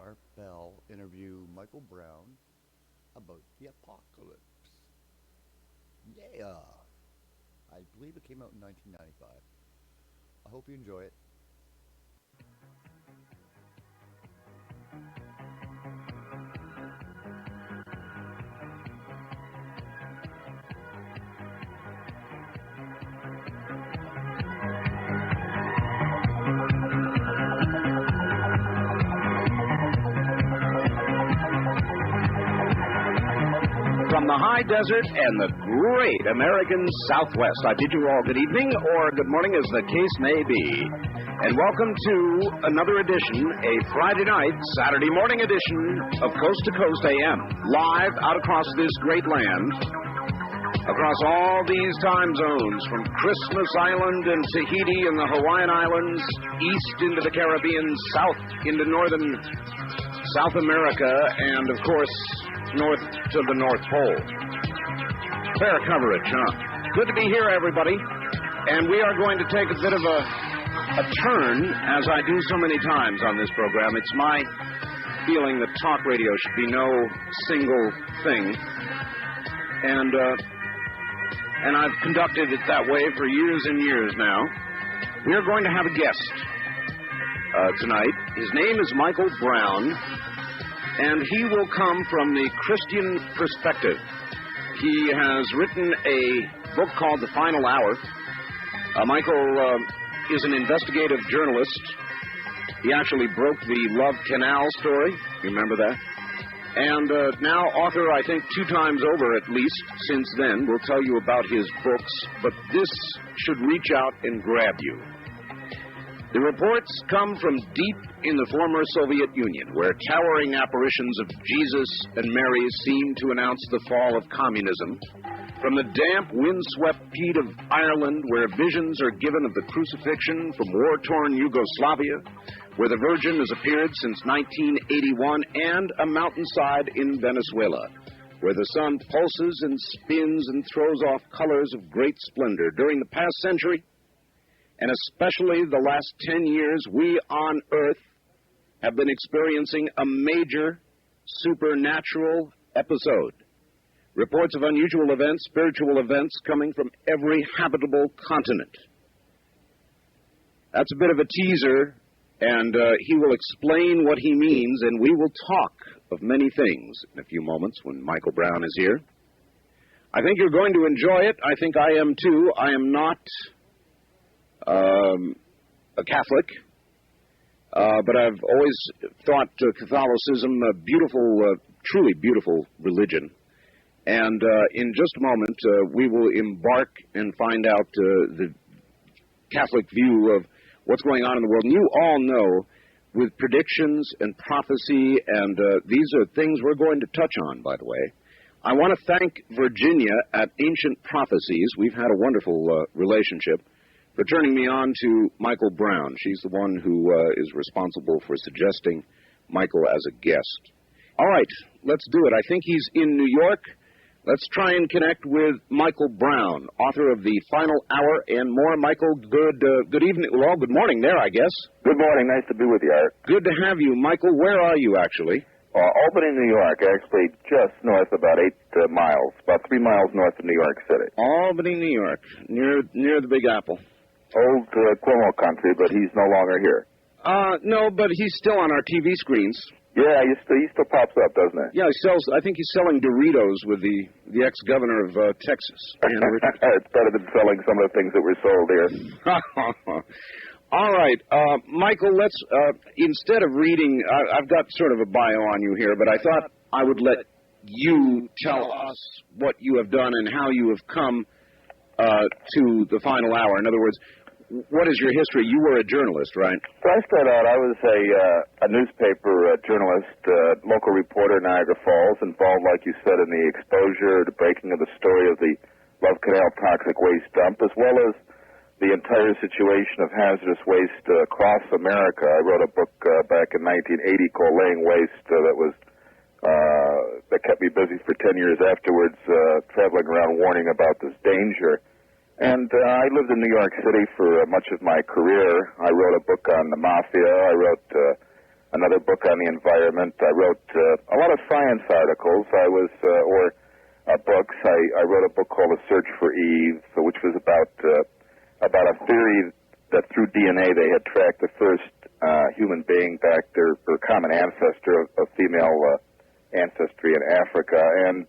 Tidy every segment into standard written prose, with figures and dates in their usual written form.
Art Bell interview Michael Brown about the apocalypse. Yeah! I believe it came out in 1995. I hope you enjoy it. From the high desert and the great American Southwest, I bid you all good evening or good morning as the case may be. And welcome to another edition, a Friday night, Saturday morning edition of Coast to Coast AM, live out across this great land, across all these time zones, from Christmas Island and Tahiti and the Hawaiian Islands, east into the Caribbean, south into northern South America, and of course, north to the North Pole. Fair coverage, huh? Good to be here, everybody. And we are going to take a bit of a turn, as I do so many times on this program. It's my feeling that talk radio should be no single thing. And I've conducted it that way for years and years now. We are going to have a guest tonight. His name is Michael Brown. And he will come from the Christian perspective. He has written a book called The Final Hour. Michael is an investigative journalist. He actually broke the Love Canal story. You remember that? And now author, I think, 2 times over at least since then. We'll tell you about his books. But this should reach out and grab you. The reports come from deep in the former Soviet Union, where towering apparitions of Jesus and Mary seem to announce the fall of communism. From the damp, windswept peat of Ireland, where visions are given of the crucifixion from war-torn Yugoslavia, where the Virgin has appeared since 1981, and a mountainside in Venezuela, where the sun pulses and spins and throws off colors of great splendor. During the past century, and especially the last 10 years, we on Earth have been experiencing a major supernatural episode. Reports of unusual events, spiritual events, coming from every habitable continent. That's a bit of a teaser, and he will explain what he means, and we will talk of many things in a few moments when Michael Brown is here. I think you're going to enjoy it. I think I am too. I am not a Catholic, but I've always thought Catholicism a beautiful, truly beautiful religion. And in just a moment, we will embark and find out the Catholic view of what's going on in the world. And you all know, with predictions and prophecy, and these are things we're going to touch on, by the way. I want to thank Virginia at Ancient Prophecies. We've had a wonderful relationship, for turning me on to Michael Brown. She's the one who is responsible for suggesting Michael as a guest. All right, let's do it. I think he's in New York. Let's try and connect with Michael Brown, author of The Final Hour and more. Michael, good evening. Well, good morning there, I guess. Good morning. Nice to be with you, Art. Good to have you. Michael, where are you, actually? Albany, New York, actually just north, about 8 miles, about 3 miles north of New York City. Albany, New York, near the Big Apple. Old Cuomo country, but he's no longer here. No, but he's still on our TV screens. Yeah, he still pops up, doesn't he? Yeah, I think he's selling Doritos with the ex-governor of Texas. It's better than selling some of the things that were sold here. All right, Michael, let's, instead of reading, I've got sort of a bio on you here, but I thought I would let you tell us what you have done and how you have come to The Final Hour. In other words, what is your history? You were a journalist, right? So I started out, I was a newspaper journalist, local reporter in Niagara Falls, involved, like you said, in the exposure, the breaking of the story of the Love Canal toxic waste dump, as well as the entire situation of hazardous waste across America. I wrote a book back in 1980 called Laying Waste that kept me busy for 10 years afterwards, traveling around warning about this danger. And I lived in New York City for much of my career. I wrote a book on the mafia. I wrote another book on the environment. I wrote a lot of science articles. Books. I wrote a book called A Search for Eve, which was about a theory that through DNA they had tracked the first human being back, their common ancestor of female ancestry in Africa, and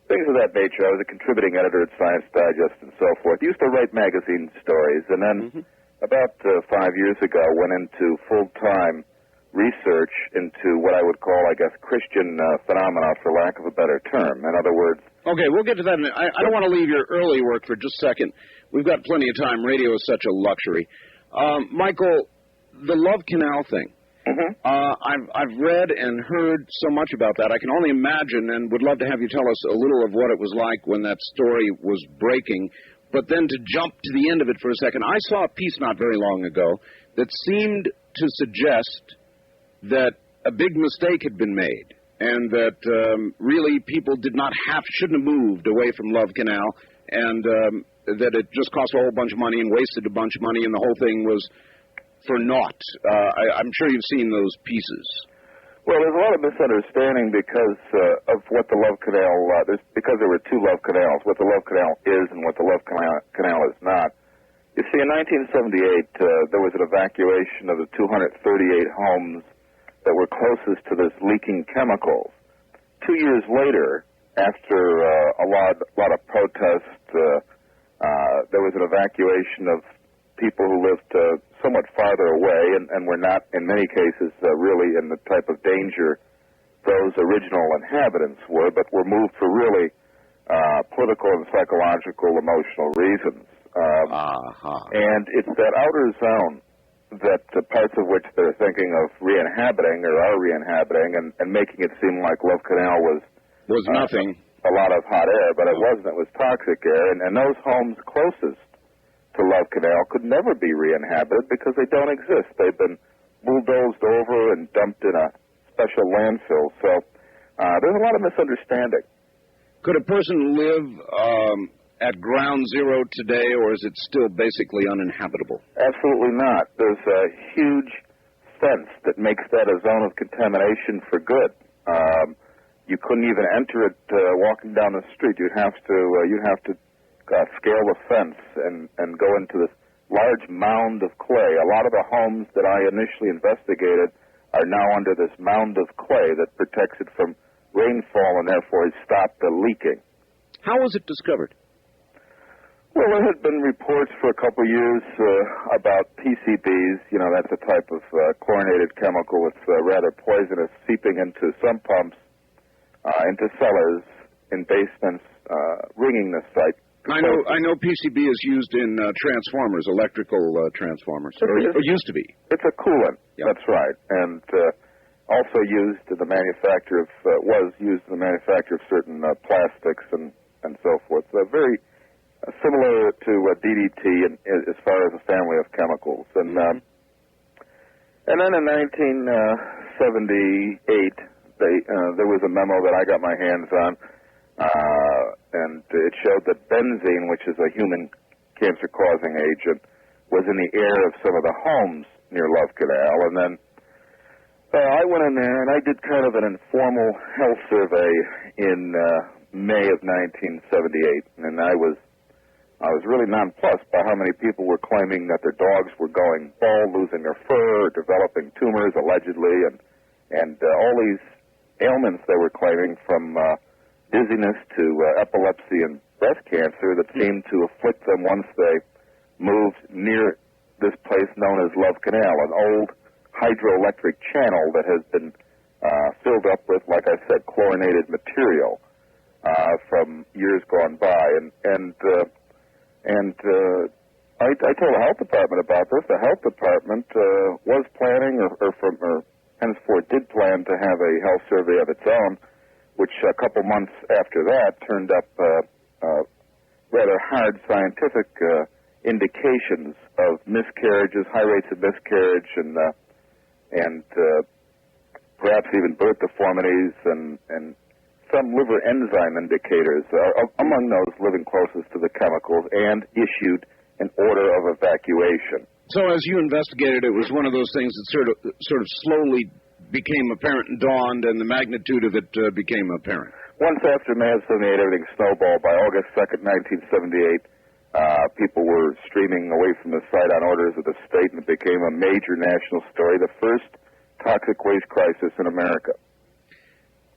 things of that nature. I was a contributing editor at Science Digest and so forth. Used to write magazine stories, and then about 5 years ago went into full-time research into what I would call, I guess, Christian phenomena, for lack of a better term. In other words... Okay, we'll get to that. I don't want to leave your early work for just a second. We've got plenty of time. Radio is such a luxury. Michael, the Love Canal thing. I've read and heard so much about that. I can only imagine, and would love to have you tell us a little of what it was like when that story was breaking. But then to jump to the end of it for a second, I saw a piece not very long ago that seemed to suggest that a big mistake had been made, and that really people shouldn't have moved away from Love Canal, and that it just cost a whole bunch of money and wasted a bunch of money, and the whole thing was for naught. I'm sure you've seen those pieces. Well, there's a lot of misunderstanding because of what the Love Canal, because there were two Love Canals, what the Love Canal is and what the Love Canal is not. You see, in 1978, there was an evacuation of the 238 homes that were closest to this leaking chemicals. 2 years later, after a lot of protest, there was an evacuation of people who lived somewhat farther away and were not, in many cases, really in the type of danger those original inhabitants were, but were moved for really political and psychological, emotional reasons. And it's that outer zone that parts of which they're thinking of re-inhabiting or are re-inhabiting and making it seem like Love Canal was nothing. A lot of hot air, but it wasn't. It was toxic air. And those homes closest to Love Canal could never be re-inhabited because they don't exist. They've been bulldozed over and dumped in a special landfill. So there's a lot of misunderstanding. Could a person live at ground zero today, or is it still basically uninhabitable? Absolutely not. There's a huge fence that makes that a zone of contamination for good. You couldn't even enter it walking down the street. You'd have to scale the fence and go into this large mound of clay. A lot of the homes that I initially investigated are now under this mound of clay that protects it from rainfall and therefore has stopped the leaking. How was it discovered? Well, there had been reports for a couple of years about PCBs. You know, that's a type of chlorinated chemical that's rather poisonous, seeping into some pumps, into cellars, in basements, ringing the site. I know PCB is used in transformers, electrical transformers, or used to be. It's a coolant, Yep. That's right, and also used in the manufacture of, was used in the manufacture of certain plastics and so forth. So very similar to DDT as far as a family of chemicals. And then in 1978, there was a memo that I got my hands on, and it showed that benzene, which is a human cancer-causing agent, was in the air of some of the homes near Love Canal. And then I went in there and I did kind of an informal health survey in May of 1978, and I was really nonplussed by how many people were claiming that their dogs were going bald, losing their fur, developing tumors allegedly, and all these ailments they were claiming, from dizziness to epilepsy and breast cancer, that seemed to afflict them once they moved near this place known as Love Canal, an old hydroelectric channel that has been filled up with, like I said, chlorinated material from years gone by. And I told the health department about this. The health department was planning, or henceforth did plan, to have a health survey of its own, which a couple months after that turned up rather hard scientific indications of miscarriages, high rates of miscarriage, and perhaps even birth deformities, and some liver enzyme indicators among those living closest to the chemicals, and issued an order of evacuation. So as you investigated, it was one of those things that sort of slowly became apparent and dawned, and the magnitude of it became apparent. Once after May of 78, everything snowballed. By August 2nd, 1978, people were streaming away from the site on orders of the state, and it became a major national story, the first toxic waste crisis in America.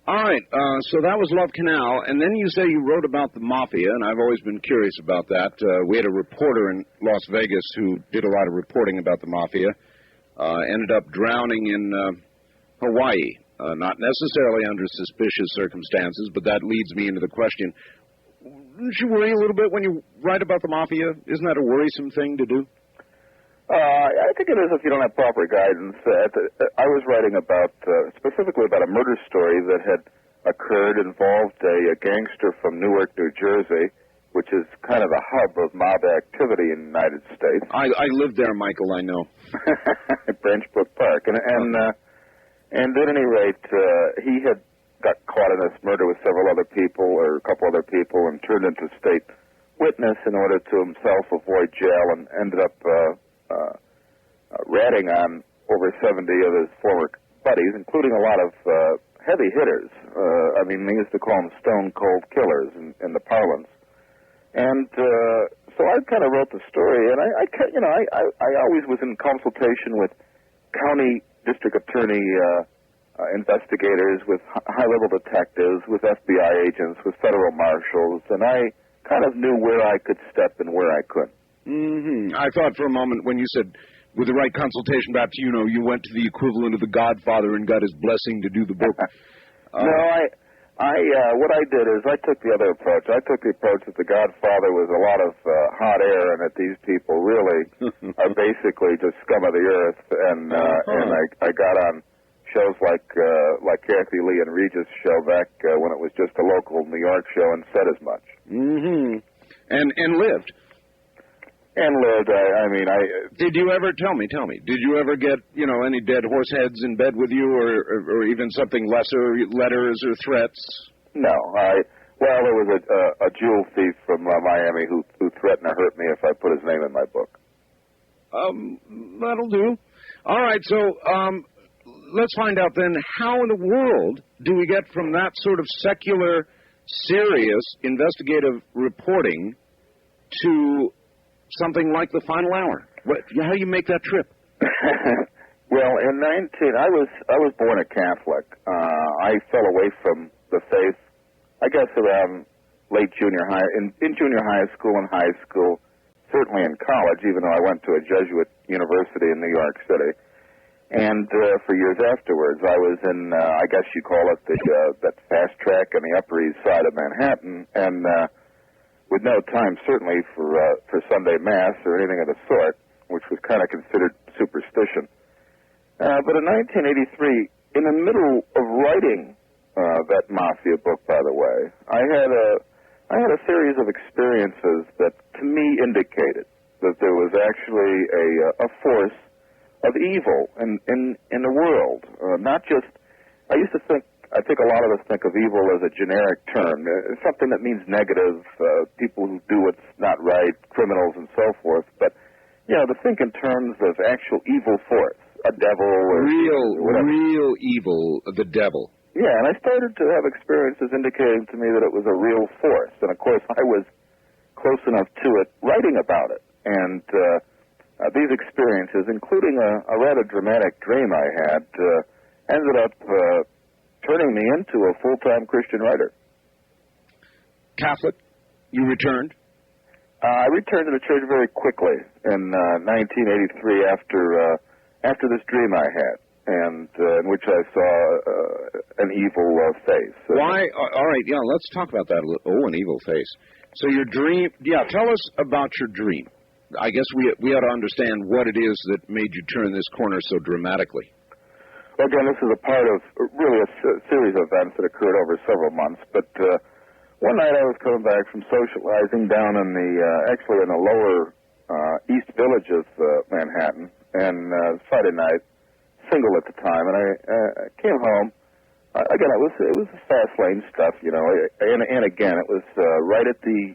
All right, so that was Love Canal, and then you say you wrote about the Mafia, and I've always been curious about that. We had a reporter in Las Vegas who did a lot of reporting about the Mafia, ended up drowning in Hawaii, not necessarily under suspicious circumstances, but that leads me into the question, don't you worry a little bit when you write about the Mafia? Isn't that a worrisome thing to do? I think it is if you don't have proper guidance. I was writing about, specifically about a murder story that had occurred, involved a gangster from Newark, New Jersey, which is kind of the hub of mob activity in the United States. I lived there, Michael, I know. At Branch Brook Park. And at any rate, he had got caught in this murder with several other people, or a couple other people, and turned into state witness in order to himself avoid jail, and ended up ratting on over 70 of his former buddies, including a lot of heavy hitters. I mean, they used to call them stone cold killers in the parlance. And so I kind of wrote the story, and I always was in consultation with county district attorney investigators, with high-level detectives, with FBI agents, with federal marshals, and I kind of knew where I could step and where I couldn't. Mm-hmm. I thought for a moment when you said, with the right consultation, perhaps, you went to the equivalent of the Godfather and got his blessing to do the book. No, what I did is I took the other approach. I took the approach that the Godfather was a lot of hot air, and that these people really are basically just scum of the earth. And I got on shows like Kathy Lee and Regis' show back when it was just a local New York show, and said as much. Mm-hmm. And lived. And lived. Did you ever, tell me, did you ever get, any dead horse heads in bed with you, or even something lesser, letters or threats? No. There was a jewel thief from Miami who threatened to hurt me if I put his name in my book. That'll do. All right, so, let's find out then, how in the world do we get from that sort of secular, serious, investigative reporting to something like The Final Hour? How do you make that trip? Well, in I was born a Catholic. I fell away from the faith, I guess, around late junior high, in junior high school and high school, certainly in college, even though I went to a Jesuit university in New York City. And for years afterwards, I was in, I guess you call it that fast track on the Upper East Side of Manhattan, and with no time, certainly, for Sunday Mass or anything of the sort, which was kind of considered superstition. But in 1983, in the middle of writing that Mafia book, by the way, I had a series of experiences that, to me, indicated that there was actually a force of evil in the world. Not just, I think a lot of us think of evil as a generic term, something that means negative, people who do what's not right, criminals and so forth. But, to think in terms of actual evil force, a devil or real evil, the devil. Yeah, and I started to have experiences indicating to me that it was a real force. And, of course, I was close enough to it writing about it. And these experiences, including a rather dramatic dream I had, ended up turning me into a full-time Christian writer. Catholic? You returned? I returned to the church very quickly in 1983 after this dream I had, and in which I saw an evil face. Why? All right, let's talk about that a little. Oh, an evil face. So your dream, tell us about your dream. I guess we ought to understand what it is that made you turn this corner so dramatically. Well, again, this is a part of really a series of events that occurred over several months. But one night I was coming back from socializing down in actually in the lower East Village of Manhattan, and Friday night, single at the time, and I came home. Again, it was fast lane stuff, and again, it was right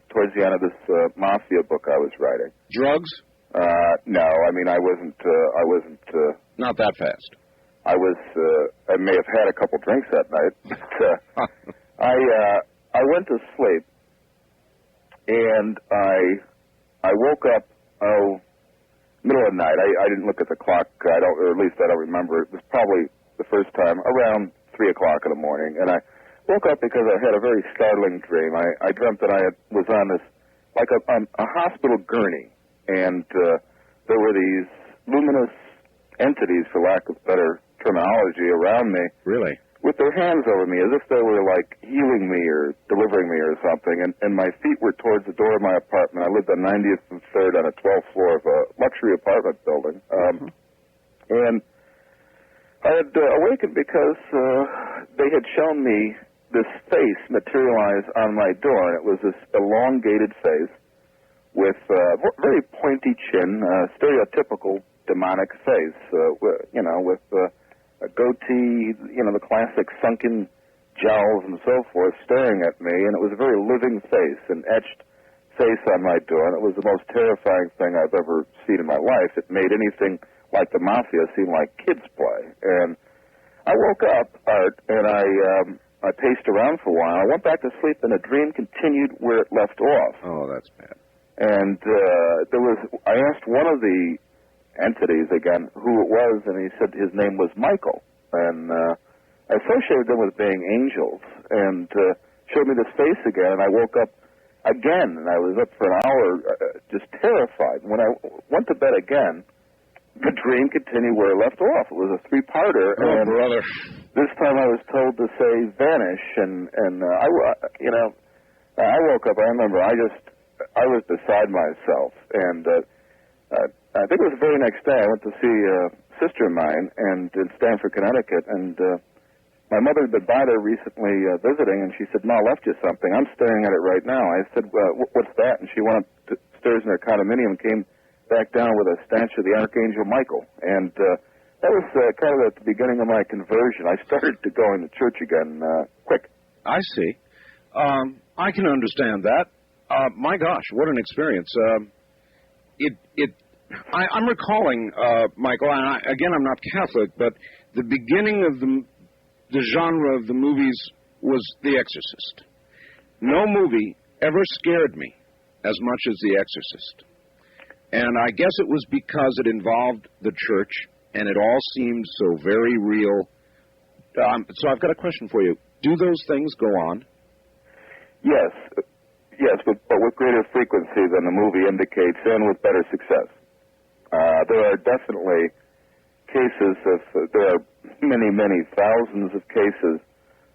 towards the end of this Mafia book I was writing. Drugs? No, I mean, I wasn't. Not that fast. I may have had a couple drinks that night, but I went to sleep, and I woke up. Middle of the night. I didn't look at the clock. Or at least I don't remember. It was probably the first time around 3 o'clock in the morning, and I woke up because I had a very startling dream. I dreamt that I was on this, like a hospital gurney, and there were these luminous entities, for lack of better terminology, around me. Really? With their hands over me, as if they were, like, healing me or delivering me or something, and my feet were towards the door of my apartment. I lived on 90th and 3rd on a 12th floor of a luxury apartment building. And I had awakened because they had shown me this face materialize on my door, and it was this elongated face with very pointy chin, stereotypical demonic face, with a goatee, the classic sunken jowls and so forth, staring at me, and it was a very living face, an etched face on my door, and it was the most terrifying thing I've ever seen in my life. It made anything like the Mafia seem like kids' play. And I woke up, Art, and I paced around for a while. I went back to sleep, and the dream continued where it left off. Oh, that's bad. And I asked one of the entities again who it was, and he said his name was Michael, and I associated them with being angels, and showed me this face again, and I woke up again, and I was up for an hour just terrified. When I went to bed again, the dream continued where it left off. It was a 3-parter, and brother, this time I was told to say vanish, and I woke up, I remember I was beside myself, and I think it was the very next day I went to see a sister of mine in Stamford, Connecticut, and my mother had been by there recently visiting, and she said, "Ma, I left you something. I'm staring at it right now." I said, "What's that?" And she went upstairs in her condominium and came back down with a statue of the Archangel Michael. And that was kind of at the beginning of my conversion. I started to go into church again quick. I see. I can understand that. My gosh, what an experience. I'm recalling, Michael, and again, I'm not Catholic, but the beginning of the genre of the movies was The Exorcist. No movie ever scared me as much as The Exorcist. And I guess it was because it involved the church, and it all seemed so very real. So I've got a question for you. Do those things go on? Yes, but with greater frequency than the movie indicates, and with better success. There are definitely cases there are many, many thousands of cases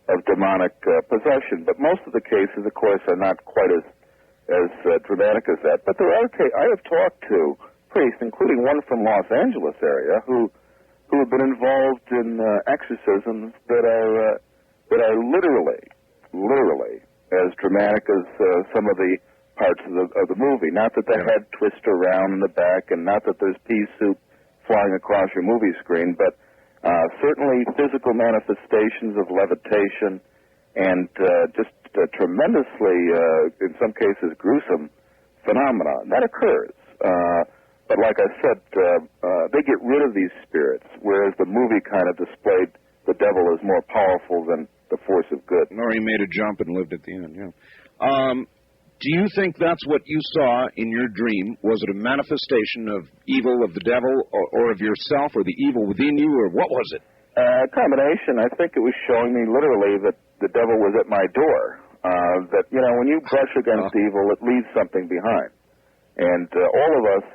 of demonic possession, but most of the cases, of course, are not quite as dramatic as that. But there are I have talked to priests, including one from Los Angeles area, who have been involved in exorcisms that are literally as dramatic as some of the parts of the movie. Not that the head twists around in the back, and not that there's pea soup flying across your movie screen, but certainly physical manifestations of levitation and just tremendously, in some cases, gruesome phenomena. That occurs. But like I said, they get rid of these spirits, whereas the movie kind of displayed the devil as more powerful than the force of good. Or he made a jump and lived at the end, yeah. Do you think that's what you saw in your dream? Was it a manifestation of evil of the devil or of yourself or the evil within you, or what was it? A combination. I think it was showing me literally that the devil was at my door. That, when you brush against evil, it leaves something behind. And all of us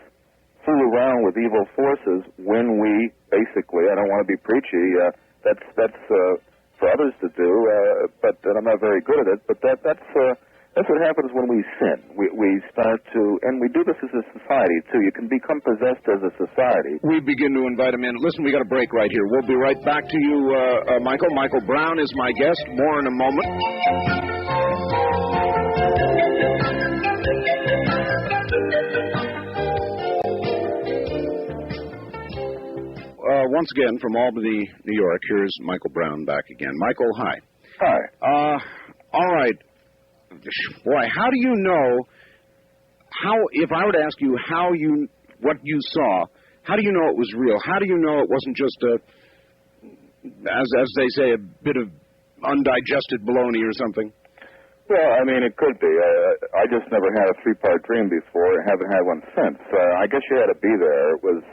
fool around with evil forces when we basically, I don't want to be preachy, that's for others to do, but I'm not very good at it, but that's what happens when we sin. We start to, and we do this as a society, too. You can become possessed as a society. We begin to invite him in. Listen, we got a break right here. We'll be right back to you, Michael. Michael Brown is my guest. More in a moment. Once again, from Albany, New York, here's Michael Brown back again. Michael, hi. Hi. All right. Boy, how do you know, if I were to ask you how you what you saw, how do you know it was real? How do you know it wasn't just as they say, a bit of undigested baloney or something? Well, I mean, it could be. I just never had a three-part dream before, and haven't had one since. I guess you had to be there. It was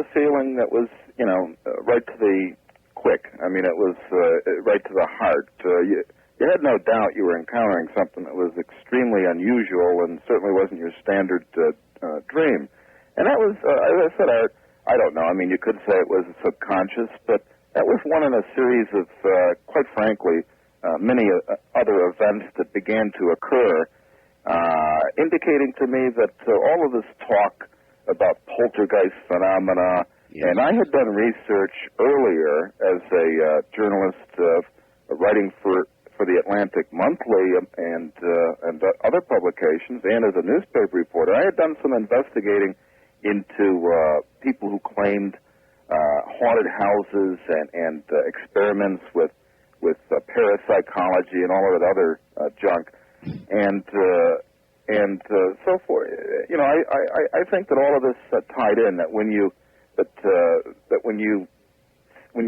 a feeling that was, right to the quick. I mean, it was right to the heart. You had no doubt you were encountering something that was extremely unusual and certainly wasn't your standard dream. And that was, as I said, I don't know. I mean, you could say it was subconscious, but that was one in a series of, quite frankly, many other events that began to occur, indicating to me that all of this talk about poltergeist phenomena, and I had done research earlier as a journalist writing for the Atlantic Monthly and other publications, and as a newspaper reporter. I had done some investigating into people who claimed haunted houses and experiments with parapsychology and all of that other junk, and so forth. I think that all of this tied in. That when you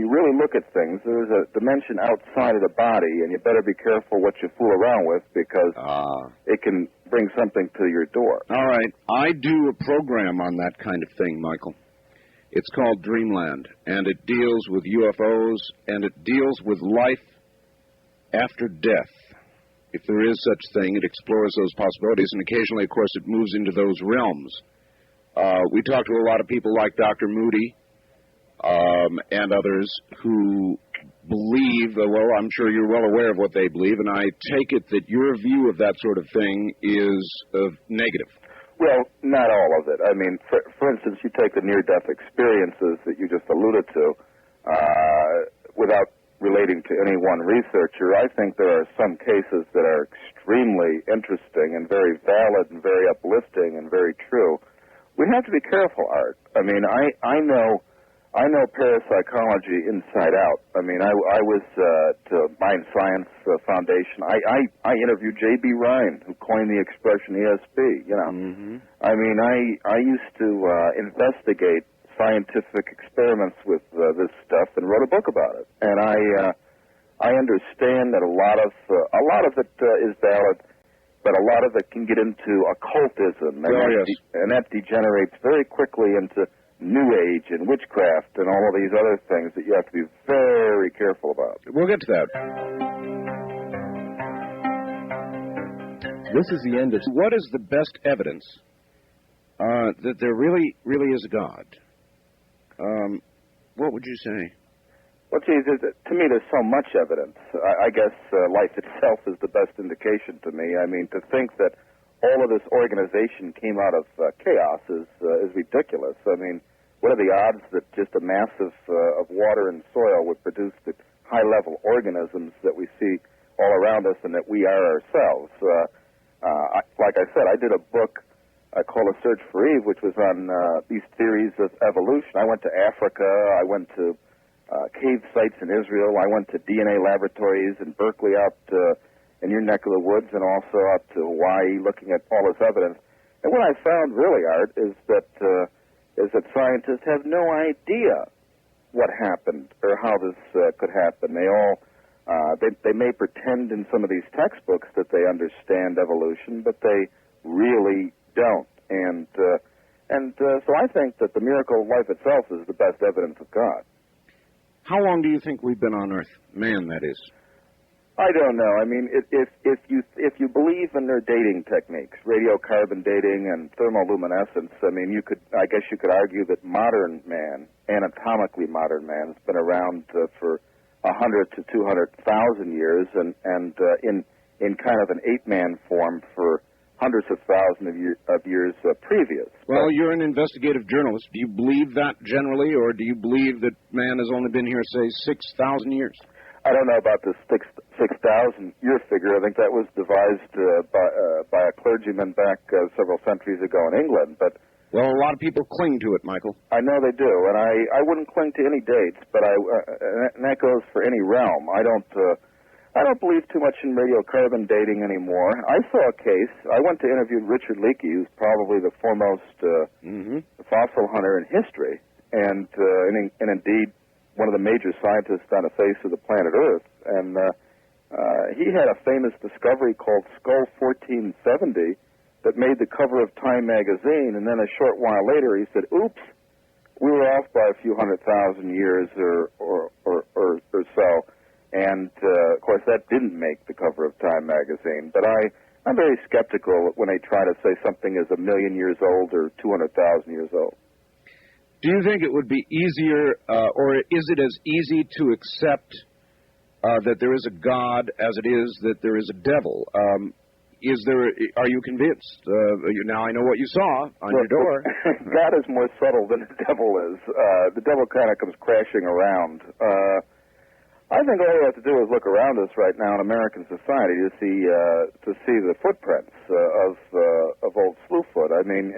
really look at things, there's a dimension outside of the body, and you better be careful what you fool around with, because it can bring something to your door. All right. I do a program on that kind of thing, Michael. It's called Dreamland, and it deals with UFOs, and it deals with life after death. If there is such thing, it explores those possibilities, and occasionally, of course, it moves into those realms. We talk to a lot of people like Dr. Moody, and others who believe, well, I'm sure you're well aware of what they believe, and I take it that your view of that sort of thing is negative. Well, not all of it. I mean, for instance, you take the near-death experiences that you just alluded to, without relating to any one researcher, I think there are some cases that are extremely interesting and very valid and very uplifting and very true. We have to be careful, Art. I mean, I know parapsychology inside out. I mean, I was to Mind Science Foundation. I interviewed J.B. Ryan, who coined the expression ESP. Mm-hmm. I mean, I used to investigate scientific experiments with this stuff and wrote a book about it. And I understand that a lot of it is valid, but a lot of it can get into occultism, and that degenerates very quickly into New Age and witchcraft and all of these other things that you have to be very careful about. We'll get to that. This is the end of... What is the best evidence that there really is a God? What would you say? Well, geez, to me, there's so much evidence. I guess life itself is the best indication to me. I mean, to think that all of this organization came out of chaos is ridiculous. I mean, what are the odds that just a mass of water and soil would produce the high-level organisms that we see all around us and that we are ourselves? Like I said, I did a book called A Search for Eve, which was on these theories of evolution. I went to Africa. I went to cave sites in Israel. I went to DNA laboratories in Berkeley out in your neck of the woods, and also up to Hawaii, looking at all this evidence. And what I found, really, Art, is that scientists have no idea what happened or how this could happen. They all they may pretend in some of these textbooks that they understand evolution, but they really don't. And so I think that the miracle of life itself is the best evidence of God. How long do you think we've been on Earth? Man, that is. I don't know. I mean, if you believe in their dating techniques, radiocarbon dating and thermoluminescence, I mean, I guess you could argue that modern man, anatomically modern man, has been around for 100 to 200,000 years, and in kind of an ape-man form for hundreds of thousands of years previous. Well, you're an investigative journalist. Do you believe that generally, or do you believe that man has only been here, say, 6,000 years? I don't know about this 6,000-year figure. I think that was devised by a clergyman back several centuries ago in England. But well, a lot of people cling to it, Michael. I know they do, and I wouldn't cling to any dates, but and that goes for any realm. I I don't believe too much in radiocarbon dating anymore. I saw a case. I went to interview Richard Leakey, who's probably the foremost fossil hunter in history, and indeed one of the major scientists on the face of the planet Earth. And he had a famous discovery called Skull 1470 that made the cover of Time magazine, and then a short while later he said, oops, we were off by a few 100,000 years or so. And, of course, that didn't make the cover of Time magazine. But I'm very skeptical when they try to say something is 1 million years old or 200,000 years old. Do you think it would be easier, or is it as easy to accept that there is a God as it is that there is a devil? Are you convinced? Now I know what you saw on your door. God is more subtle than the devil is. The devil kind of comes crashing around. I think all we have to do is look around us right now in American society to see the footprints of old Slewfoot. I mean,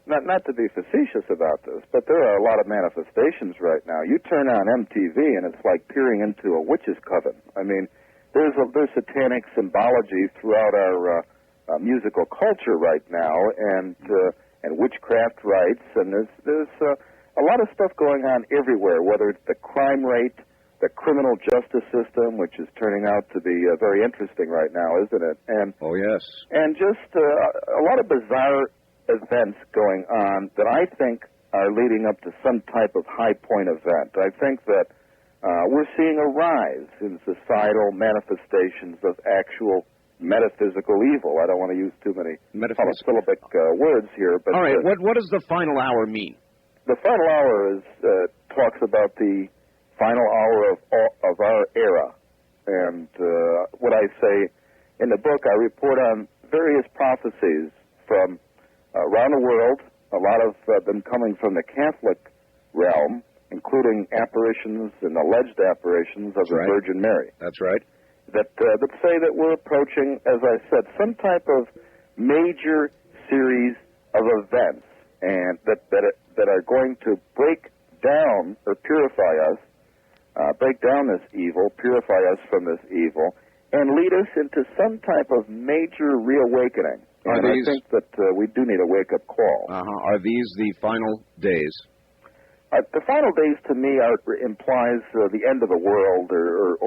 not to be facetious about this, but there are a lot of manifestations right now. You turn on MTV and it's like peering into a witch's coven. I mean, there's satanic symbology throughout our musical culture right now, and witchcraft rites, and there's a lot of stuff going on everywhere. Whether it's the crime rate, the criminal justice system, which is turning out to be very interesting right now, isn't it? And oh yes, and just a lot of bizarre events going on that I think are leading up to some type of high point event. I think that we're seeing a rise in societal manifestations of actual metaphysical evil. I don't want to use too many monosyllabic words here, but all right. What does the final hour mean? The final hour talks about the final hour of our era, and what I say in the book, I report on various prophecies from around the world. A lot of them coming from the Catholic realm, including apparitions and alleged apparitions of the Virgin Mary. That's right. That say that we're approaching, as I said, some type of major series of events, and that are going to break down or purify us, break down this evil, purify us from this evil, and lead us into some type of major reawakening. And I think that we do need a wake-up call. Are these the final days? The final days, to me, implies the end of the world, or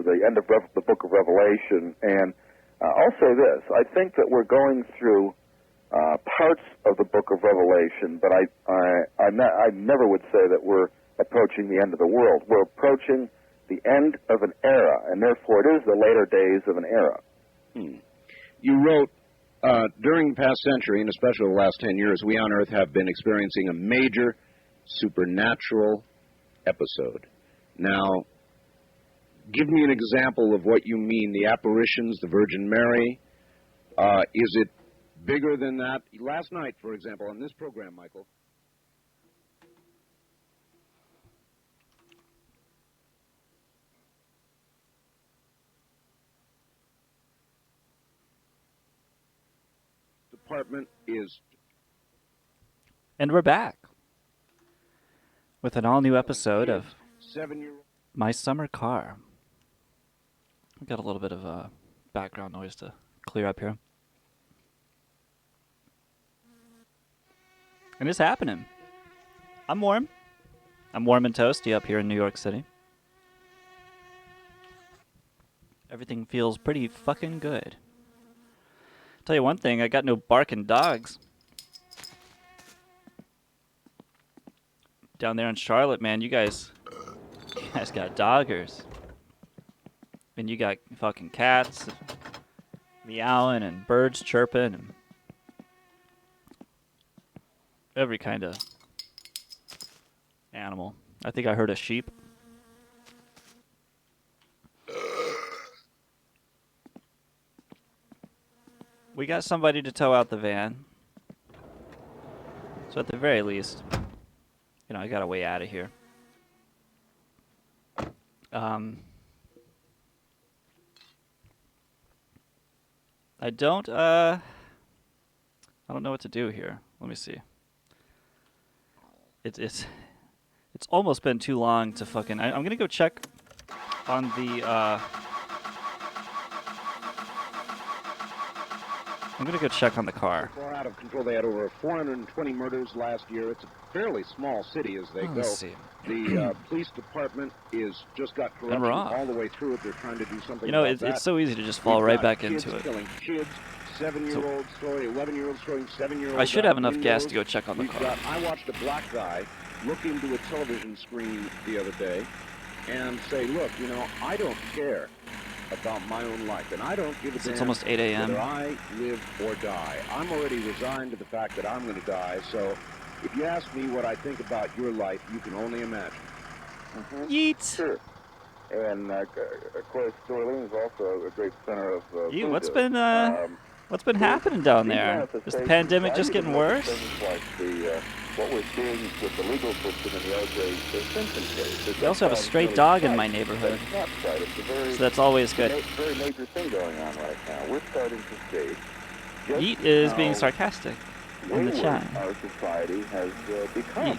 the end of the Book of Revelation. And I'll say this: I think that we're going through parts of the Book of Revelation, but I never would say that we're approaching the end of the world. We're approaching the end of an era, and therefore it is the later days of an era. You wrote, during the past century, and especially the last 10 years, we on Earth have been experiencing a major supernatural episode. Now, give me an example of what you mean, the apparitions, the Virgin Mary. Is it bigger than that? Last night, for example, on this program, Michael, department is... And we're back with an all-new episode of My Summer Car. I've got a little bit of background noise to clear up here. And it's happening. I'm warm. I'm warm and toasty up here in New York City. Everything feels pretty fucking good. Tell you one thing, I got no barking dogs. Down there in Charlotte, man, you guys got doggers. And you got fucking cats meowing and birds chirping and every kind of animal. I think I heard a sheep. We got somebody to tow out the van. So at the very least, you know, I got a way out of here. I don't know what to do here. Let me see. It's almost been too long to fucking... I'm gonna go check on the I'm gonna go check on the car. Far out of control. They had over 420 murders last year. It's a fairly small city as they go. Let's see. The police department is just got corruption we're off. all the way through it. They're trying to do something You know, about that. it's so easy to just fall We've right got back kids into it. killing kids, 7-year-old story, 11-year-old story, 7-year-old. I should have enough gas to go check on the car. I watched a black guy look into a television screen the other day and say, look, you know, I don't care about my own life, and I don't give a damn It's almost 8 a.m. whether I live or die. I'm already resigned to the fact that I'm going to die, so if you ask me what I think about your life, you can only imagine. Yeet! Sure. And, of course, Orleans is also a great center of You, voodoo. what's been happening down there? Is the pandemic just getting worse? Like what we're seeing with the legal system in the O.J. Simpson case. We also have a stray dog in my neighborhood, That's right. It's a very, so that's always good. very major thing going on right now. We're starting to see just Yeet is being how sarcastic in the wayward chat. our society has become. Yeet.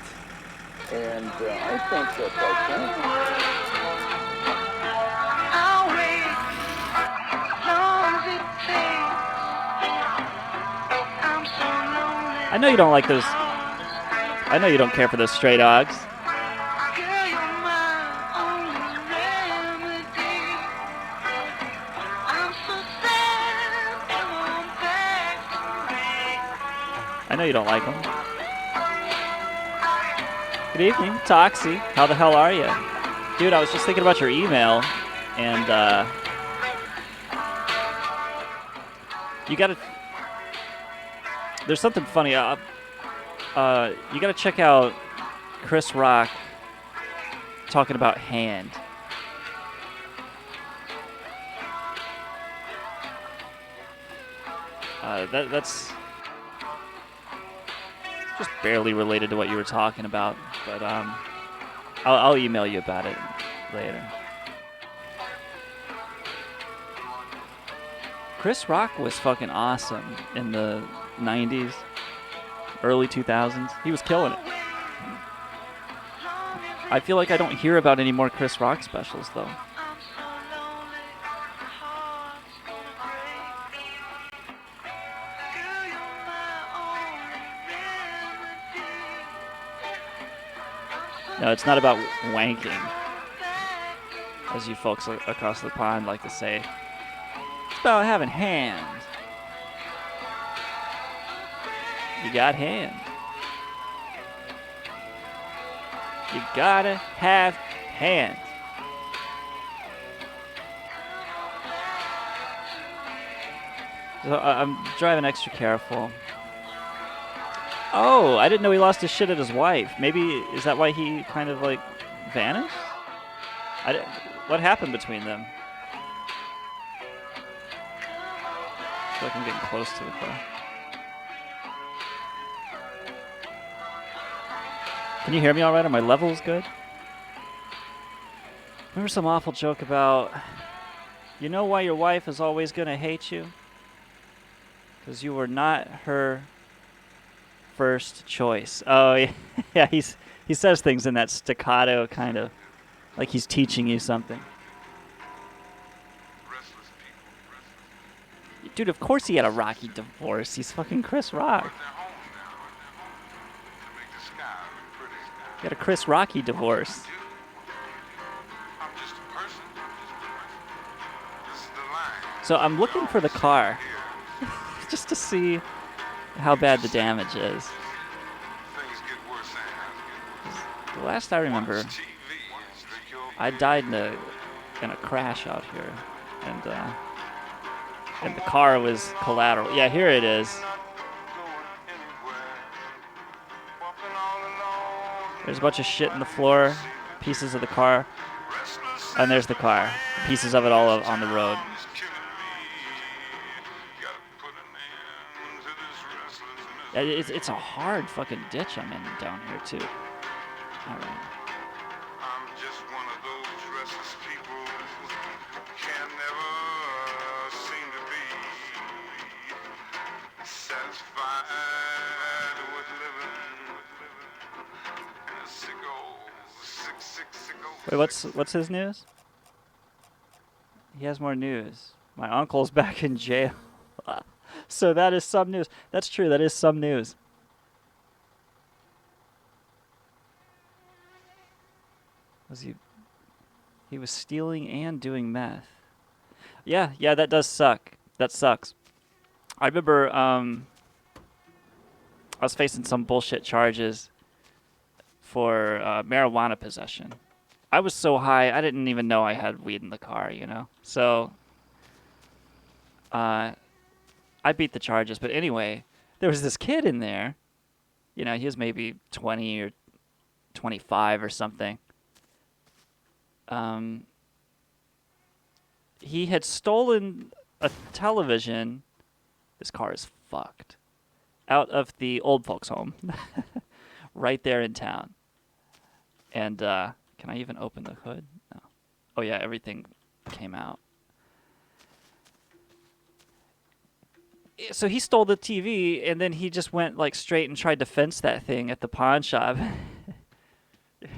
And I think that, quite frankly, I know you don't like those. I know you don't care for those stray dogs. I know you don't like them. Good evening, Toxie. How the hell are you? Dude, I was just thinking about your email, and you gotta... There's something funny. You gotta check out Chris Rock talking about Hand. That's just barely related to what you were talking about, but I'll email you about it later. Chris Rock was fucking awesome in the 90s, early 2000s. He was killing it. I feel like I don't hear about any more Chris Rock specials, though. No, it's not about wanking, as you folks across the pond like to say. It's about having hands. You got hands. You gotta have hands. So I'm driving extra careful. Oh, I didn't know he lost his shit at his wife. Maybe, is that why he kind of, like, vanished? What happened between them? I feel like I'm getting close to the car. Can you hear me all right? Are my levels good? Remember some awful joke about, you know why your wife is always going to hate you? Because you were not her first choice. Oh, yeah. Yeah, he says things in that staccato kind of, like he's teaching you something. Dude, of course he had a rocky divorce. He's fucking Chris Rock. He had a Chris Rocky divorce. So I'm looking for the car just to see how bad the damage is. The last I remember, I died in a crash out here, and the car was collateral. Yeah, here it is. There's a bunch of shit in the floor, pieces of the car, and there's the car, pieces of it all on the road. It's a hard fucking ditch I'm in down here too. All right. I'm just one of those restless people who can never seem to be satisfied with living in a sick old. Wait, what's his news? He has more news. My uncle's back in jail. So that is some news. That's true. That is some news. Was he was stealing and doing meth. Yeah, that does suck. That sucks. I remember I was facing some bullshit charges for marijuana possession. I was so high, I didn't even know I had weed in the car, you know? So I beat the charges. But anyway, there was this kid in there. You know, he was maybe 20 or 25 or something. He had stolen a television. This car is fucked. Out of the old folks' home. Right there in town. And can I even open the hood? No. Oh yeah, everything came out. So he stole the TV, and then he just went like straight and tried to fence that thing at the pawn shop.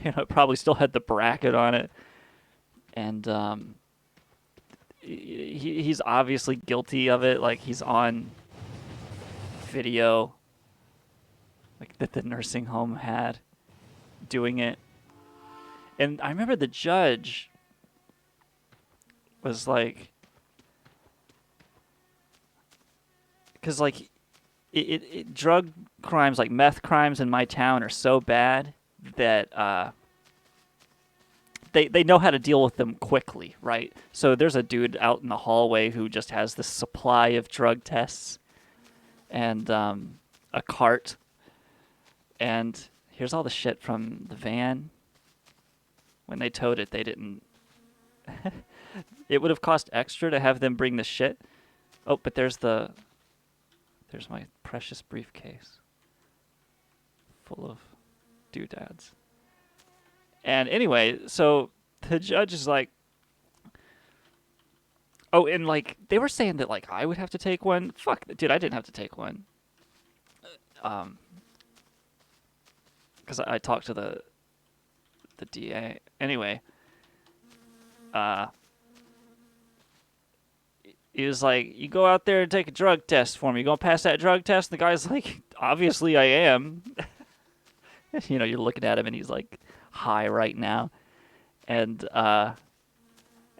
You know, it probably still had the bracket on it. And he's obviously guilty of it. Like, he's on video, like, that the nursing home had doing it. And I remember the judge was like, because like drug crimes, like meth crimes in my town, are so bad that they know how to deal with them quickly, right? So there's a dude out in the hallway who just has this supply of drug tests and a cart, and here's all the shit from the van. When they towed it, they didn't. It would have cost extra to have them bring the shit. Oh, but there's my precious briefcase full of doodads. And anyway, so the judge is like, oh, and like they were saying that like I would have to take one. Fuck, dude, I didn't have to take one. Because I talked to the DA. Anyway, he was like, you go out there and take a drug test for me. You gonna pass that drug test? And the guy's like, obviously I am. You know, you're looking at him and he's like high right now. And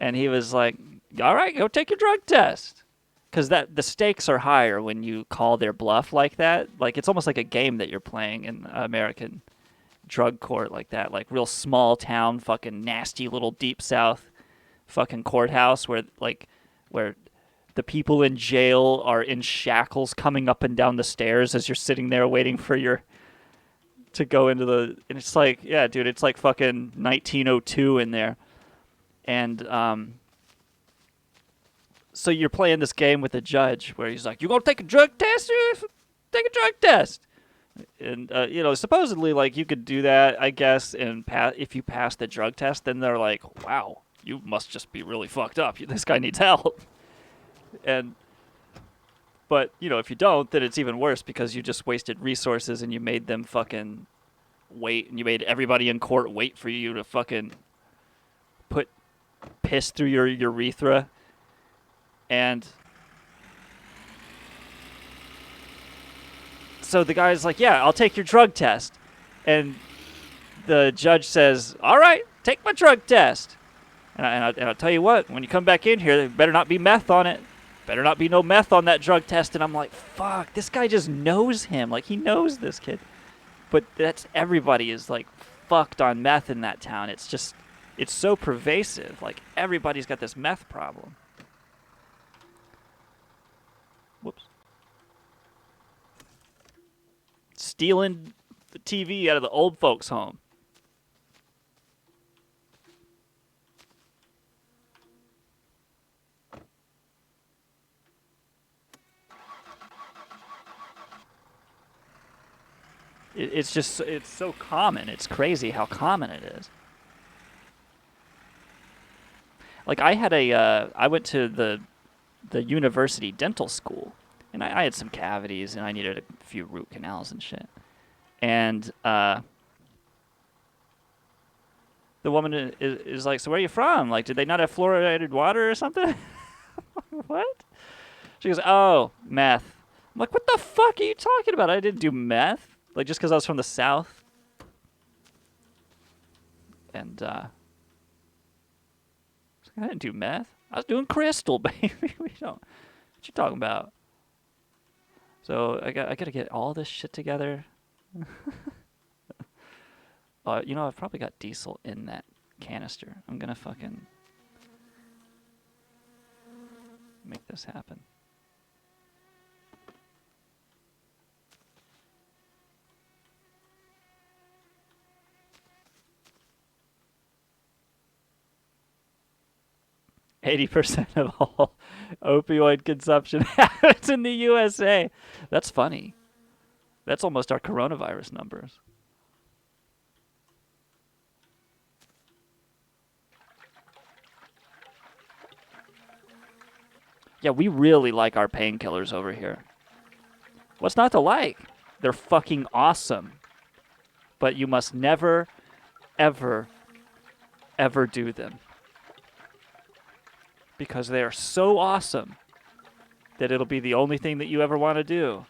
he was like, all right, go take your drug test. Because the stakes are higher when you call their bluff like that. Like, it's almost like a game that you're playing in American drug court like that. Like, real small town, fucking nasty little deep south fucking courthouse where the people in jail are in shackles coming up and down the stairs as you're sitting there waiting for to go into the... And it's like, yeah, dude, it's like fucking 1902 in there. And, so you're playing this game with the judge where he's like, you gonna take a drug test? Take a drug test. And, you know, supposedly, like, you could do that, I guess, and if you pass the drug test, then they're like, wow, you must just be really fucked up. This guy needs help. But, you know, if you don't, then it's even worse because you just wasted resources and you made them fucking wait, and you made everybody in court wait for you to fucking put piss through your urethra. And so the guy's like, yeah, I'll take your drug test. And the judge says, all right, take my drug test. And I'll tell you what, when you come back in here, there better not be meth on it. Better not be no meth on that drug test. And I'm like, fuck, this guy just knows him. Like, he knows this kid. But everybody is like fucked on meth in that town. It's just, it's so pervasive. Like, everybody's got this meth problem. Whoops. Stealing the TV out of the old folks' home. It's just, it's so common. It's crazy how common it is. Like, I went to the university dental school, and I had some cavities, and I needed a few root canals and shit. And the woman is like, so where are you from? Like, did they not have fluoridated water or something? What? She goes, oh, meth. I'm like, what the fuck are you talking about? I didn't do meth. Like, just because I was from the South. And, I didn't do meth. I was doing crystal, baby. What you talking about? So, I gotta get all this shit together. I've probably got diesel in that canister. I'm gonna fucking make this happen. %, of all opioid consumption happens in the USA. That's funny. That's almost our coronavirus numbers. Yeah, we really like our painkillers over here. What's not to like? They're fucking awesome. But you must never, ever, ever do them. Because they are so awesome that it'll be the only thing that you ever want to do.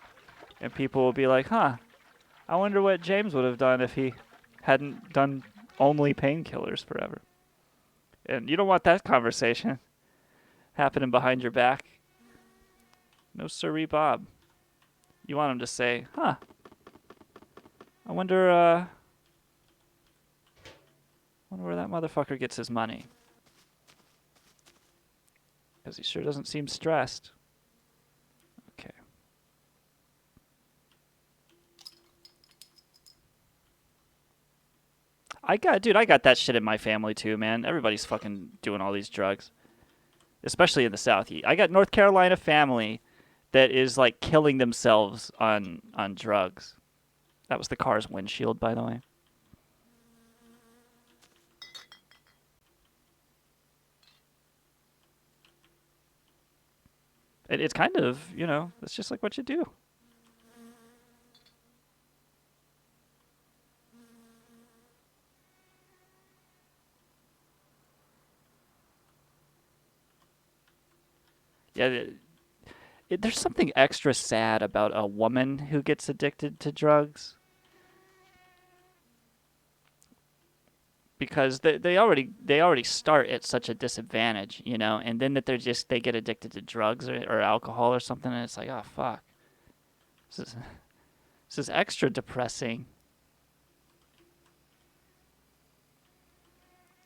And people will be like, huh, I wonder what James would have done if he hadn't done only painkillers forever. And you don't want that conversation happening behind your back. No sirree, Bob. You want him to say, huh, I wonder where that motherfucker gets his money. Because he sure doesn't seem stressed. Okay. I got that shit in my family too, man. Everybody's fucking doing all these drugs. Especially in the South. I got North Carolina family that is like killing themselves on drugs. That was the car's windshield, by the way. It's kind of, it's just like what you do. Yeah, there's something extra sad about a woman who gets addicted to drugs. Because they already start at such a disadvantage, and then that they get addicted to drugs or alcohol or something, and it's like, oh fuck, this is extra depressing.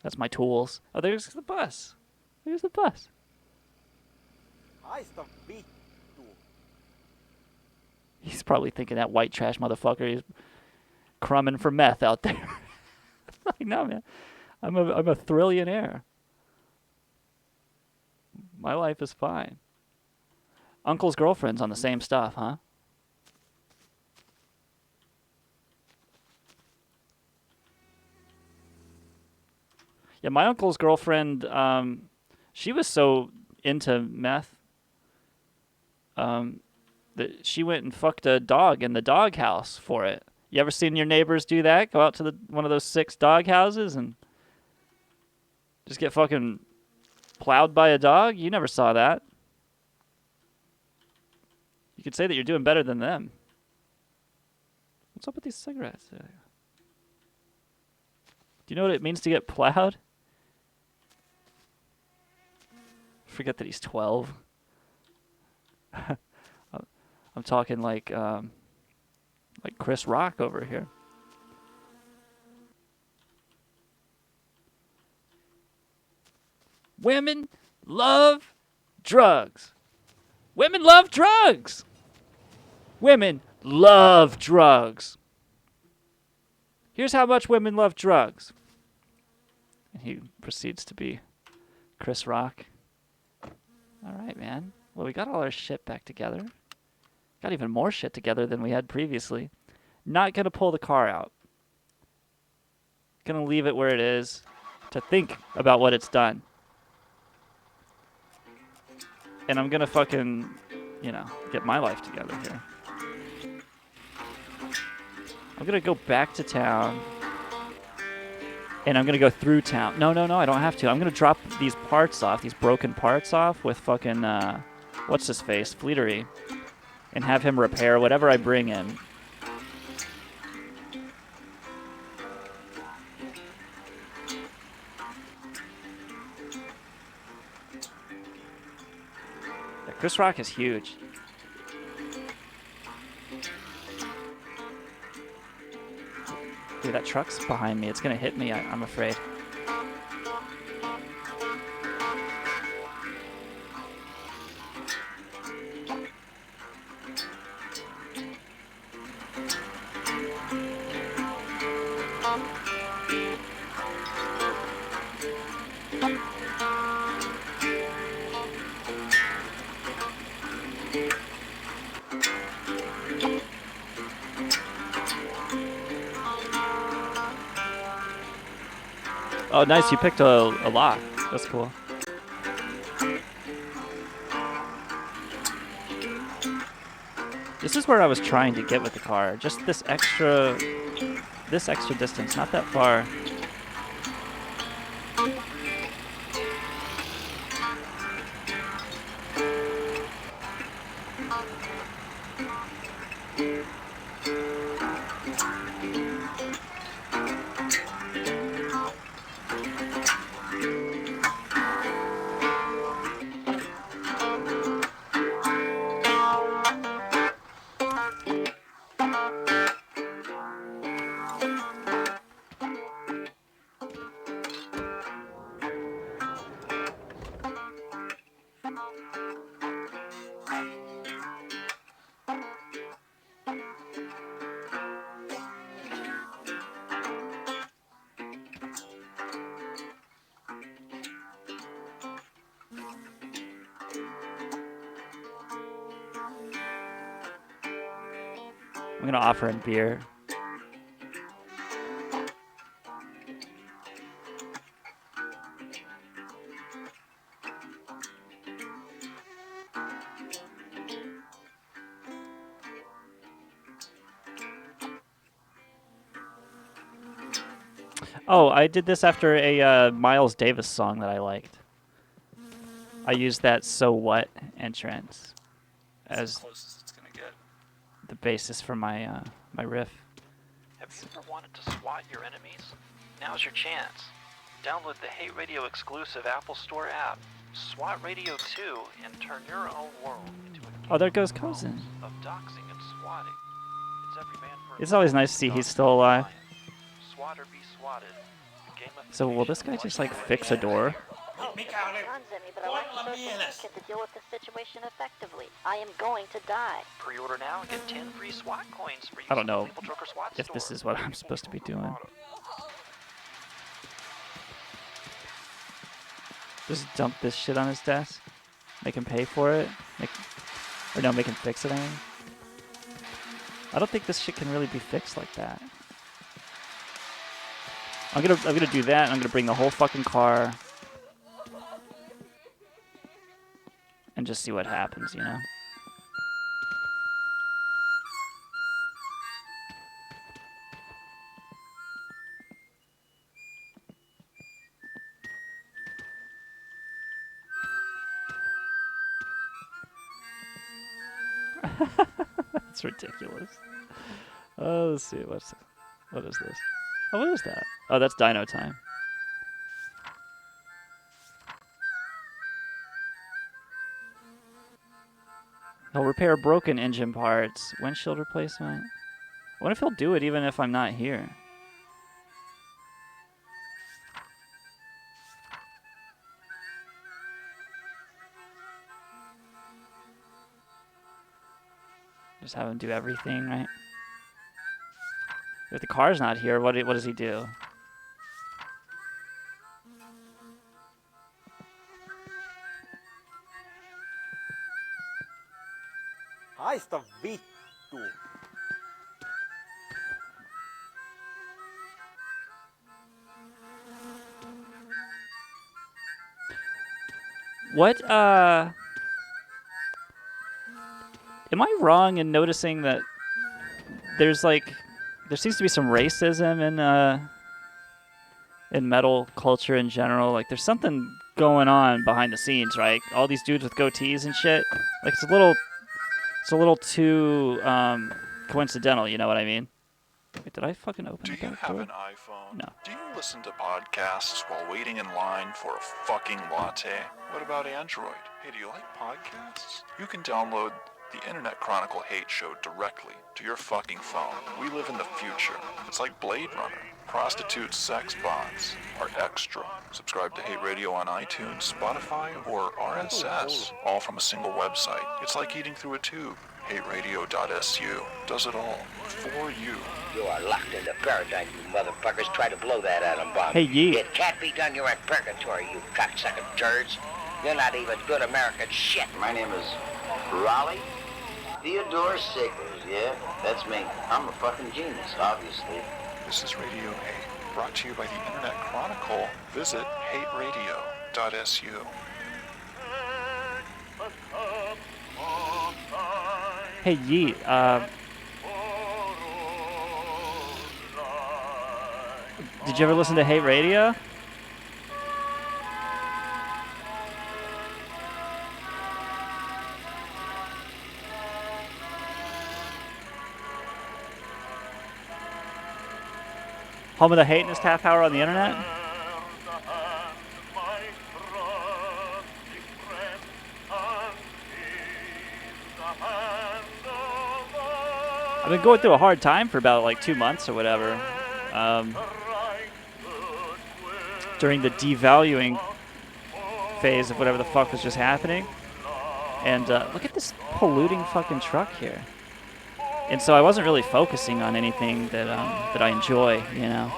That's my tools. Oh, there's the bus. There's the bus. He's probably thinking that white trash motherfucker is crumbing for meth out there. Like, no, man. I'm a thrillionaire. My life is fine. Uncle's girlfriend's on the same stuff, huh? Yeah, my uncle's girlfriend, she was so into meth that she went and fucked a dog in the doghouse for it. You ever seen your neighbors do that? Go out to one of those 6 dog houses and just get fucking plowed by a dog? You never saw that. You could say that you're doing better than them. What's up with these cigarettes? Do you know what it means to get plowed? Forget that he's 12. I'm talking like Chris Rock over here. Women love drugs. Women love drugs. Women love drugs. Here's how much women love drugs. And he proceeds to be Chris Rock. All right, man. Well, we got all our shit back together. Got even more shit together than we had previously. Not going to pull the car out. Going to leave it where it is to think about what it's done. And I'm going to fucking, get my life together here. I'm going to go back to town. And I'm going to go through town. No, I don't have to. I'm going to drop these parts off, these broken parts off with fucking what's his face, Fleetery, and have him repair whatever I bring in. Yeah, Chris Rock is huge. Dude, that truck's behind me. It's gonna hit me, I'm afraid. Oh, nice. You picked a lock. That's cool. This is where I was trying to get with the car. Just this extra distance, not that far. I'm gonna offer him beer. Oh, I did this after a Miles Davis song that I liked. I used that "So What" entrance as the basis for my my riff. Have you ever wanted to SWAT your enemies? Now's your chance. Download the Hate Radio exclusive Apple Store app, SWAT Radio 2, and turn your own world into a Oh, there goes Cousin. of doxing and swatting. It's every man for It's always nice to see he's still alive. SWAT or be swatted. A game of So will this guy just like fix a door? Guns at me, but I lack the social toolkit to deal with the situation effectively. I am going to die. Pre-order now and get 10 free SWAT coins for you. I don't know Maple Joker SWAT if this store. is what I'm supposed to be doing. Just dump this shit on his desk? Make him pay for it? Make him fix it, I mean. I don't think this shit can really be fixed like that. I'm gonna do that, and I'm gonna bring the whole fucking car and just see what happens, you know? That's ridiculous. Let's see, what is this? Oh, what is that? Oh, that's Dino Time. He'll repair broken engine parts. Windshield replacement. I wonder if he'll do it even if I'm not here. Just have him do everything, right? If the car's not here, what does he do? Haista vittu. What, am I wrong in noticing that there seems to be some racism in metal culture in general? Like, there's something going on behind the scenes, right? All these dudes with goatees and shit. Like it's a little too coincidental. You know what I mean? Wait, did I fucking open Do the you back have door? an iPhone? No. Do you listen to podcasts while waiting in line for a fucking latte? What about Android? Hey, do you like podcasts? You can download the Internet Chronicle Hate Show directly to your fucking phone. We live in the future. It's like Blade Runner. Prostitutes, sex bots are extra. Subscribe to Hate Radio on iTunes, Spotify, or RSS, all from a single website. It's like eating through a tube. HateRadio.su does it all for you. You are locked into paradise, you motherfuckers. Try to blow that atom bomb. Hey, Yeet. It can't be done. You're in purgatory, you cocksucking turds. You're not even good American shit. My name is Raleigh Theodore Sickles, yeah? That's me. I'm a fucking genius, obviously. This is Radio Hate, brought to you by the Internet Chronicle. Visit hateradio.su. Hey, Yeet. Did you ever listen to Hate Radio? Home of the Hateist half hour on the internet? I've been going through a hard time for about like 2 months or whatever. During the devaluing phase of whatever the fuck was just happening. And look at this polluting fucking truck here. And so I wasn't really focusing on anything that that I enjoy, you know.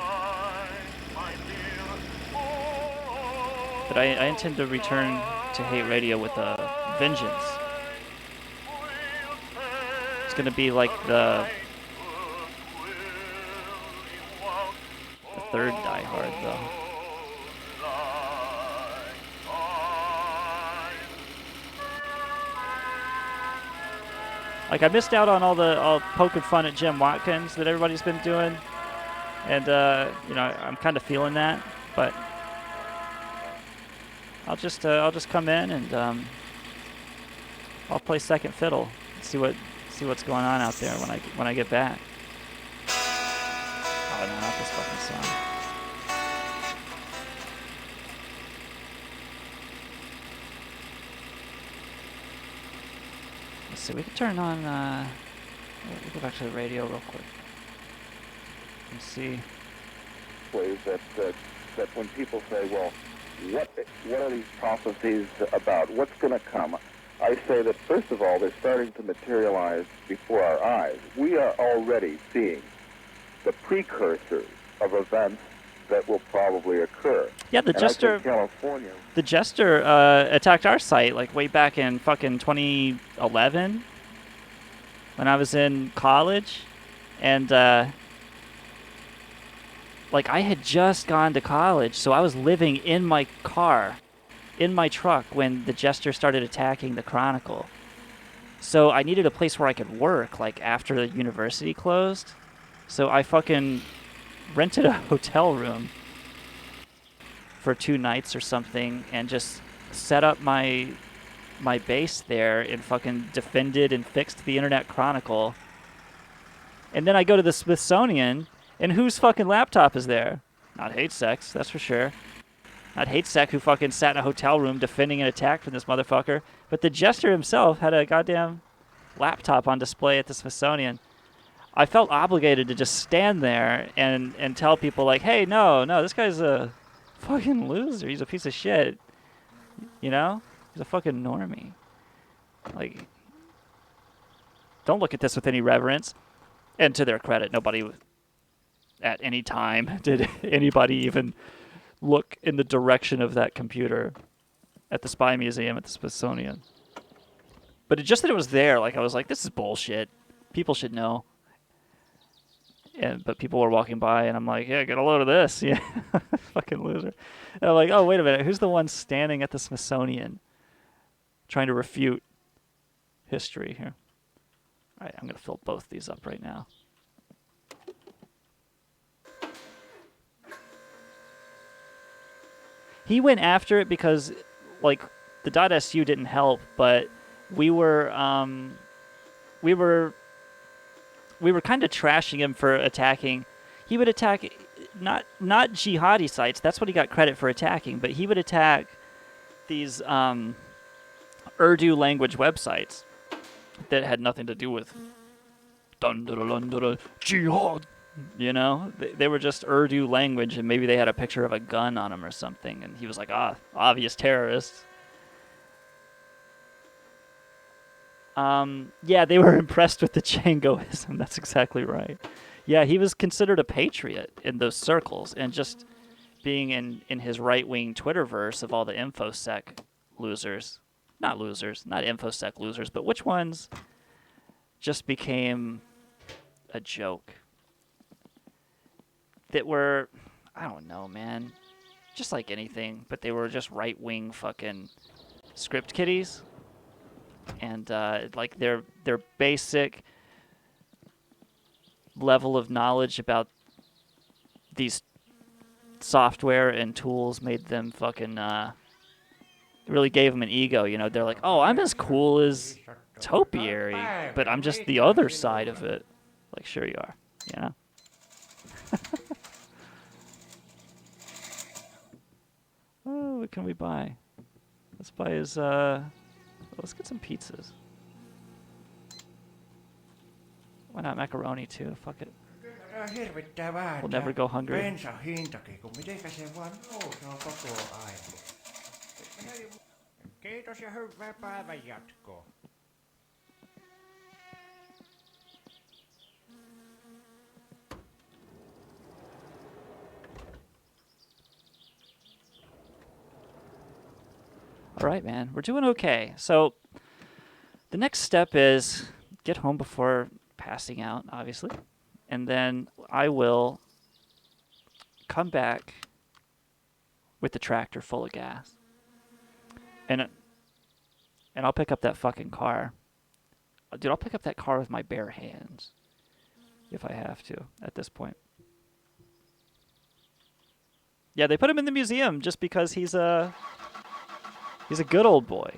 But I intend to return to Hate Radio with a vengeance. It's gonna be like the third Die Hard, though. Like, I missed out on all poking fun at Jim Watkins that everybody's been doing. And, you know, I'm kind of feeling that. But I'll just come in and I'll play second fiddle. See what's going on out there when I get back. Oh, no, not this fucking song. Let's see, we can turn on, we'll go back to the radio real quick. Let's see. Ways that when people say, well, what are these prophecies about? What's going to come? I say that, first of all, they're starting to materialize before our eyes. We are already seeing the precursors of events that will probably occur. Yeah, the Jester, California. The Jester attacked our site like way back in fucking 2011 when I was in college, and like I had just gone to college, so I was living in my car, in my truck when the Jester started attacking the Chronicle. So I needed a place where I could work like after the university closed. So I fucking rented a hotel room for 2 nights or something and just set up my base there and fucking defended and fixed the Internet Chronicle. And then I go to the Smithsonian, and whose fucking laptop is there? Not HateSex, that's for sure. Not HateSec, who fucking sat in a hotel room defending an attack from this motherfucker. But the Jester himself had a goddamn laptop on display at the Smithsonian. I felt obligated to just stand there and tell people, like, hey, no, this guy's a fucking loser. He's a piece of shit. You know? He's a fucking normie. Like, don't look at this with any reverence. And to their credit, nobody at any time did anybody even look in the direction of that computer at the Spy Museum at the Smithsonian. But just that it was there, like, I was like, this is bullshit. People should know. But people were walking by, and I'm like, yeah, get a load of this. Yeah, fucking loser. And I'm like, oh, wait a minute. Who's the one standing at the Smithsonian trying to refute history here? All right, I'm going to fill both these up right now. he went after it because, like, the .su didn't help, but we were kind of trashing him for attacking. He would attack not jihadi sites. That's what he got credit for attacking, but he would attack these Urdu language websites that had nothing to do with jihad. You know, they were just Urdu language, and maybe they had a picture of a gun on them or something, and he was like, obvious terrorists. Yeah, they were impressed with the Djangoism. That's exactly right. Yeah, he was considered a patriot in those circles, and just being in his right-wing Twitterverse of all the InfoSec losers. Not InfoSec losers, but which ones just became a joke. That were, I don't know, man, just like anything, but they were just right-wing fucking script kiddies. And like their basic level of knowledge about these software and tools made them fucking really gave them an ego. You know, they're like, oh, I'm as cool as Topiary, but I'm just the other side of it. Like, sure you are, you know. Oh, what can we buy? Let's buy his let's get some pizzas. Why not macaroni too? Fuck it. We'll never go hungry. Bensan hintakin, kun mitenkä se vaan nousee koko ajan. Kiitos ja hyvää päivän jatkoa. All right, man. We're doing okay. So the next step is get home before passing out, obviously. And then I will come back with the tractor full of gas. And I'll pick up that fucking car. Dude, I'll pick up that car with my bare hands. If I have to, at this point. Yeah, they put him in the museum just because he's a good old boy,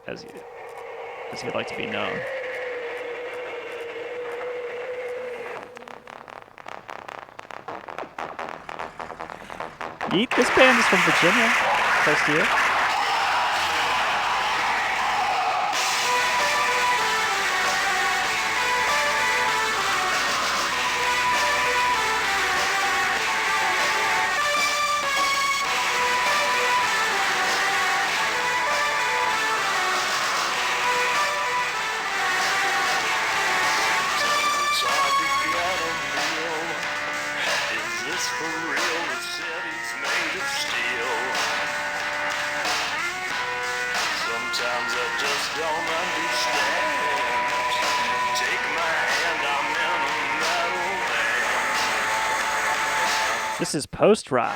as he'd like to be known. Yeet, this band is from Virginia, close to you. This is post-rock.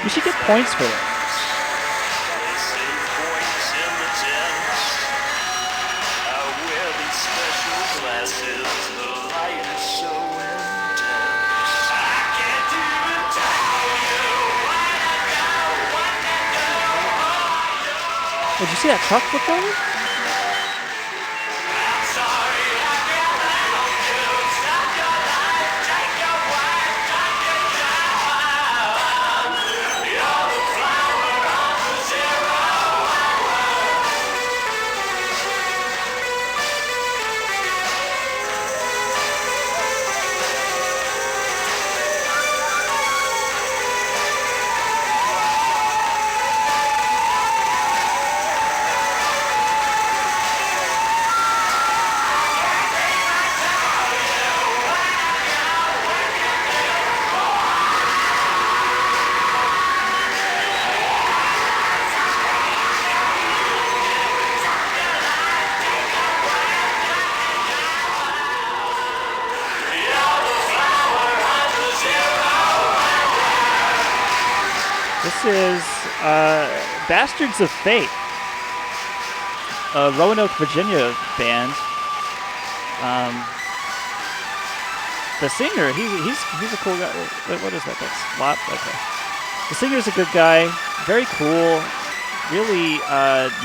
You should get points for this. Did you see that truck flip over? This is Bastards of Fate, a Roanoke, Virginia band. The singer, he's a cool guy. Wait, what is that? That's Slop? Okay. The singer's a good guy, very cool, really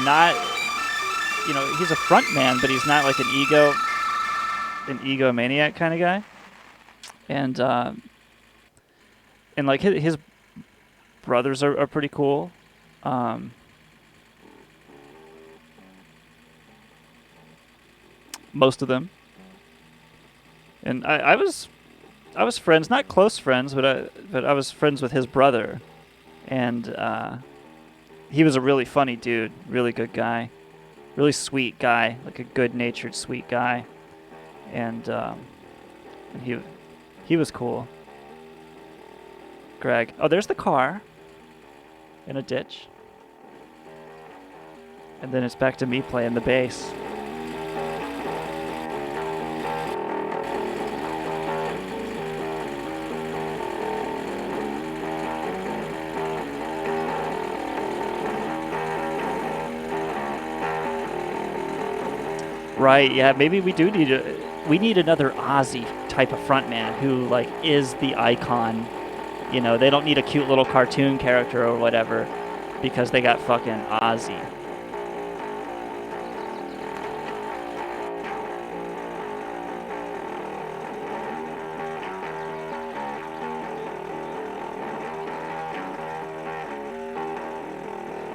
not, you know, he's a front man, but he's not like an egomaniac kind of guy. And like his brothers are pretty cool. Most of them. And I was friends, not close friends, but I was friends with his brother, and he was a really funny dude, really good guy, really sweet guy, like a good-natured, sweet guy, and he was cool. Greg, oh, there's the car in a ditch, and then it's back to me playing the bass. Right, yeah, maybe we do need we need another Ozzy type of frontman who like is the icon. You know, they don't need a cute little cartoon character or whatever because they got fucking Ozzy.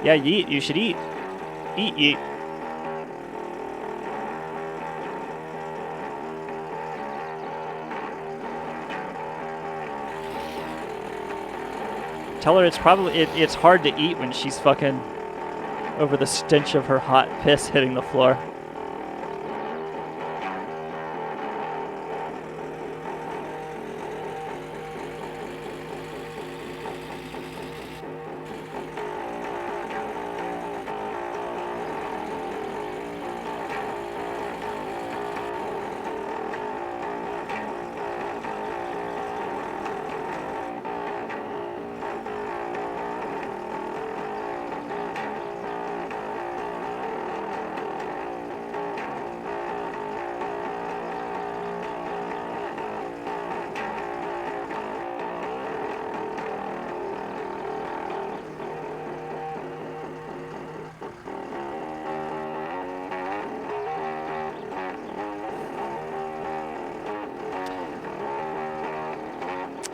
Yeah, yeet, you should eat. Eat, yeet. Tell her it's probably it's hard to eat when she's fucking over the stench of her hot piss hitting the floor.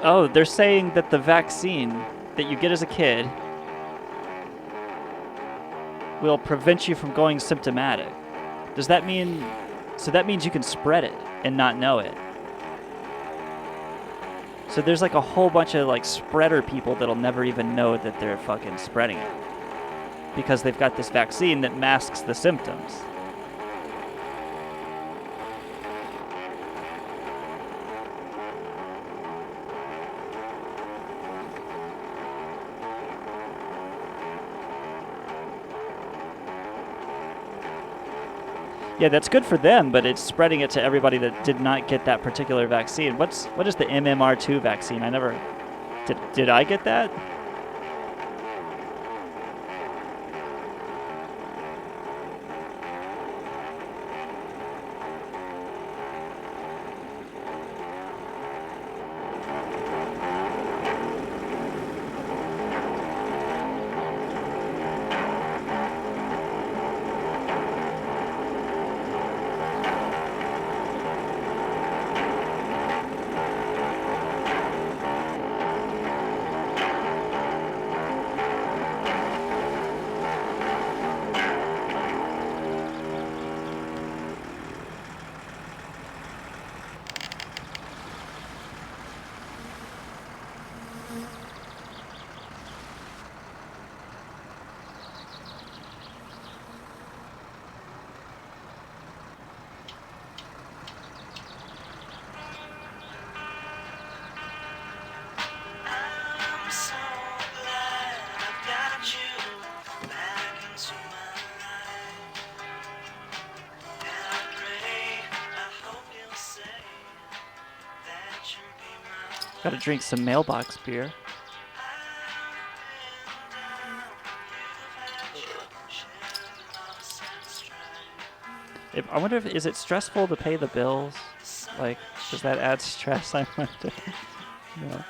Oh, they're saying that the vaccine that you get as a kid will prevent you from going symptomatic. Does that mean... So that means you can spread it and not know it. So there's like a whole bunch of like spreader people that'll never even know that they're fucking spreading it. Because they've got this vaccine that masks the symptoms. Yeah, that's good for them, but it's spreading it to everybody that did not get that particular vaccine. What is the MMR2 vaccine? I never... Did I get that? Gotta drink some mailbox beer. I wonder if is it stressful to pay the bills? Like, does that add stress? I wonder. No,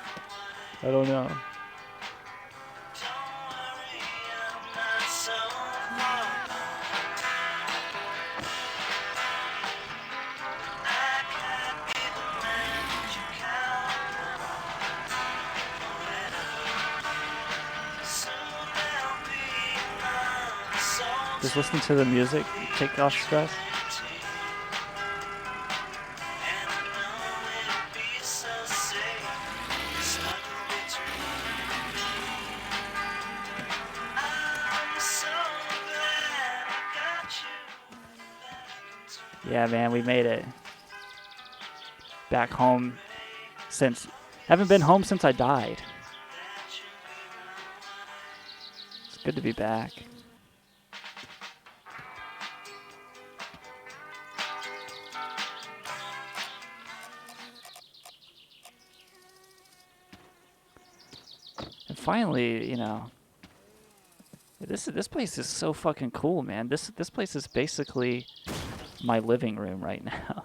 I don't know. Just listen to the music, take off stress. Yeah, man, we made it. Back home since... Haven't been home since I died. It's good to be back. And finally, you know... This place is so fucking cool, man. This place is basically my living room right now.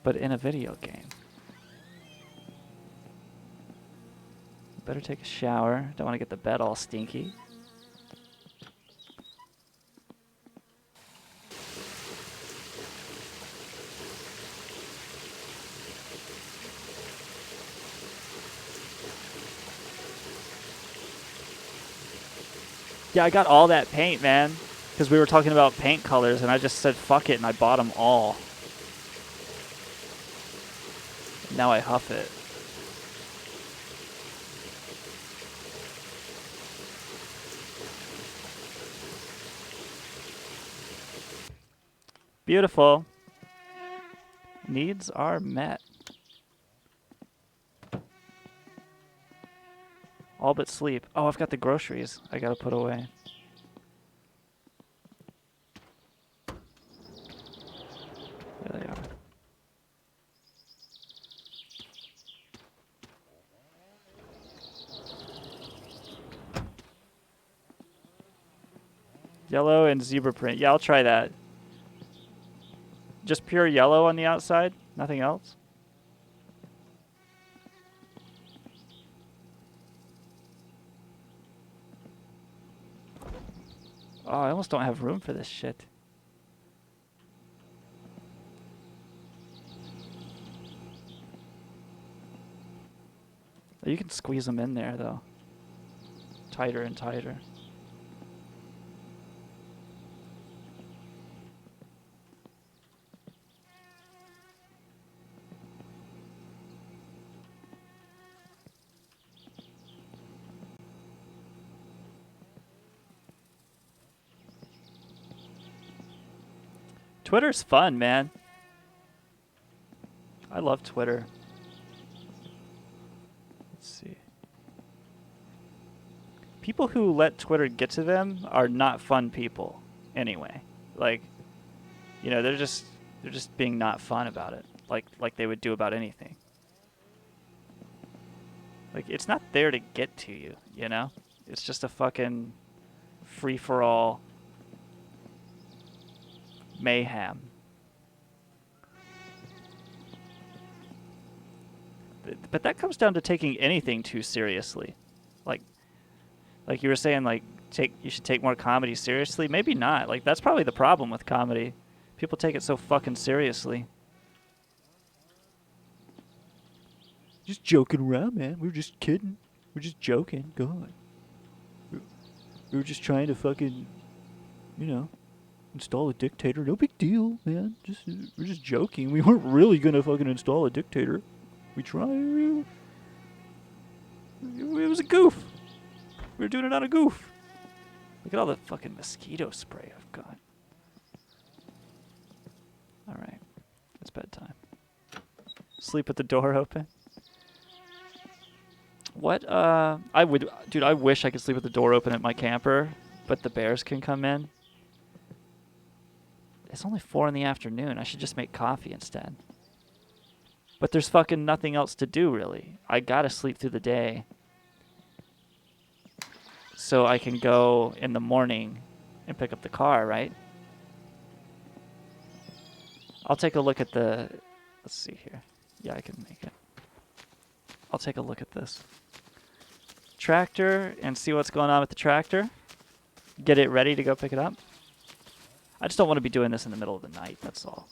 But in a video game. Better take a shower. Don't want to get the bed all stinky. Yeah, I got all that paint, man. Because we were talking about paint colors, and I just said fuck it, and I bought them all. Now I huff it. Beautiful. Needs are met. All but sleep. Oh, I've got the groceries I gotta put away. There they are. Yellow and zebra print. Yeah, I'll try that. Just pure yellow on the outside? Nothing else? Oh, I almost don't have room for this shit. You can squeeze them in there, though. Tighter and tighter. Twitter's fun, man. I love Twitter. Let's see. People who let Twitter get to them are not fun people anyway. Like, you know, they're just being not fun about it. Like they would do about anything. Like, it's not there to get to you, you know? It's just a fucking free-for-all mayhem. But that comes down to taking anything too seriously. Like you were saying, like you should take more comedy seriously. Maybe not. Like, that's probably the problem with comedy. People take it so fucking seriously. Just joking around, man. We were just kidding. We're just joking. God. We were just trying to fucking, you know, install a dictator. No big deal, man. We're just joking. We weren't really gonna fucking install a dictator. We tried. It was a goof. We were doing it on a goof. Look at all the fucking mosquito spray I've got. All right, it's bedtime. Sleep with the door open. What? Dude, I wish I could sleep with the door open at my camper, but the bears can come in. It's only 4 in the afternoon. I should just make coffee instead. But there's fucking nothing else to do, really. I gotta sleep through the day so I can go in the morning and pick up the car, right? I'll take a look at the... Let's see here. Yeah, I can make it. I'll take a look at this tractor and see what's going on with the tractor. Get it ready to go pick it up. I just don't want to be doing this in the middle of the night, that's all.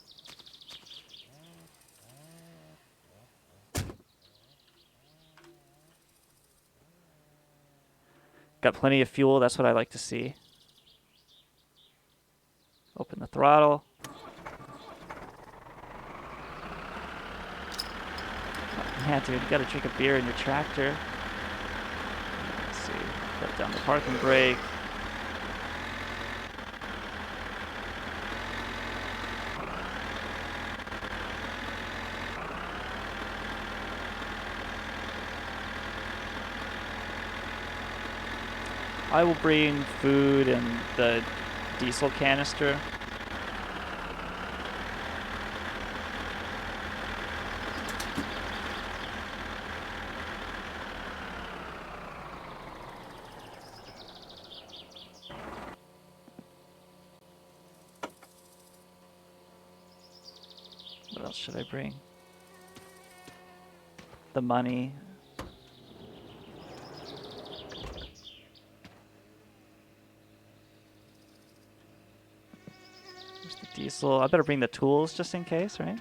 Got plenty of fuel, that's what I like to see. Open the throttle. Yeah, dude, you gotta drink a beer in your tractor. Let's see, put down the parking brake. I will bring food and the diesel canister. What else should I bring? The money. There's the diesel. I better bring the tools just in case, right?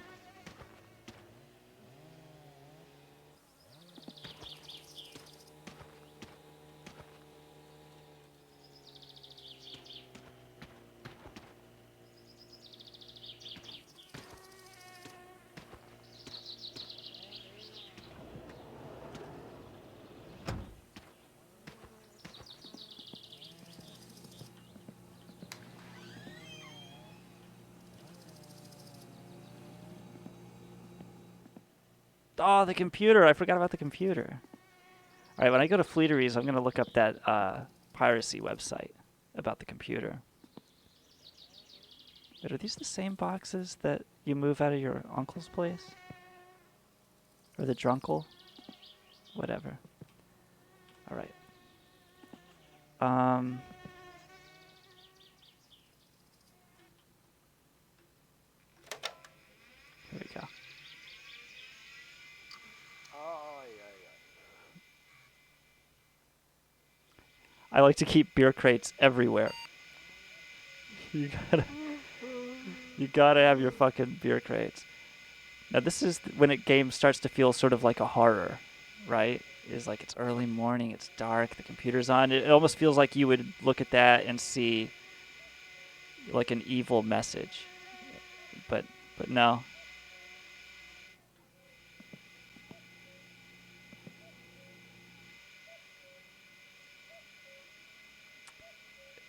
Oh, the computer. I forgot about the computer. All right, when I go to Fleeteries, I'm going to look up that piracy website about the computer. But are these the same boxes that you move out of your uncle's place? Or the drunkle? Whatever. All right. Here we go. I like to keep beer crates everywhere. You gotta have your fucking beer crates. Now this is when a game starts to feel sort of like a horror, right? It's like it's early morning, it's dark, the computer's on. It almost feels like you would look at that and see like an evil message. But no.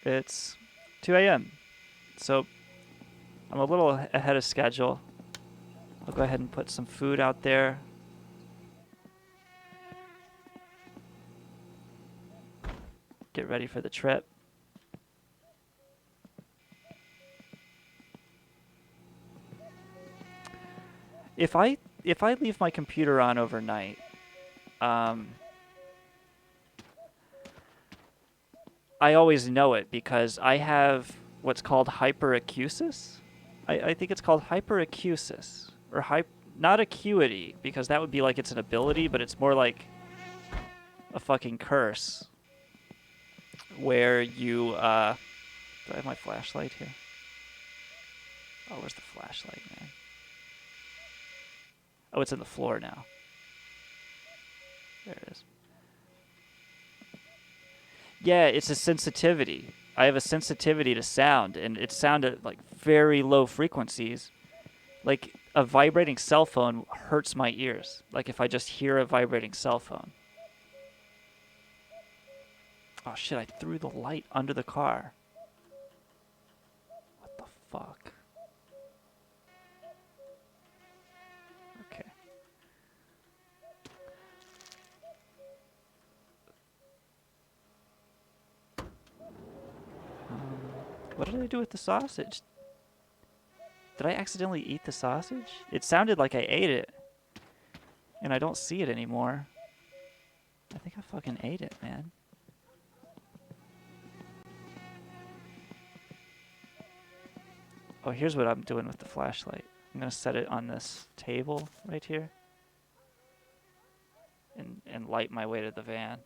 It's 2 a.m. So I'm a little ahead of schedule. I'll go ahead and put some food out there. Get ready for the trip. If I leave my computer on overnight, I always know it because I have what's called hyperacusis. I think it's called hyperacusis. Or not acuity, because that would be like it's an ability, but it's more like a fucking curse. Where you, do I have my flashlight here? Oh, where's the flashlight, man? Oh, it's in the floor now. There it is. Yeah, it's a sensitivity. I have a sensitivity to sound, and it's sound at like very low frequencies. Like a vibrating cell phone hurts my ears. Like if I just hear a vibrating cell phone. Oh shit, I threw the light under the car. What the fuck? Okay. What did I do with the sausage? Did I accidentally eat the sausage? It sounded like I ate it. And I don't see it anymore. I think I fucking ate it, man. Oh, here's what I'm doing with the flashlight. I'm gonna set it on this table right here and light my way to the van.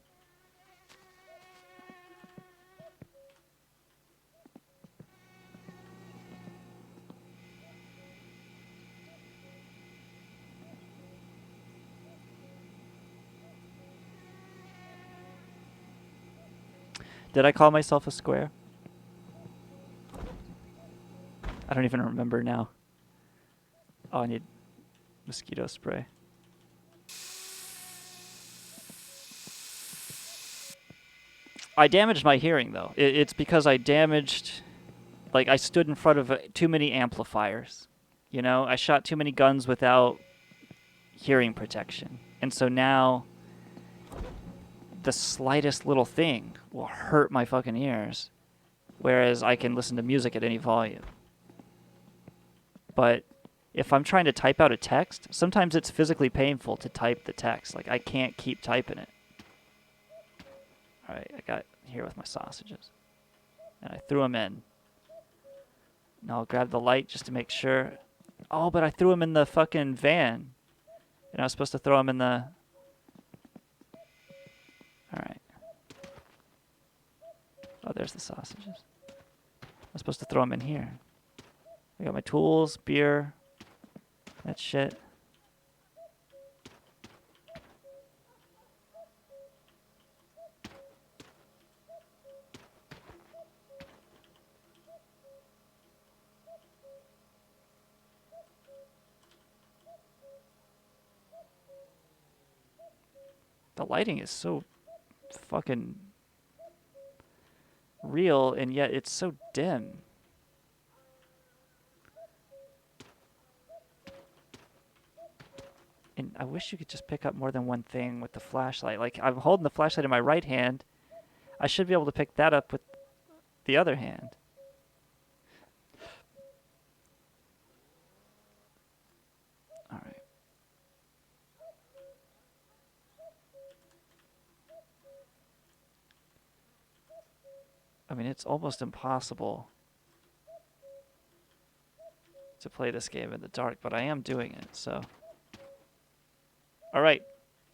Did I call myself a square? I don't even remember now. Oh, I need mosquito spray. I damaged my hearing, though. It's because I damaged... Like, I stood in front of too many amplifiers. You know? I shot too many guns without hearing protection. And so now... the slightest little thing will hurt my fucking ears. Whereas I can listen to music at any volume. But if I'm trying to type out a text, sometimes it's physically painful to type the text. Like, I can't keep typing it. Alright, I got here with my sausages. And I threw them in. Now I'll grab the light just to make sure. Oh, but I threw them in the fucking van. And I was supposed to throw them in the... Alright. Oh, there's the sausages. I'm supposed to throw them in here. I got my tools, beer, that shit. The lighting is so fucking real, and yet it's so dim. And I wish you could just pick up more than one thing with the flashlight. Like, I'm holding the flashlight in my right hand. I should be able to pick that up with the other hand. All right. I mean, it's almost impossible to play this game in the dark, but I am doing it, so... Alright,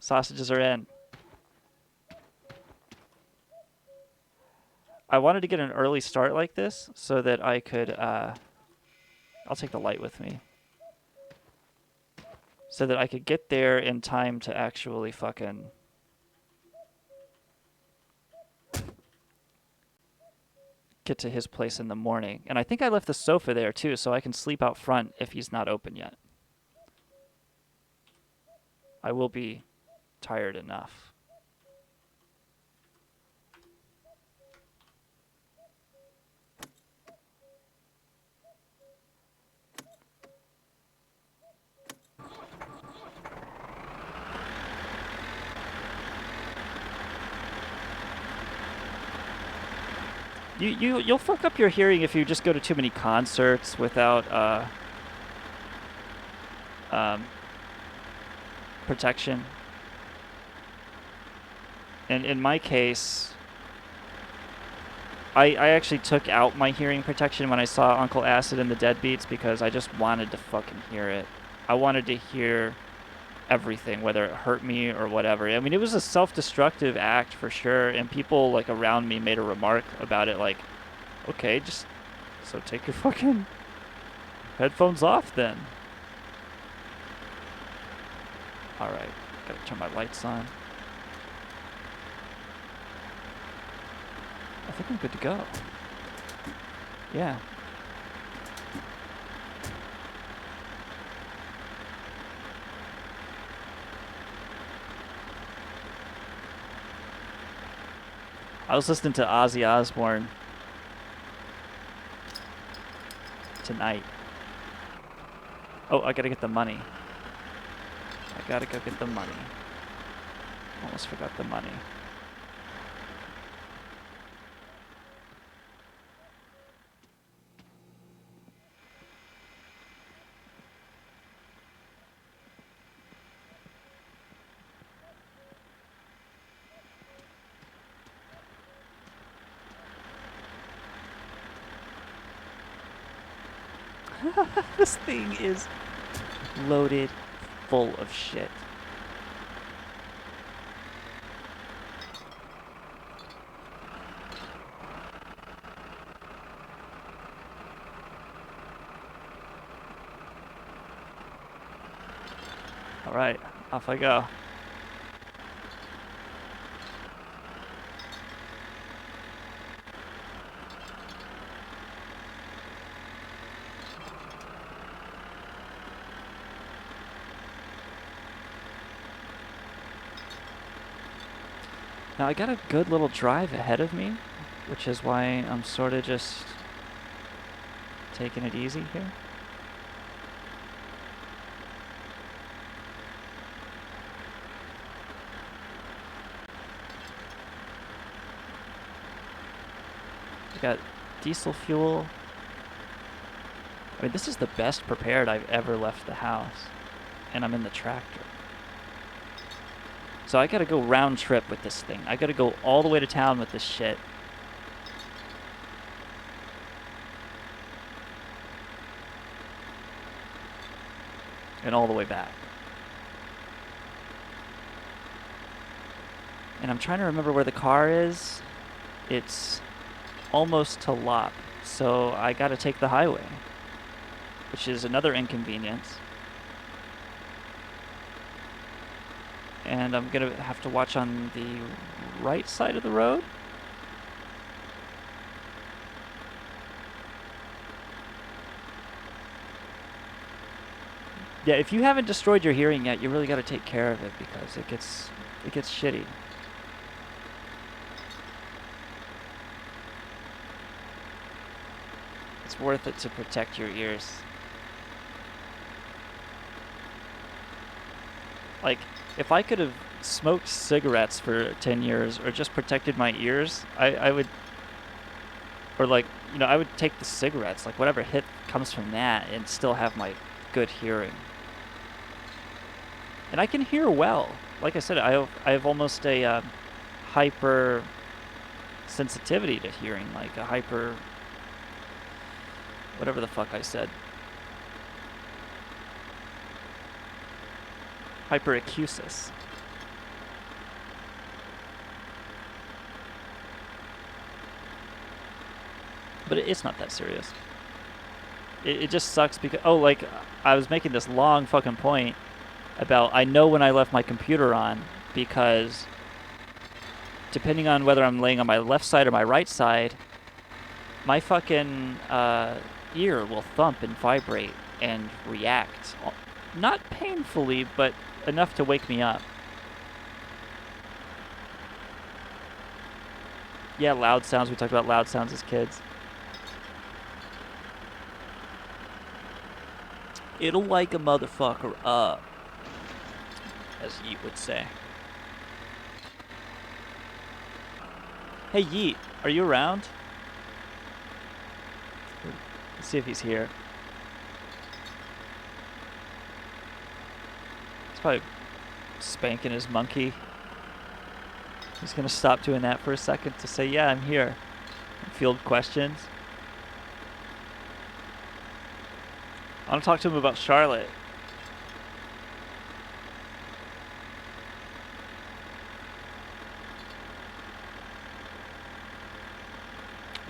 sausages are in. I wanted to get an early start like this so that I could, I'll take the light with me. So that I could get there in time to actually fucking... get to his place in the morning. And I think I left the sofa there too, so I can sleep out front if he's not open yet. I will be tired enough. You'll fuck up your hearing if you just go to too many concerts without protection. And in my case, I actually took out my hearing protection when I saw Uncle Acid and the Deadbeats because I just wanted to fucking hear it. I wanted to hear everything, whether it hurt me or whatever. I mean, it was a self-destructive act for sure, and people like around me made a remark about it like, okay, just so take your fucking headphones off then. Alright, gotta turn my lights on. I think I'm good to go. Yeah. I was listening to Ozzy Osbourne tonight. Oh, I gotta get the money. I gotta go get the money. Almost forgot the money. This thing is loaded full of shit. All right, off I go. Now I got a good little drive ahead of me, which is why I'm sort of just taking it easy here. I got diesel fuel. I mean, this is the best prepared I've ever left the house, and I'm in the tractor. So I gotta go round trip with this thing. I gotta go all the way to town with this shit. And all the way back. And I'm trying to remember where the car is. It's almost to Lop. So I gotta take the highway, which is another inconvenience. And I'm gonna have to watch on the right side of the road. Yeah, if you haven't destroyed your hearing yet, you really gotta take care of it because it gets shitty. It's worth it to protect your ears. Like, if I could have smoked cigarettes for 10 years or just protected my ears, I would, or like, you know, I would take the cigarettes, like whatever hit comes from that and still have my good hearing. And I can hear well. Like I said, I have almost a hyper sensitivity to hearing, like a hyper, whatever the fuck I said. Hyperacusis. But it's not that serious. It just sucks because, oh, like, I was making this long fucking point about I know when I left my computer on because depending on whether I'm laying on my left side or my right side, my fucking ear will thump and vibrate and react. Not painfully, but enough to wake me up. Yeah, loud sounds. We talked about loud sounds as kids. It'll wake a motherfucker up, as Yeet would say. Hey Yeet, are you around? Let's see if he's here. Probably spanking his monkey. He's gonna stop doing that for a second to say, yeah, I'm here. And field questions. I want to talk to him about Charlotte.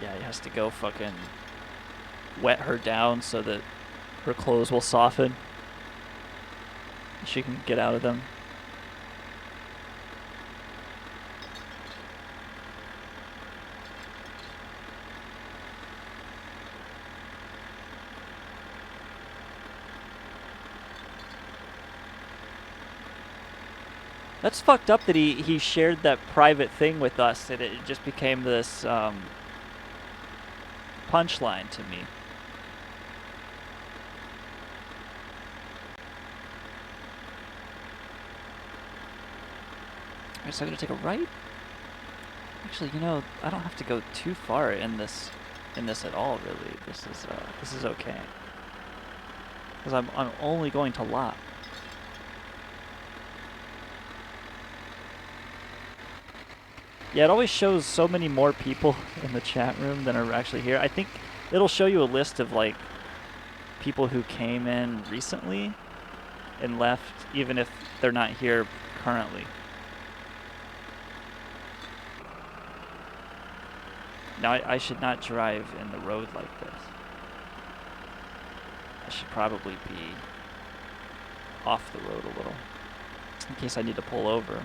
Yeah, he has to go fucking wet her down so that her clothes will soften. She can get out of them. That's fucked up that he shared that private thing with us and it just became this punchline to me. Alright, so I'm gonna take a right. Actually, you know, I don't have to go too far in this at all. Really, this is okay. Because I'm only going to Lop. Yeah, it always shows so many more people in the chat room than are actually here. I think it'll show you a list of like people who came in recently and left, even if they're not here currently. Now, I should not drive in the road like this. I should probably be off the road a little, in case I need to pull over.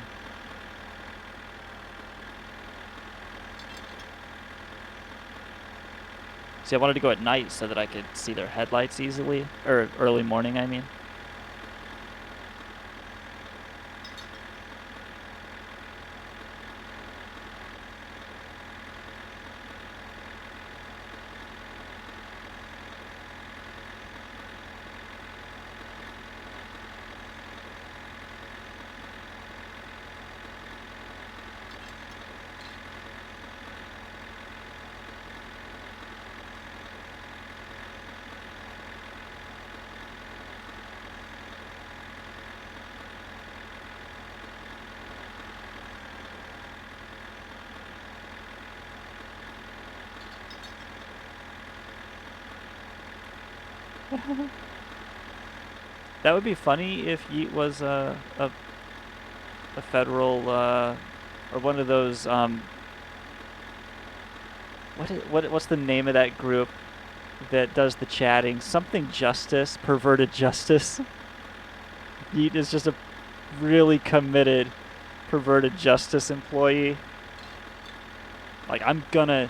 See, I wanted to go at night so that I could see their headlights easily, or early morning, I mean. That would be funny if Yeet was a federal or one of those what's the name of that group that does the chatting? Something Justice, Perverted Justice. Yeet is just a really committed Perverted Justice employee. Like, I'm gonna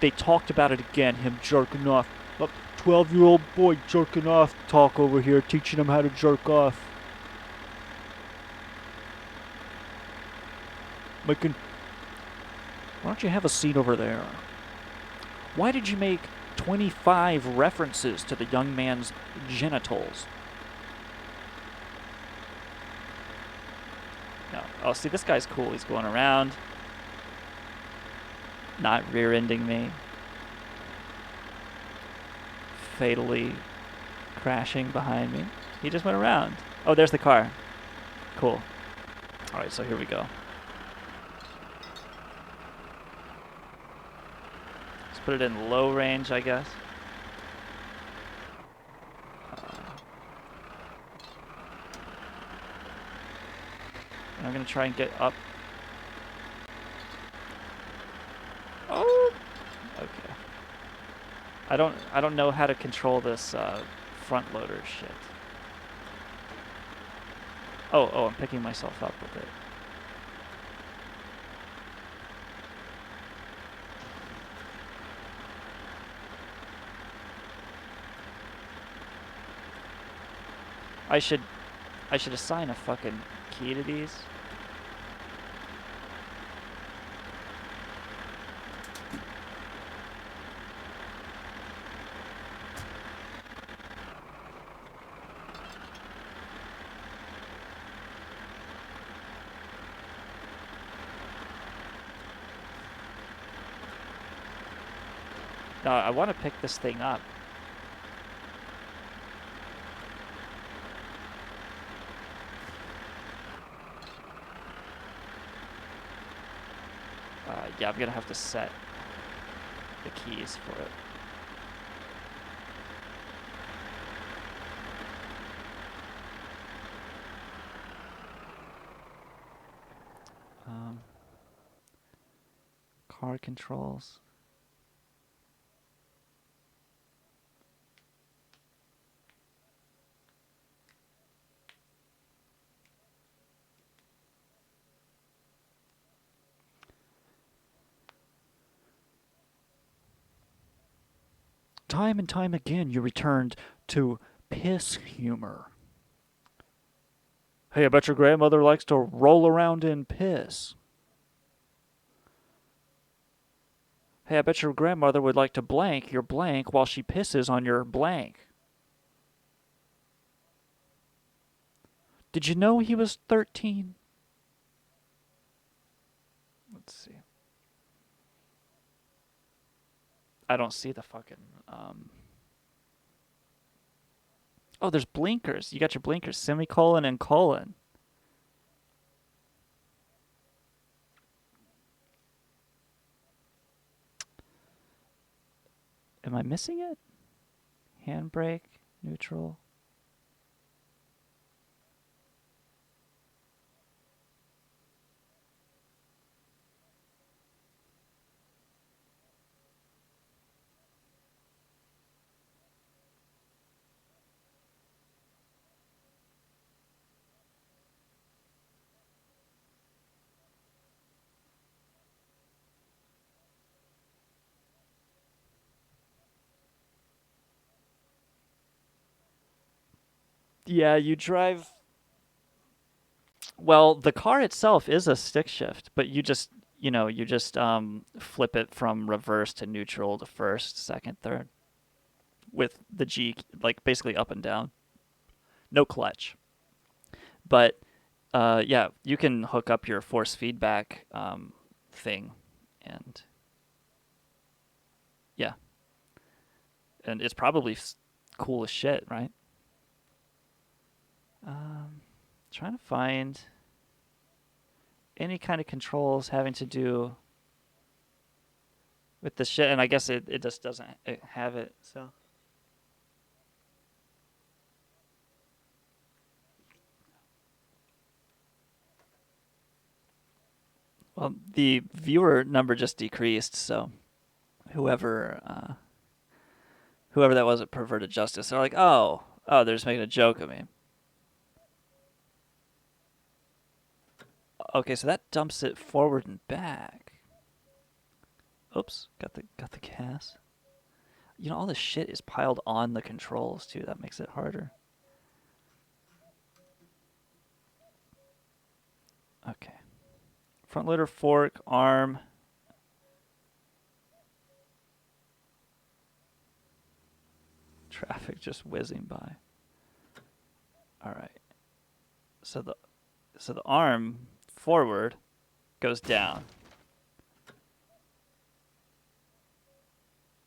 they talked about it again, him jerking off. 12-year-old boy jerking off talk over here, teaching him how to jerk off. Why don't you have a seat over there? Why did you make 25 references to the young man's genitals? No. Oh, see, this guy's cool. He's going around, not rear-ending me. Fatally crashing behind me. He just went around. Oh, there's the car. Cool. Alright, so here we go. Let's put it in low range, I guess. And I'm gonna try and get up. Oh! Okay. I don't know how to control this front loader shit. Oh, I'm picking myself up with it. I should assign a fucking key to these. No, I want to pick this thing up. Yeah, I'm gonna have to set the keys for it. Car controls. Time and time again, you returned to piss humor. Hey, I bet your grandmother likes to roll around in piss. Hey, I bet your grandmother would like to blank your blank while she pisses on your blank. Did you know he was 13? Let's see. I don't see the fucking... Oh, there's blinkers. You got your blinkers. Semicolon and colon. Am I missing it? Handbrake, neutral. Yeah, you drive. Well, the car itself is a stick shift, but you just, flip it from reverse to neutral to first, second, third, with the G, like basically up and down. No clutch. But yeah, you can hook up your force feedback thing, and yeah, and it's probably cool as shit, right? Trying to find any kind of controls having to do with this shit, and I guess it just doesn't have it, so. Well, the viewer number just decreased, so whoever that was at Perverted Justice, they're like, oh, they're just making a joke of me. Okay, so that dumps it forward and back. Oops, got the gas. All this shit is piled on the controls too. That makes it harder. Okay. Front loader, fork, arm. Traffic just whizzing by. All right. So the arm forward goes down.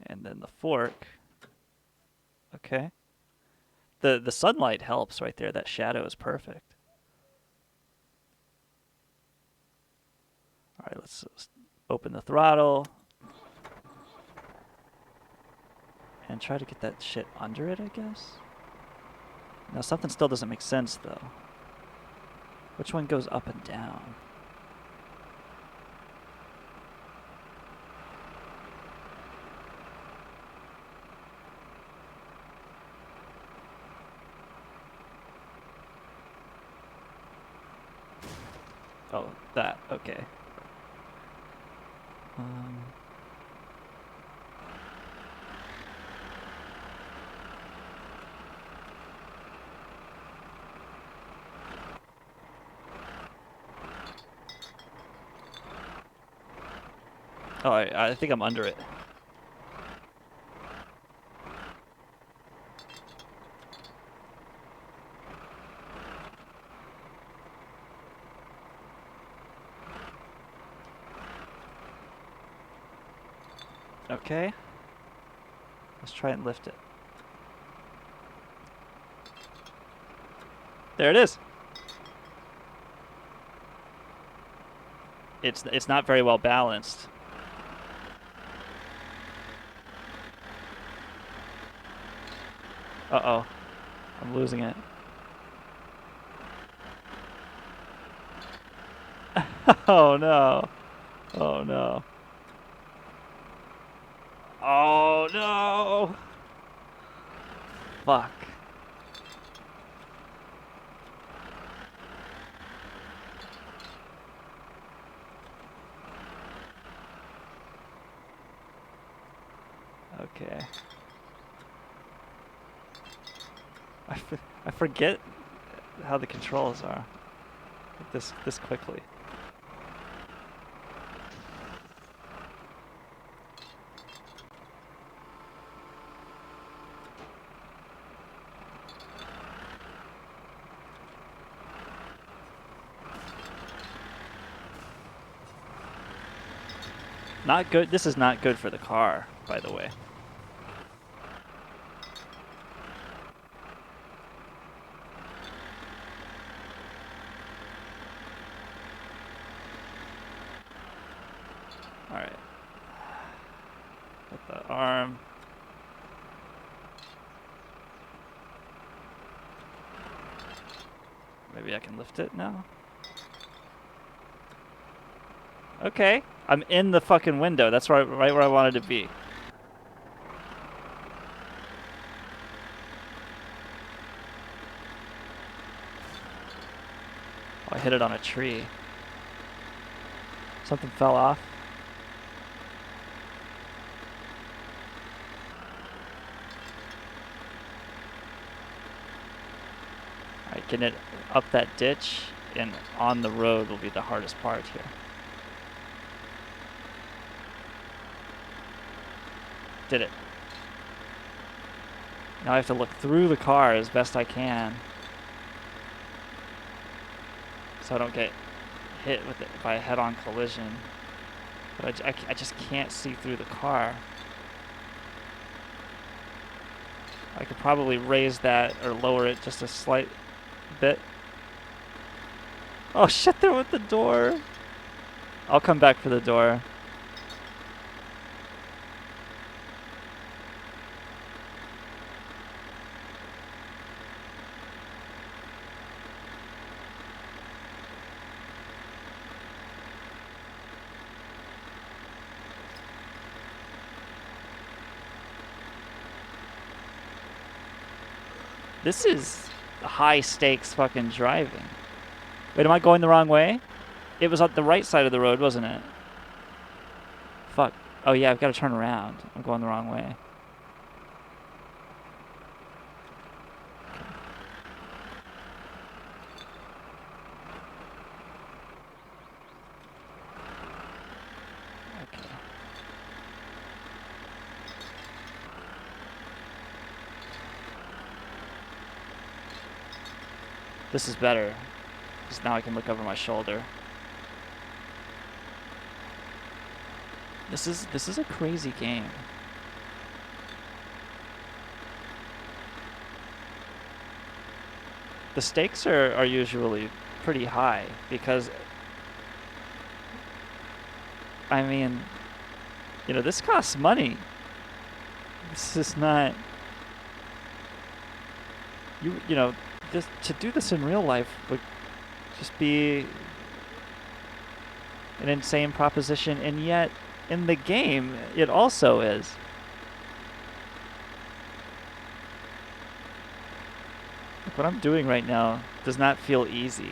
And then the fork. Okay. The sunlight helps right there. That shadow is perfect. All right, let's open the throttle. And try to get that shit under it, I guess. Now, something still doesn't make sense, though. Which one goes up and down? Oh, that. Okay. Oh, I think I'm under it. Okay. Let's try and lift it. There it is. It's not very well balanced. Uh-oh. I'm losing it. Oh no. Oh no. Oh no. Fuck. Okay. I forget how the controls are. Like this quickly. Not good. This is not good for the car, by the way. All right. Put the arm. Maybe I can lift it now. Okay. I'm in the fucking window. That's right where I wanted to be. Oh, I hit it on a tree. Something fell off. Alright, getting it up that ditch and on the road will be the hardest part here. Did it. Now I have to look through the car as best I can, so I don't get hit with it by a head-on collision. But I just can't see through the car. I could probably raise that or lower it just a slight bit. Oh shit, they're with the door. I'll come back for the door. This is high stakes fucking driving. Wait, am I going the wrong way? It was on the right side of the road, wasn't it? Fuck. Oh yeah, I've got to turn around. I'm going the wrong way. Okay. This is better, because now I can look over my shoulder. This is a crazy game. The stakes are usually pretty high, because I mean, you know, this costs money. This is not, you know, just to do this in real life would just be an insane proposition, and yet in the game it also is. Like, what I'm doing right now does not feel easy.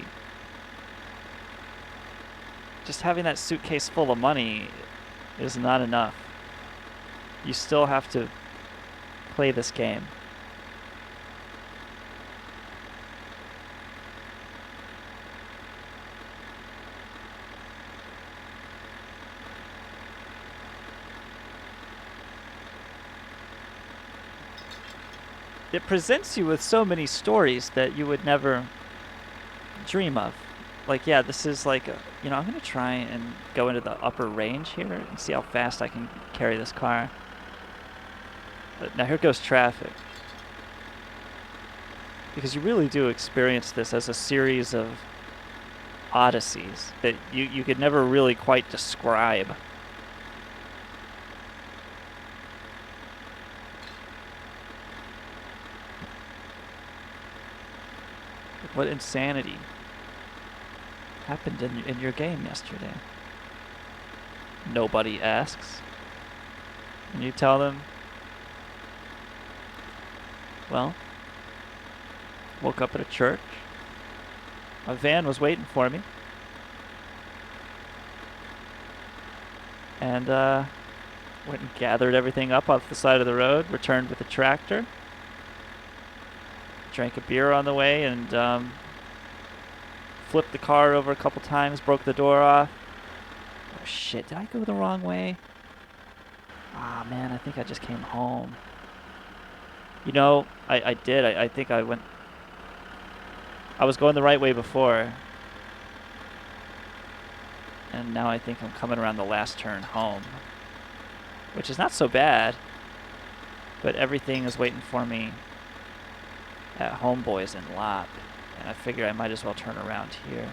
Just having that suitcase full of money is not enough. You still have to play this game. It presents you with so many stories that you would never dream of. Like, yeah, this is like, you know, I'm going to try and go into the upper range here and see how fast I can carry this car. But now here goes traffic. Because you really do experience this as a series of odysseys that you could never really quite describe. What insanity happened in your game yesterday? Nobody asks. And you tell them, well, woke up at a church. My van was waiting for me. And went and gathered everything up off the side of the road, returned with a tractor. Drank a beer on the way and flipped the car over a couple times, broke the door off. Oh shit, did I go the wrong way? Ah man, I think I just came home. You know, I did. I think I went... I was going the right way before. And now I think I'm coming around the last turn home. Which is not so bad. But everything is waiting for me at Homeboys in Lop, and I figure I might as well turn around here.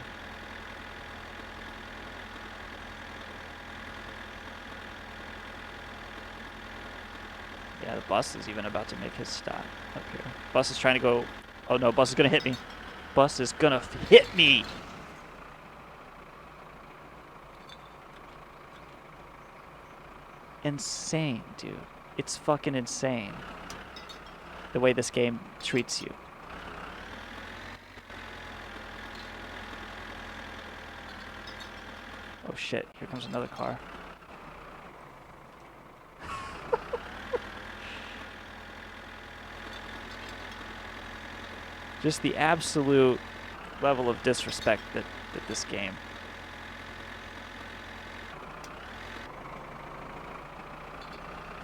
Yeah, the bus is even about to make his stop up here. Bus is trying to go... Oh no, bus is going to hit me. bus is gonna hit me. Insane, dude. It's fucking insane. The way this game treats you. Oh shit, here comes another car. Just the absolute level of disrespect that this game.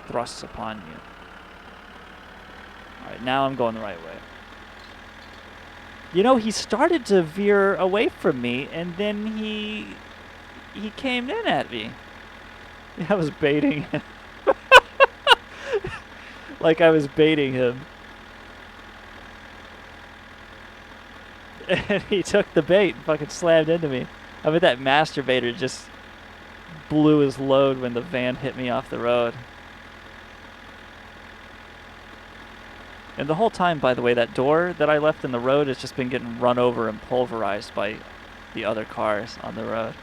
Thrusts upon you. Alright, now I'm going the right way. You know, he started to veer away from me, and then he came in at me. I was baiting him. Like I was baiting him. And he took the bait and fucking slammed into me. I bet that masturbator just blew his load when the van hit me off the road. And the whole time, by the way, that door that I left in the road has just been getting run over and pulverized by the other cars on the road.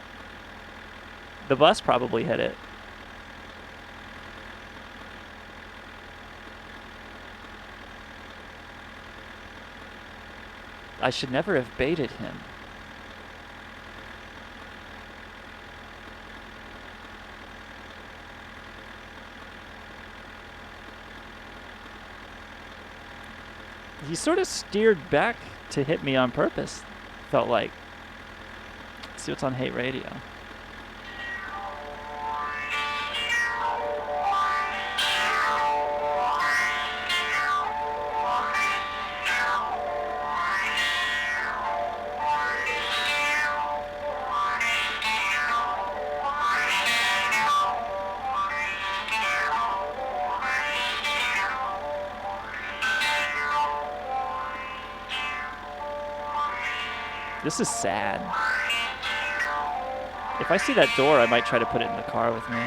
The bus probably hit it. I should never have baited him. He sort of steered back to hit me on purpose, felt like. Let's see what's on Hate Radio. This is sad. If I see that door, I might try to put it in the car with me.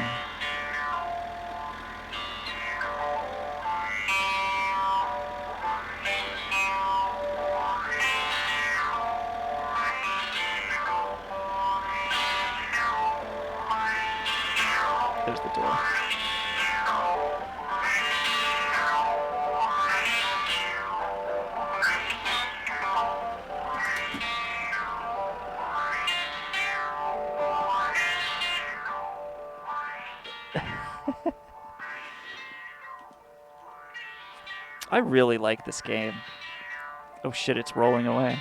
There's the door. I really like this game. Oh shit, it's rolling away.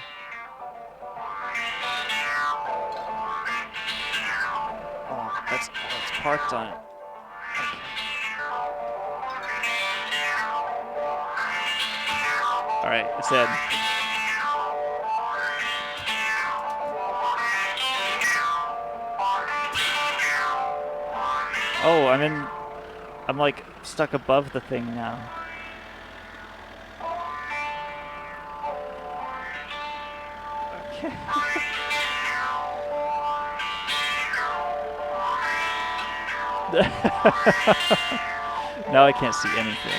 Oh, it's parked on it. Okay. Alright, it's in. Oh, I'm like stuck above the thing now. Okay. Now I can't see anything.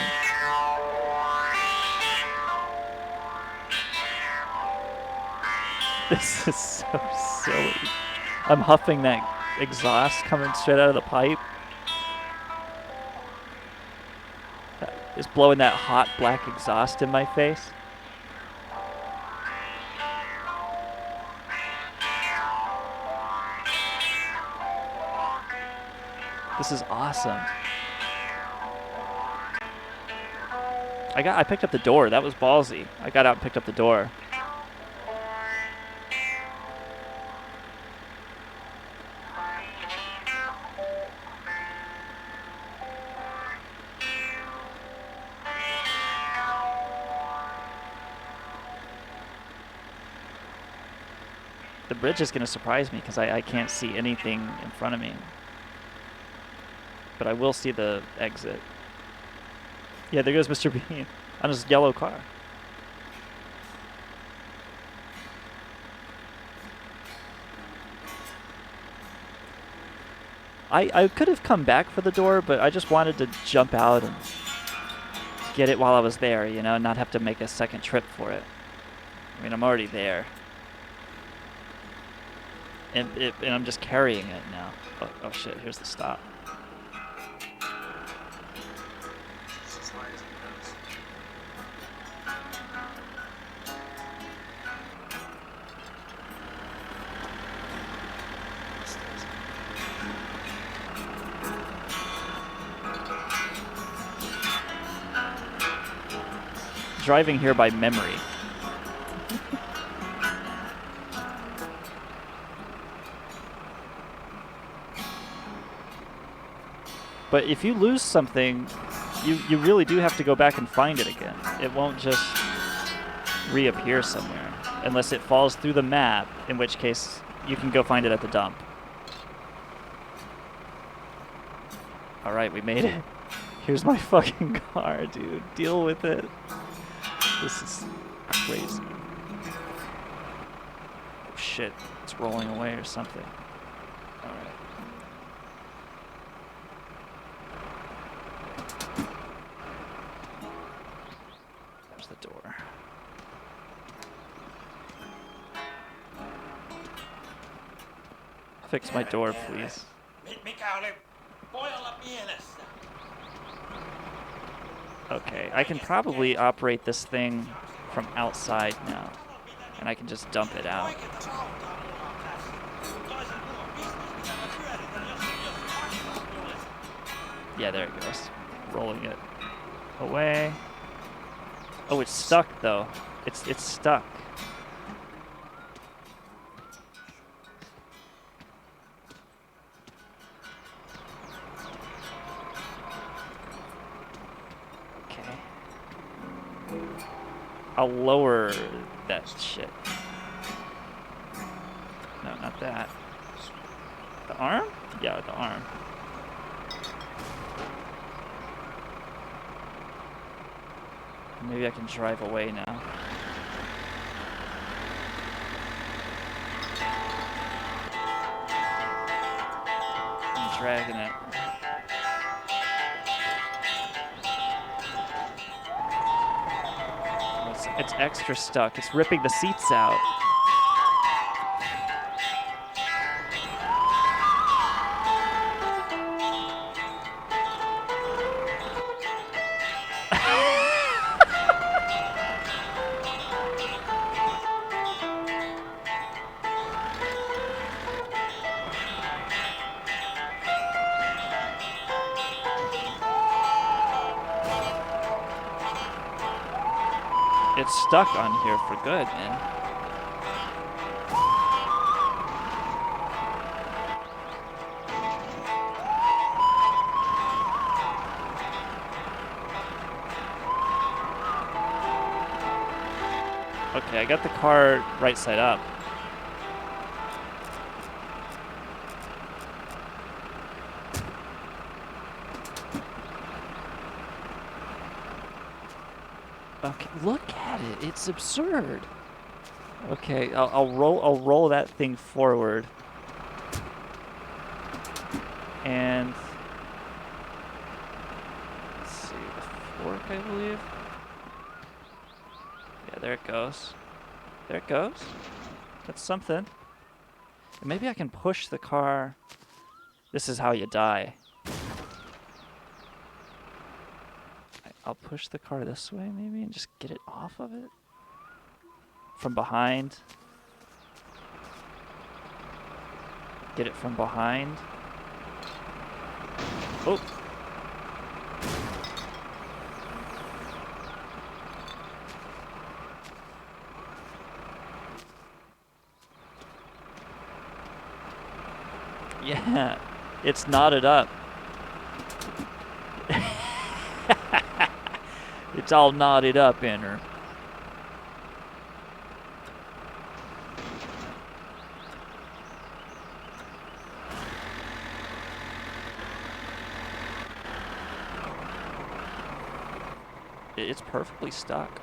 This is so silly. I'm huffing that exhaust coming straight out of the pipe. It's blowing that hot black exhaust in my face. This is awesome. I picked up the door. That was ballsy. I got out and picked up the door. The bridge is going to surprise me because I can't see anything in front of me. But I will see the exit. Yeah, there goes Mr. Bean on his yellow car. I could have come back for the door, but I just wanted to jump out and get it while I was there, you know, and not have to make a second trip for it. I mean, I'm already there. And I'm just carrying it now. Oh shit, here's the stop. Driving here by memory. But if you lose something, you really do have to go back and find it again. It won't just reappear somewhere unless it falls through the map, in which case you can go find it at the dump. All right, we made it. Here's my fucking car, dude. Deal with it. This is crazy. Oh shit, it's rolling away or something. All right. There's the door. Fix my door, please. Okay, I can probably operate this thing from outside now, and I can just dump it out. Yeah, there it goes. Rolling it away. Oh, it's stuck though. It's stuck. I'll lower that shit. No, not that. The arm? Yeah, the arm. Maybe I can drive away now. I'm dragging it. It's extra stuck. It's ripping the seats out. It's stuck on here for good, man. Okay, I got the car right side up. Okay, look at it. It's absurd. Okay, I'll roll that thing forward. And let's see, the fork, I believe. Yeah, there it goes. There it goes. That's something. And maybe I can push the car. This is how you die. I'll push the car this way maybe and just get it off of it. From behind. Get it from behind. Oh. Yeah, it's knotted up. It's all knotted up in her. It's perfectly stuck.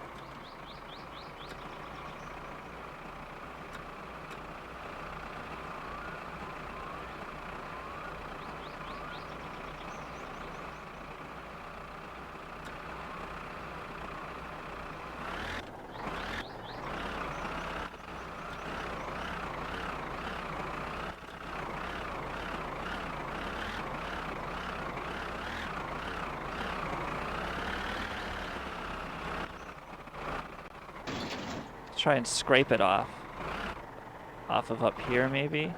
try and scrape it off. Off of up here, maybe.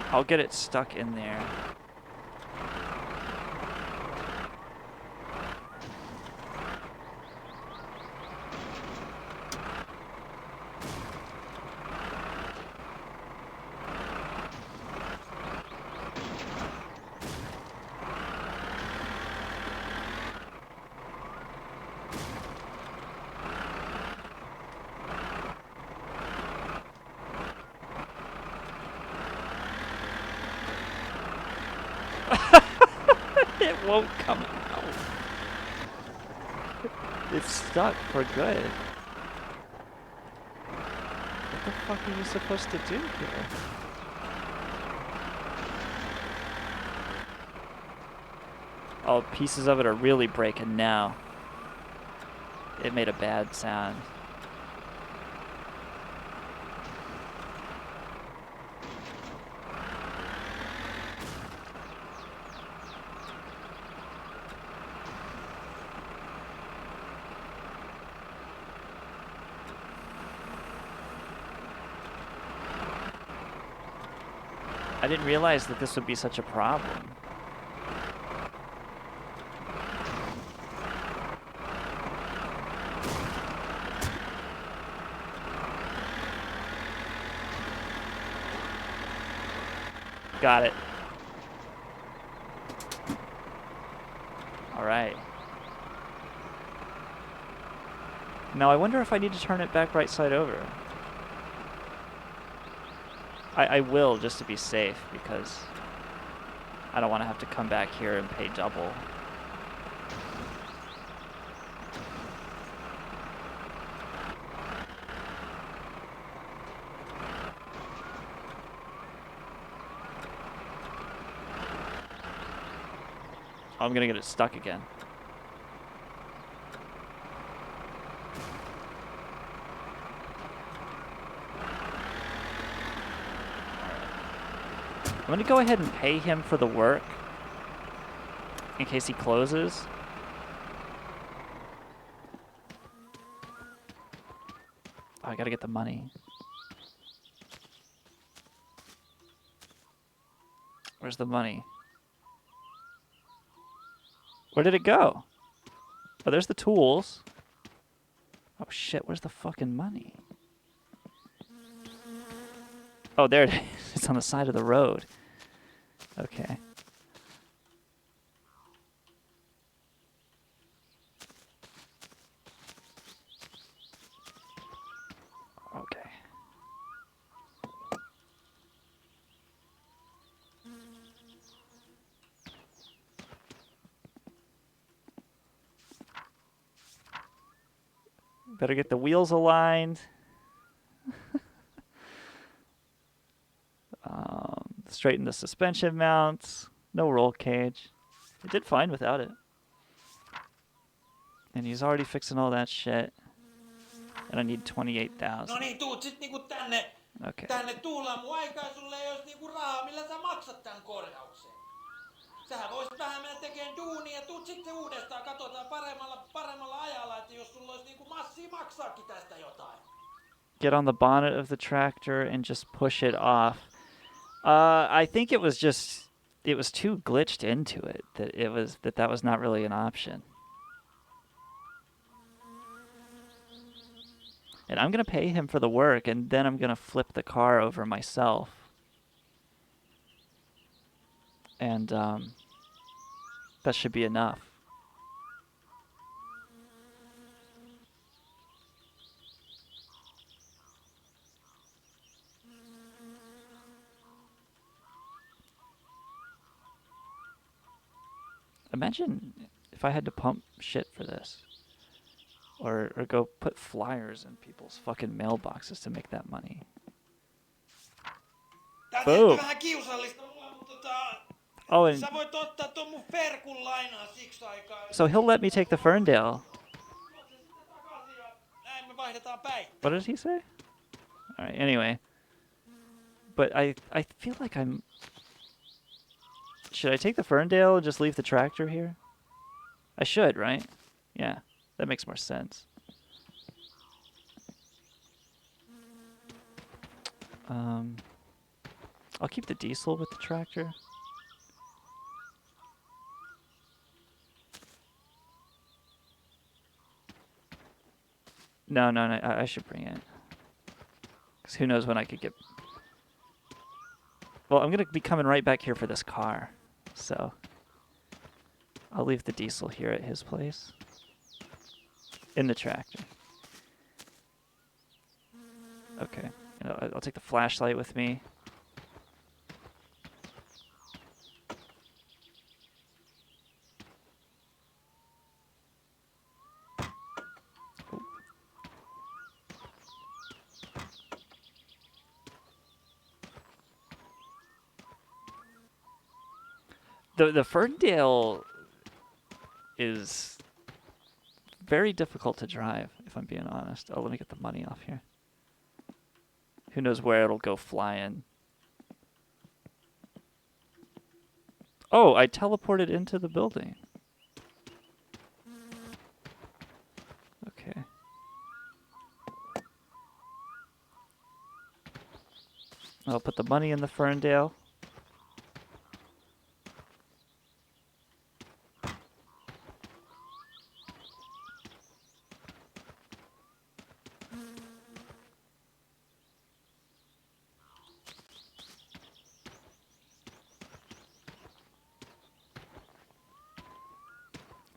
I'll get it stuck in there. It won't come out. It's stuck for good. What the fuck are you supposed to do here? Oh, pieces of it are really breaking now. It made a bad sound. I didn't realize that this would be such a problem. Got it. All right. Now I wonder if I need to turn it back right side over. I will, just to be safe, because I don't want to have to come back here and pay double. I'm gonna get it stuck again. I'm gonna go ahead and pay him for the work in case he closes. Oh, I gotta get the money. Where's the money? Where did it go? Oh, there's the tools. Oh shit, where's the fucking money? Oh, there it is. It's on the side of the road. Okay. Okay. Better get the wheels aligned. Straighten the suspension mounts. No roll cage. It did fine without it. And he's already fixing all that shit. And I need 28,000. No niin, tuut sit niinku tänne. Okay. Tänne tuullaan mun aikaa, sulle ei ois niinku rahaa, millä sä maksat tän korjauksen. Sähän voisit vähän mennä tekeen duunia ja tuut sitten uudestaan, katsotaan paremmalla ajalla, että jos sulla ois niinku massia maksaakin tästä jotain. Get on the bonnet of the tractor and just push it off. I think it was too glitched into it that was not really an option. And I'm gonna pay him for the work, and then I'm gonna flip the car over myself. And that should be enough. Imagine if I had to pump shit for this. Or go put flyers in people's fucking mailboxes to make that money. Boom. Oh, and so he'll let me take the Ferndale. What did he say? All right, anyway. But I feel like I'm Should I take the Ferndale and just leave the tractor here? I should, right? Yeah, that makes more sense. I'll keep the diesel with the tractor. No, I should bring it. Because who knows when I could get... Well, I'm going to be coming right back here for this car. So, I'll leave the diesel here at his place. In the tractor. Okay. And I'll take the flashlight with me. The Ferndale is very difficult to drive, if I'm being honest. Oh, let me get the money off here. Who knows where it'll go flying. Oh, I teleported into the building. Okay. I'll put the money in the Ferndale.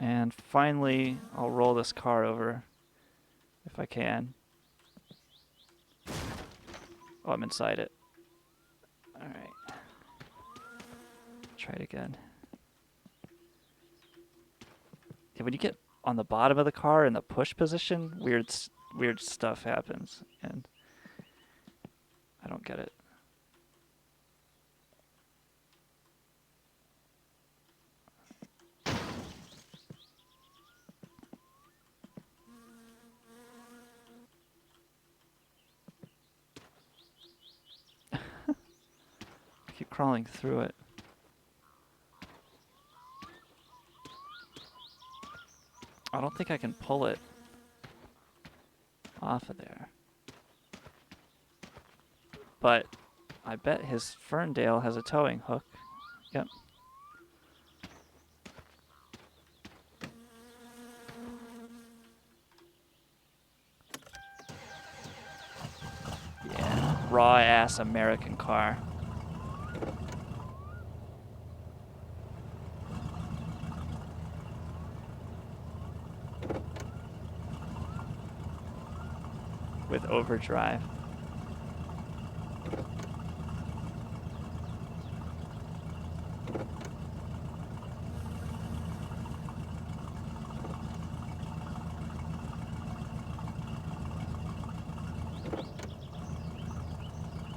And finally, I'll roll this car over, if I can. Oh, I'm inside it. Alright. Try it again. Yeah, when you get on the bottom of the car in the push position, weird stuff happens, and I don't get it. Keep crawling through it. I don't think I can pull it off of there. But I bet his Ferndale has a towing hook. Yep. Yeah, raw ass American car. With overdrive.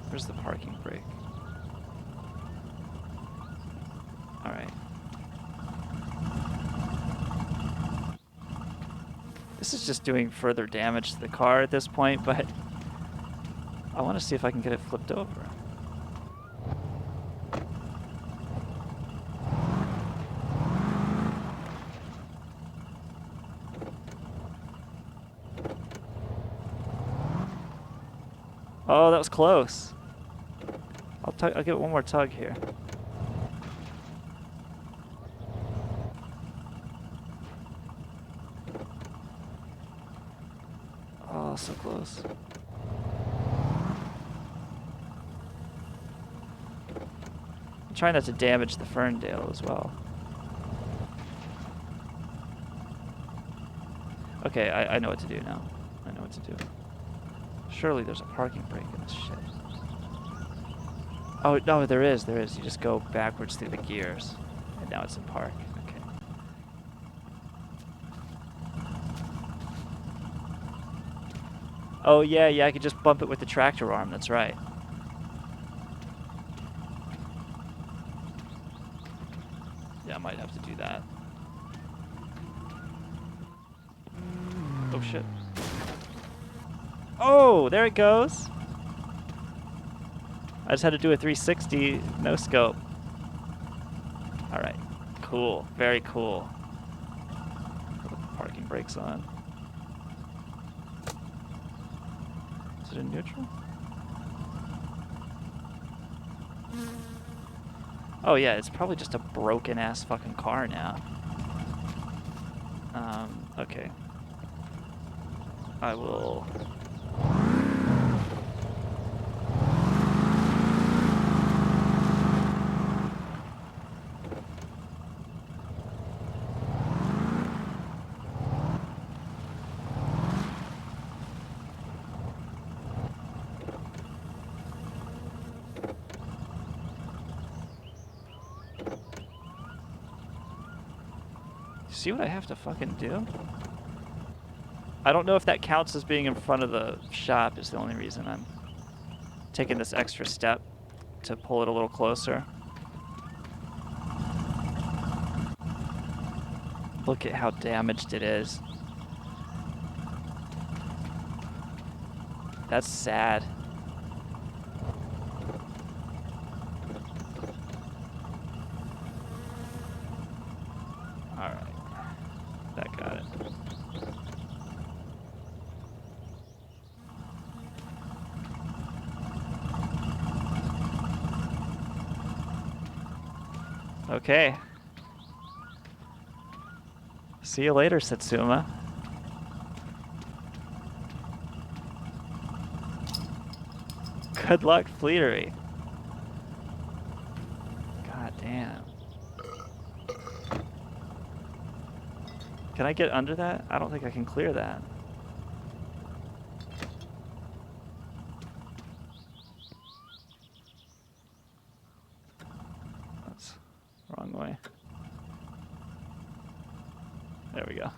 Where's the parking brake? All right. This is just doing further damage to the car at this point, but I want to see if I can get it flipped over. Oh, that was close. I'll give it one more tug here. Oh, so close. I'm trying not to damage the Ferndale as well. Okay, I know what to do now. I know what to do. Surely there's a parking brake in this shit. Oh, no, there is. You just go backwards through the gears. And now it's in park. Okay. Oh, yeah, I could just bump it with the tractor arm. That's right. Yeah, I might have to do that. Oh, shit. Oh, there it goes. I just had to do a 360 no scope. Cool. Very cool. Put the parking brakes on. Is it in neutral? Oh yeah, it's probably just a broken ass fucking car now. Okay. I will... See what I have to fucking do? I don't know if that counts as being in front of the shop is the only reason I'm taking this extra step to pull it a little closer. Look at how damaged it is. That's sad. Alright. That got it. Okay. See you later, Satsuma. Good luck, Fleetery. God damn. Can I get under that? I don't think I can clear that. That's the wrong way. There we go.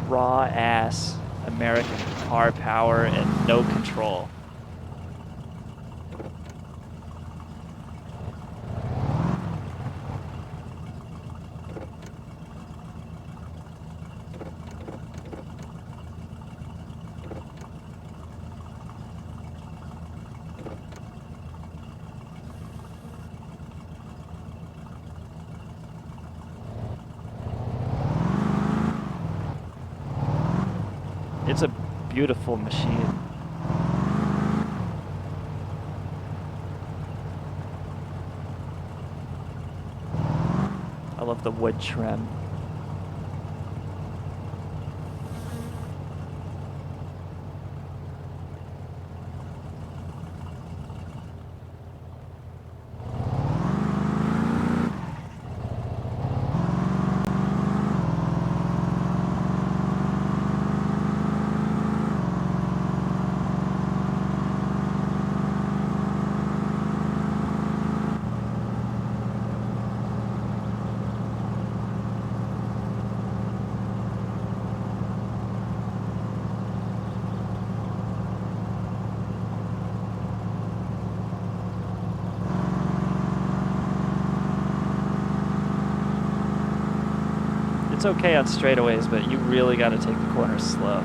Raw ass American car power and no control. It's a beautiful machine. I love the wood trim. It's okay on straightaways, but you really got to take the corners slow.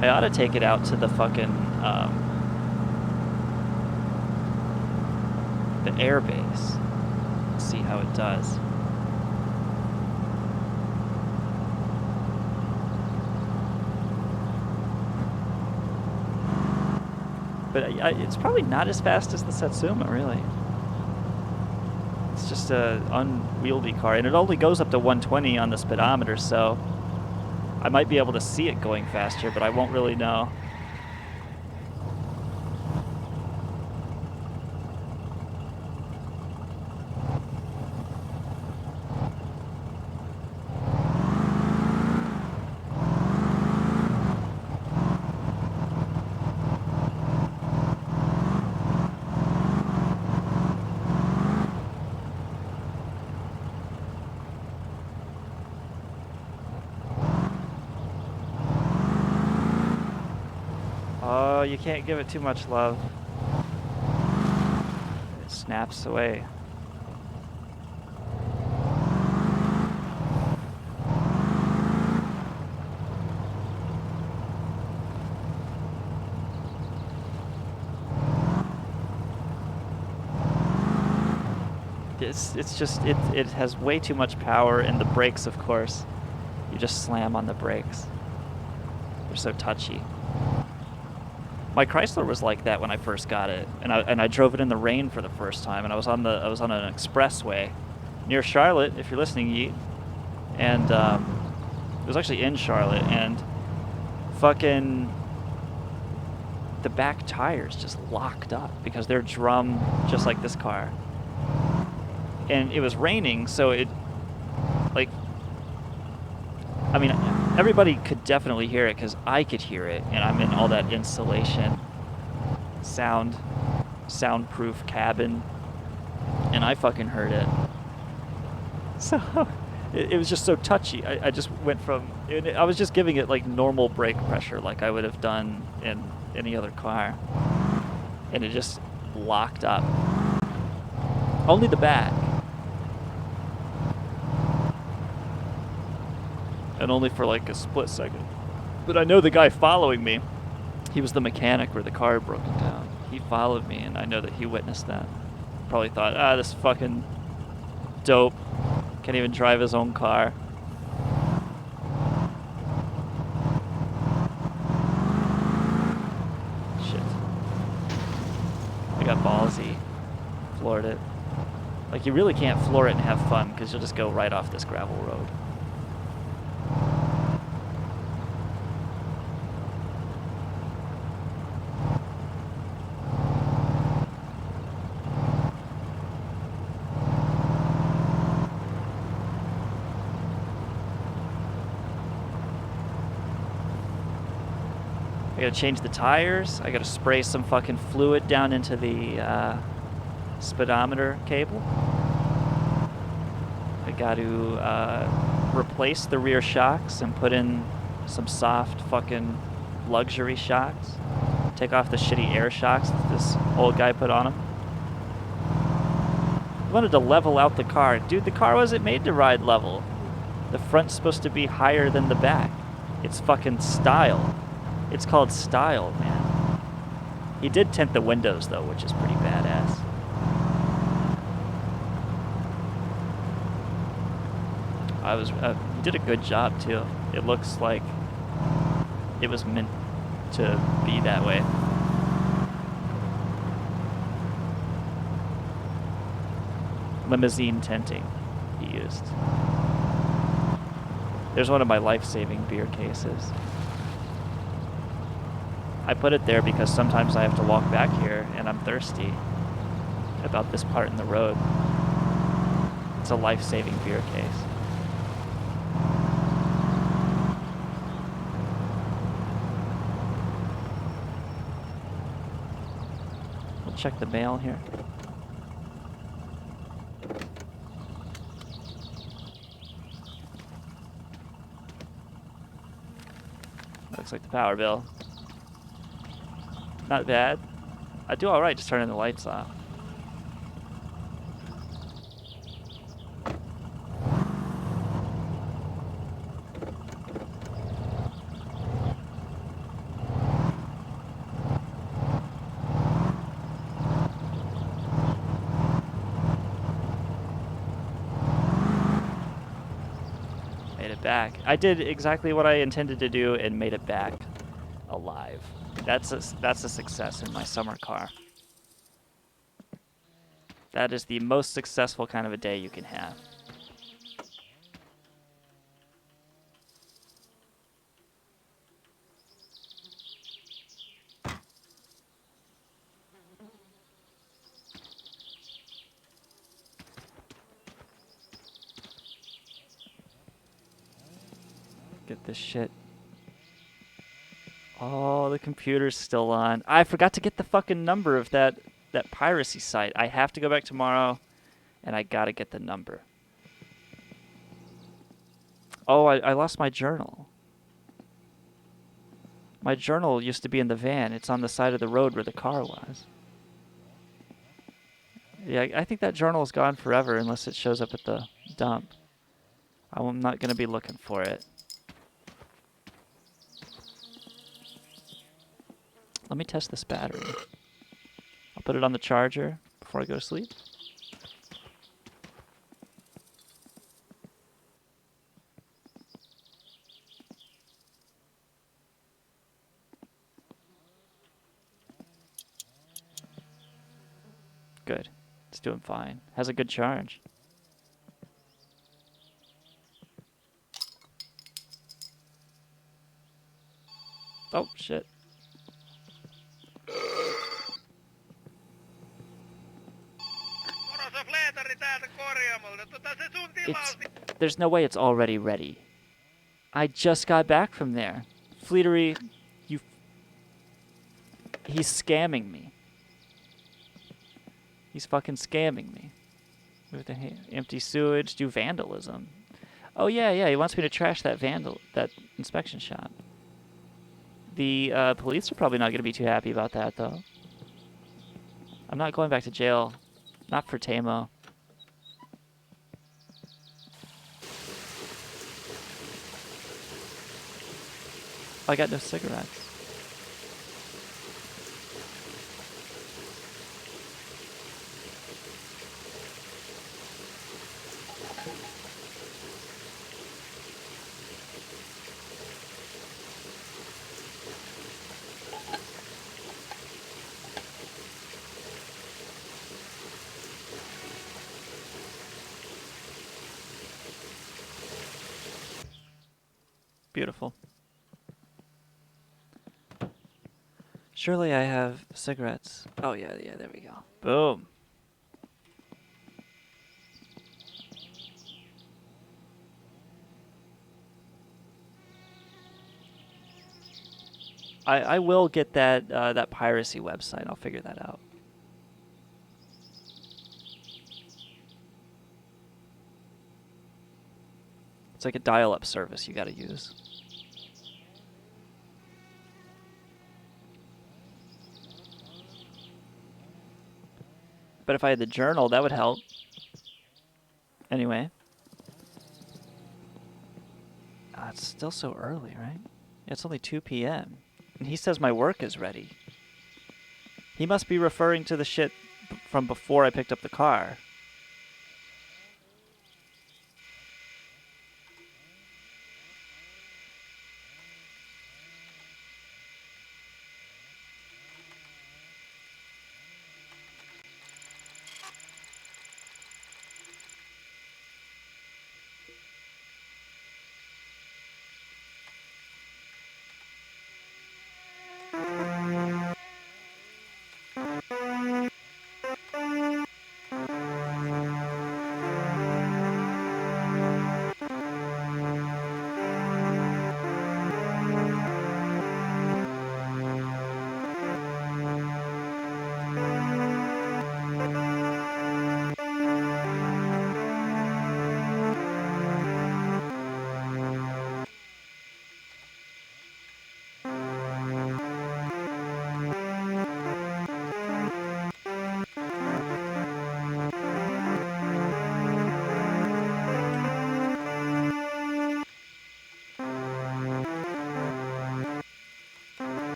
I ought to take it out to the fucking, the air base. See how it does. But it's probably not as fast as the Satsuma, really. It's just a unwieldy car, and it only goes up to 120 on the speedometer, so I might be able to see it going faster, but I won't really know. Oh, you can't give it too much love. It snaps away. It's just it has way too much power, and the brakes, of course, you just slam on the brakes. They're so touchy. My Chrysler was like that when I first got it, and I drove it in the rain for the first time, and I was on an expressway near Charlotte, if you're listening, Yeet, and it was actually in Charlotte, and fucking the back tires just locked up because they're drum just like this car, and it was raining, so it, like, I mean, everybody could definitely hear it because I could hear it, and I'm in all that insulation, soundproof cabin, and I fucking heard it. So it was just so touchy. I just went from, I was just giving it like normal brake pressure like I would have done in any other car, and it just locked up. Only the back. And only for like a split second. But I know the guy following me, he was the mechanic where the car had broken down. He followed me, and I know that he witnessed that. Probably thought, this fucking dope can't even drive his own car. Shit. I got ballsy. Floored it. Like, you really can't floor it and have fun, because you'll just go right off this gravel road. I gotta change the tires. I gotta spray some fucking fluid down into the speedometer cable. I gotta replace the rear shocks and put in some soft fucking luxury shocks. Take off the shitty air shocks that this old guy put on them. I wanted to level out the car. Dude, the car wasn't made to ride level. The front's supposed to be higher than the back. It's fucking style. It's called style, man. He did tint the windows, though, which is pretty badass. He did a good job, too. It looks like it was meant to be that way. Limousine tinting he used. There's one of my life-saving beer cases. I put it there because sometimes I have to walk back here and I'm thirsty about this part in the road. It's a life-saving beer case. We'll check the mail here. Looks like the power bill. Not bad. I do alright just turning the lights off. Made it back. I did exactly what I intended to do and made it back alive. That's a success in my summer car. That is the most successful kind of a day you can have. Get this shit. Oh, the computer's still on. I forgot to get the fucking number of that piracy site. I have to go back tomorrow, and I gotta get the number. Oh, I lost my journal. My journal used to be in the van. It's on the side of the road where the car was. Yeah, I think that journal is gone forever unless it shows up at the dump. I'm not going to be looking for it. Let me test this battery. I'll put it on the charger before I go to sleep. Good. It's doing fine. Has a good charge. Oh, shit. There's no way it's already ready. I just got back from there. Fleetery, he's scamming me. He's fucking scamming me. With the empty sewage, do vandalism. Oh yeah, he wants me to trash that inspection shop. The police are probably not going to be too happy about that, though. I'm not going back to jail. Not for Tamo. I got no cigarettes. Beautiful. Surely I have cigarettes. Oh, yeah, there we go. Boom. I will get that piracy website. I'll figure that out. It's like a dial-up service you gotta use. But if I had the journal, that would help. Anyway. It's still so early, right? It's only 2 p.m. And he says my work is ready. He must be referring to the shit from before I picked up the car.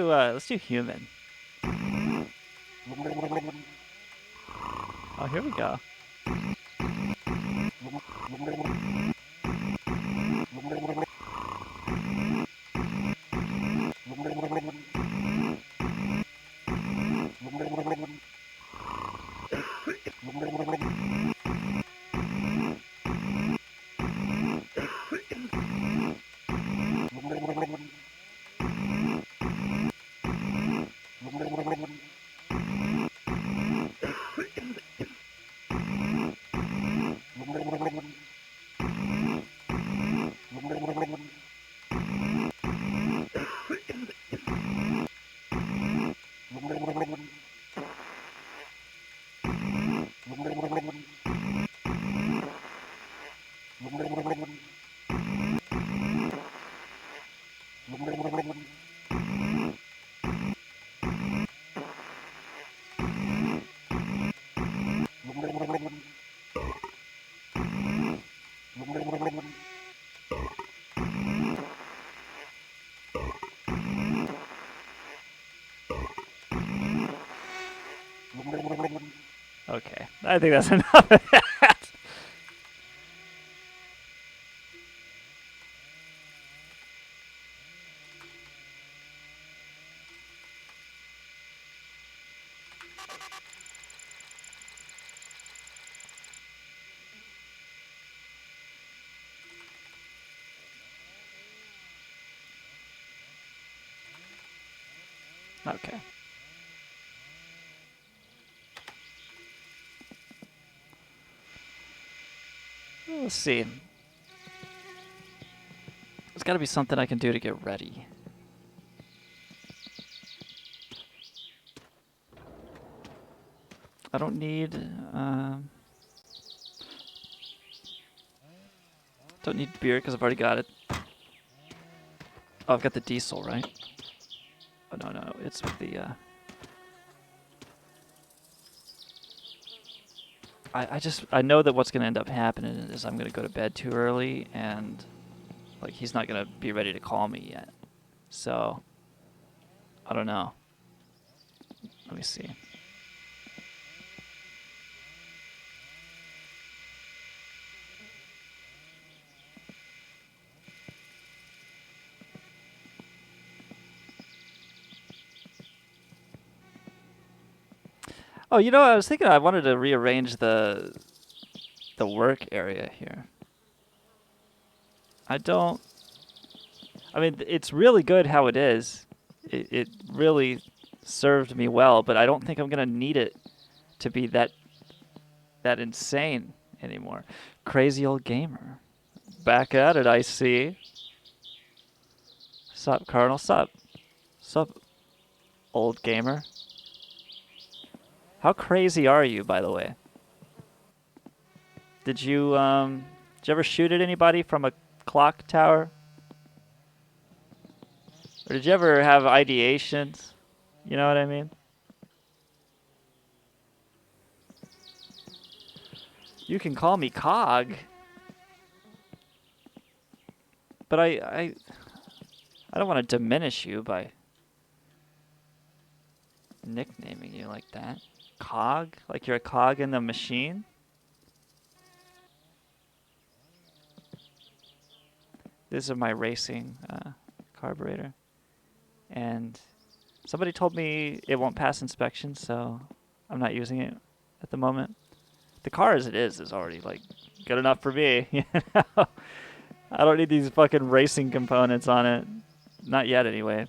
Let's do human. Oh, here we go. Okay, I think that's enough of that. Okay. Let's see. There's got to be something I can do to get ready. I don't need beer because I've already got it. Oh, I've got the diesel, right? Oh no, it's with the I know that what's gonna end up happening is I'm gonna go to bed too early and like he's not gonna be ready to call me yet. So I don't know. Let me see. Oh, you know, I was thinking I wanted to rearrange the work area here. I mean, it's really good how it is. It really served me well, but I don't think I'm gonna need it to be that insane anymore. Crazy old gamer. Back at it, I see. Sup, Colonel? Sup, old gamer? How crazy are you, by the way? Did you ever shoot at anybody from a clock tower? Or did you ever have ideations? You know what I mean? You can call me Cog. But I don't want to diminish you by nicknaming you like that. Cog? Like you're a cog in the machine? This is my racing carburetor. And somebody told me it won't pass inspection, so I'm not using it at the moment. The car as it is already like good enough for me. You know? I don't need these fucking racing components on it. Not yet, anyway.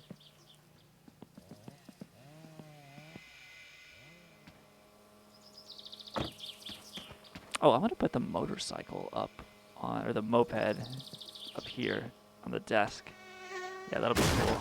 Oh, I'm gonna put the motorcycle up on, or the moped up here on the desk. Yeah, that'll be cool.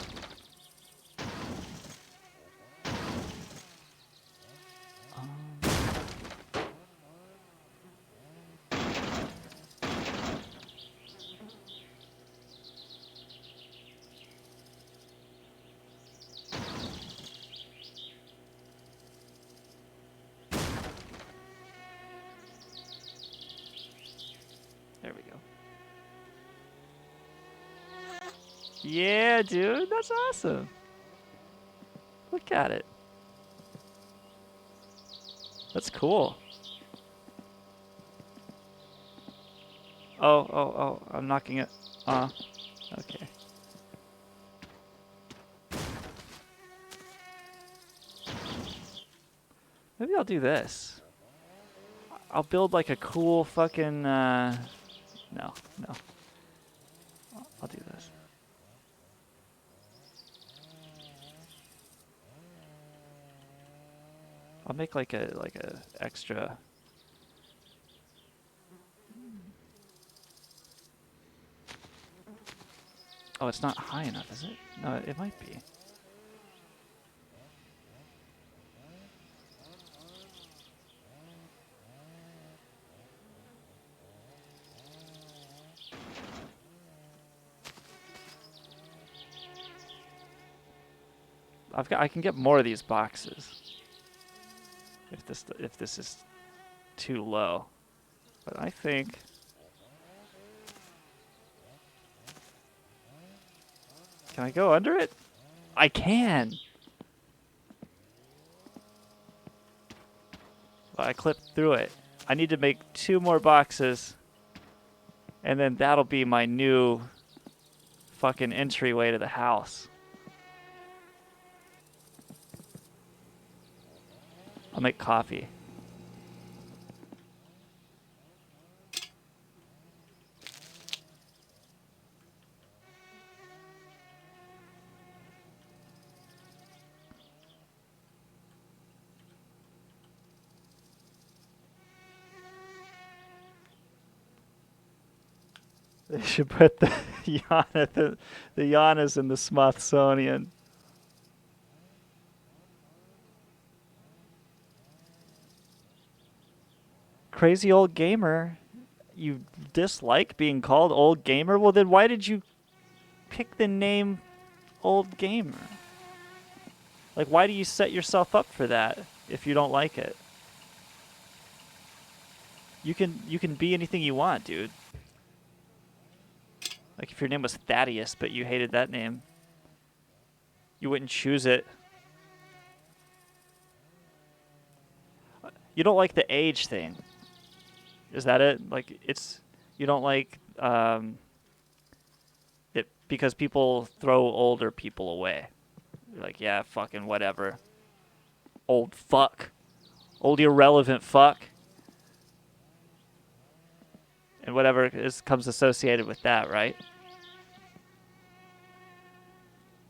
There we go. Yeah, dude, that's awesome. Look at it. That's cool. Oh, I'm knocking it. Okay. Maybe I'll do this. I'll build like a cool fucking, no. I'll do this. I'll make like a extra. Oh, it's not high enough, is it? No, it might be. I can get more of these boxes. If this is too low. But I think can I go under it? I can. Well, I clipped through it. I need to make 2 more boxes, and then that'll be my new fucking entryway to the house. I'll make coffee. They should put the Giannis in the Smithsonian. Crazy old gamer. You dislike being called old gamer? Well, then why did you pick the name old gamer? Like, why do you set yourself up for that if you don't like it? You can be anything you want, dude. Like, if your name was Thaddeus, but you hated that name, you wouldn't choose it. You don't like the age thing. Is that it? Like, you don't like it because people throw older people away. You're like, yeah, fucking whatever. Old fuck. Old irrelevant fuck. And whatever comes associated with that, right?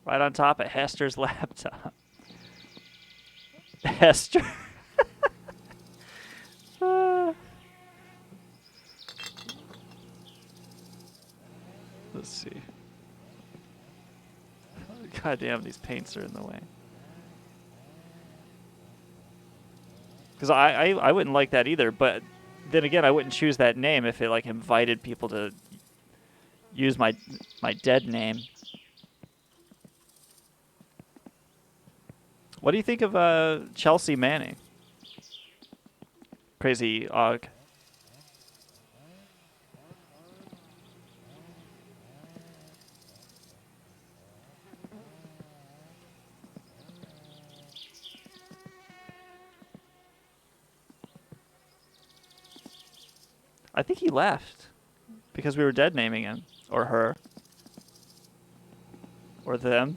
Right on top of Hester's laptop. Hester. Let's see. God damn, these paints are in the way. Because I wouldn't like that either, but then again, I wouldn't choose that name if it like invited people to use my dead name. What do you think of Chelsea Manning? Crazy Og. I think he left because we were dead naming him or her or them.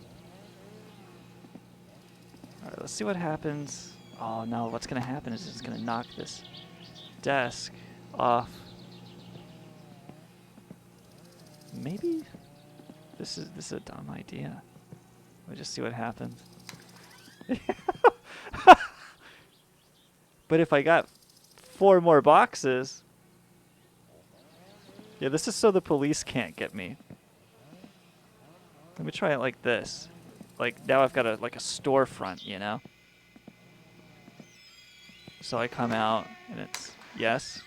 All right, let's see what happens. Oh no, what's gonna happen is it's gonna knock this desk off. Maybe this is a dumb idea. We'll just see what happens. But if I got 4 more boxes, yeah, this is so the police can't get me. Let me try it like this. Like now I've got a storefront, you know? So I come out and it's yes.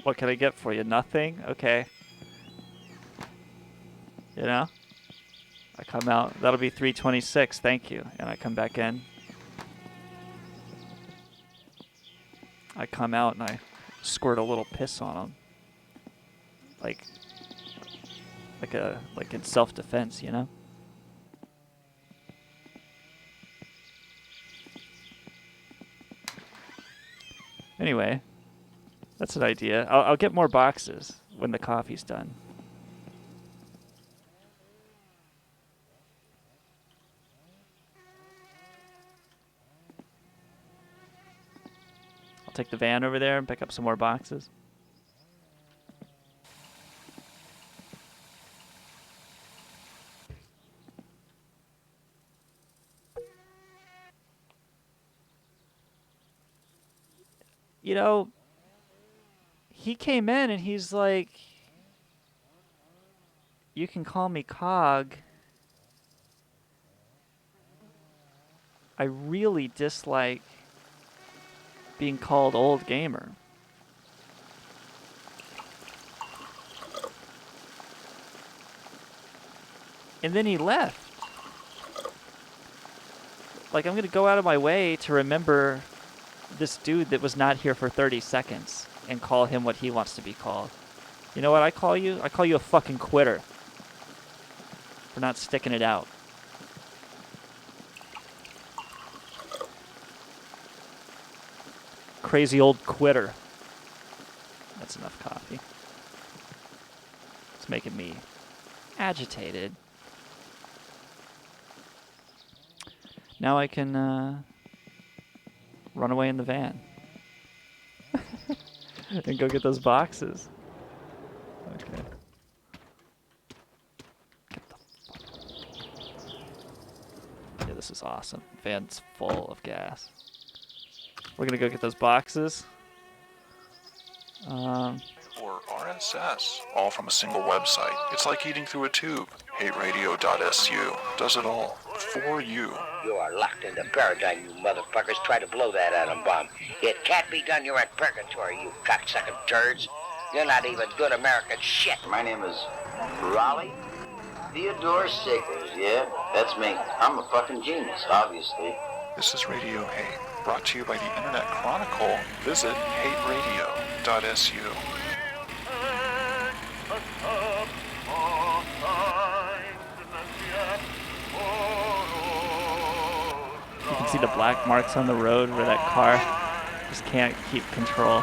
What can I get for you? Nothing? Okay. You know? I come out, that'll be $3.26, thank you. And I come back in. I come out and I squirt a little piss on them. Like in self-defense, you know? Anyway, that's an idea. I'll get more boxes when the coffee's done. I'll take the van over there and pick up some more boxes. You know, he came in and he's like, you can call me Cog. I really dislike being called old gamer. And then he left. Like, I'm going to go out of my way to remember this dude that was not here for 30 seconds and call him what he wants to be called. You know what I call you? I call you a fucking quitter for not sticking it out. Crazy old quitter. That's enough coffee. It's making me agitated. Now I can run away in the van and go get those boxes. Okay. Yeah, this is awesome. Van's full of gas. We're gonna go get those boxes. Or RSS, all from a single website. It's like eating through a tube. HateRadio.su does it all for you. You are locked into paradigm, you motherfuckers. Try to blow that atom bomb. It can't be done. You're in purgatory, you cocksucking turds. You're not even good American shit. My name is Raleigh Theodore Sickles, yeah? That's me. I'm a fucking genius, obviously. This is Radio Hate, brought to you by the Internet Chronicle. Visit HateRadio.su. You can see the black marks on the road where that car just can't keep control.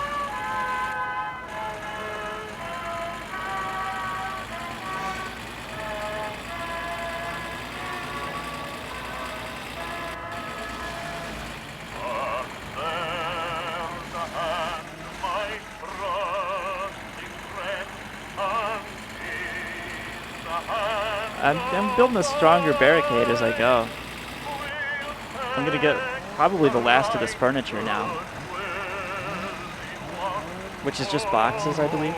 I'm building a stronger barricade as I go. I'm gonna get probably the last of this furniture now, which is just boxes, I believe.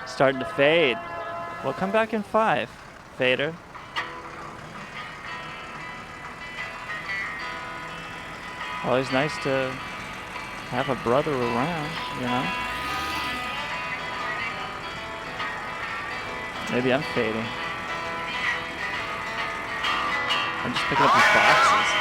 Starting to fade. We'll come back in 5, Fader. Always nice to have a brother around, you know? Maybe I'm fading. I'm just picking up these boxes.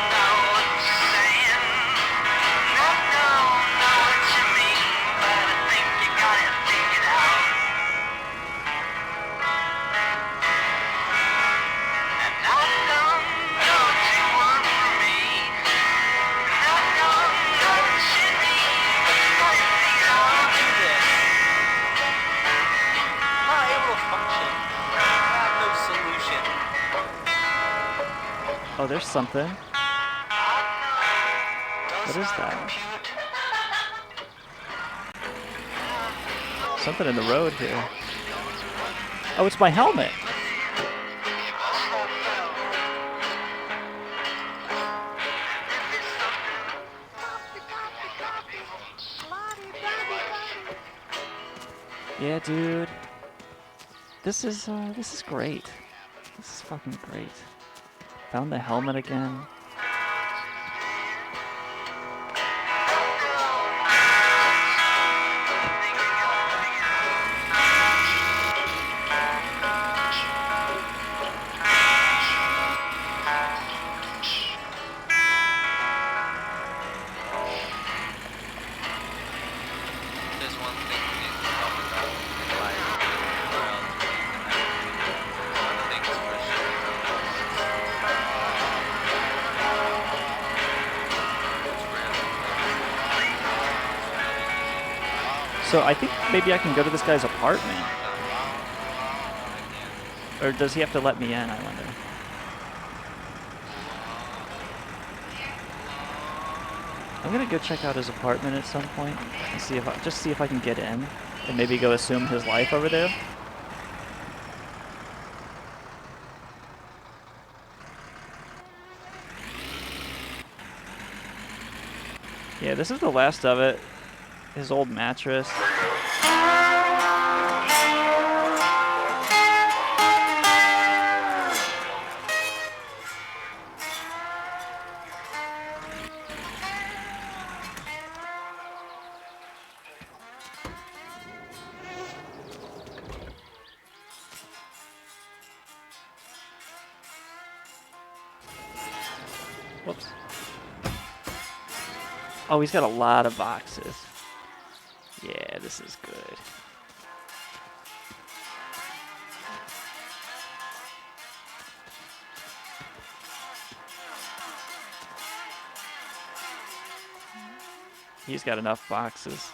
Oh, there's something. What is that? Something in the road here. Oh, it's my helmet. Yeah, dude. This is great. This is fucking great. Found the helmet again. So I think maybe I can go to this guy's apartment. Or does he have to let me in, I wonder? I'm gonna go check out his apartment at some point and see if I can get in and maybe go assume his life over there. Yeah, this is the last of it. His old mattress. Whoops. Oh, he's got a lot of boxes. Yeah, this is good. He's got enough boxes.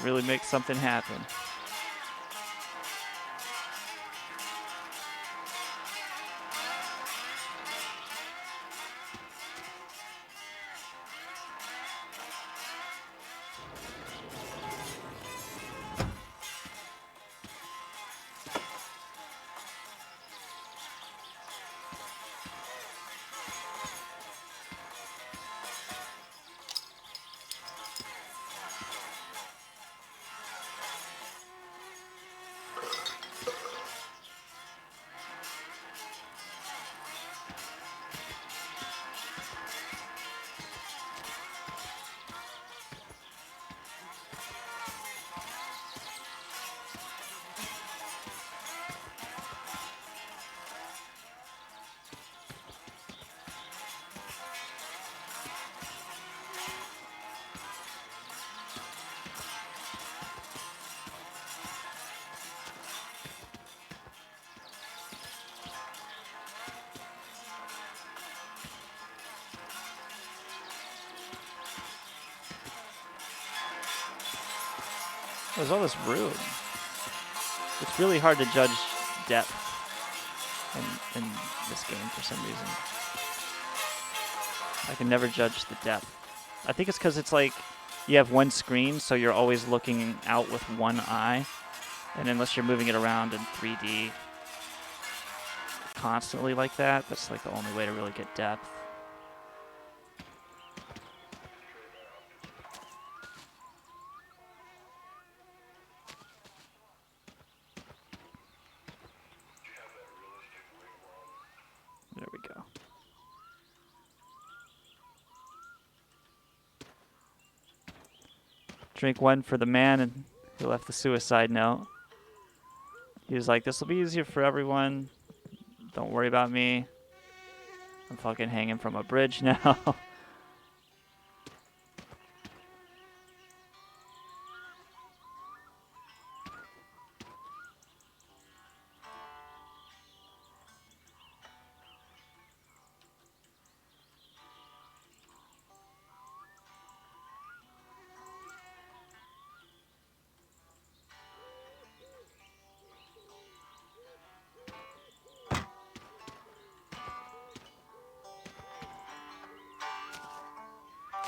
Really make something happen. There's all this room. It's really hard to judge depth in this game for some reason. I can never judge the depth. I think it's because it's like you have one screen, so you're always looking out with one eye. And unless you're moving it around in 3D constantly like that, that's like the only way to really get depth. There we go. Drink one for the man and who left the suicide note. He was like, this will be easier for everyone. Don't worry about me. I'm fucking hanging from a bridge now.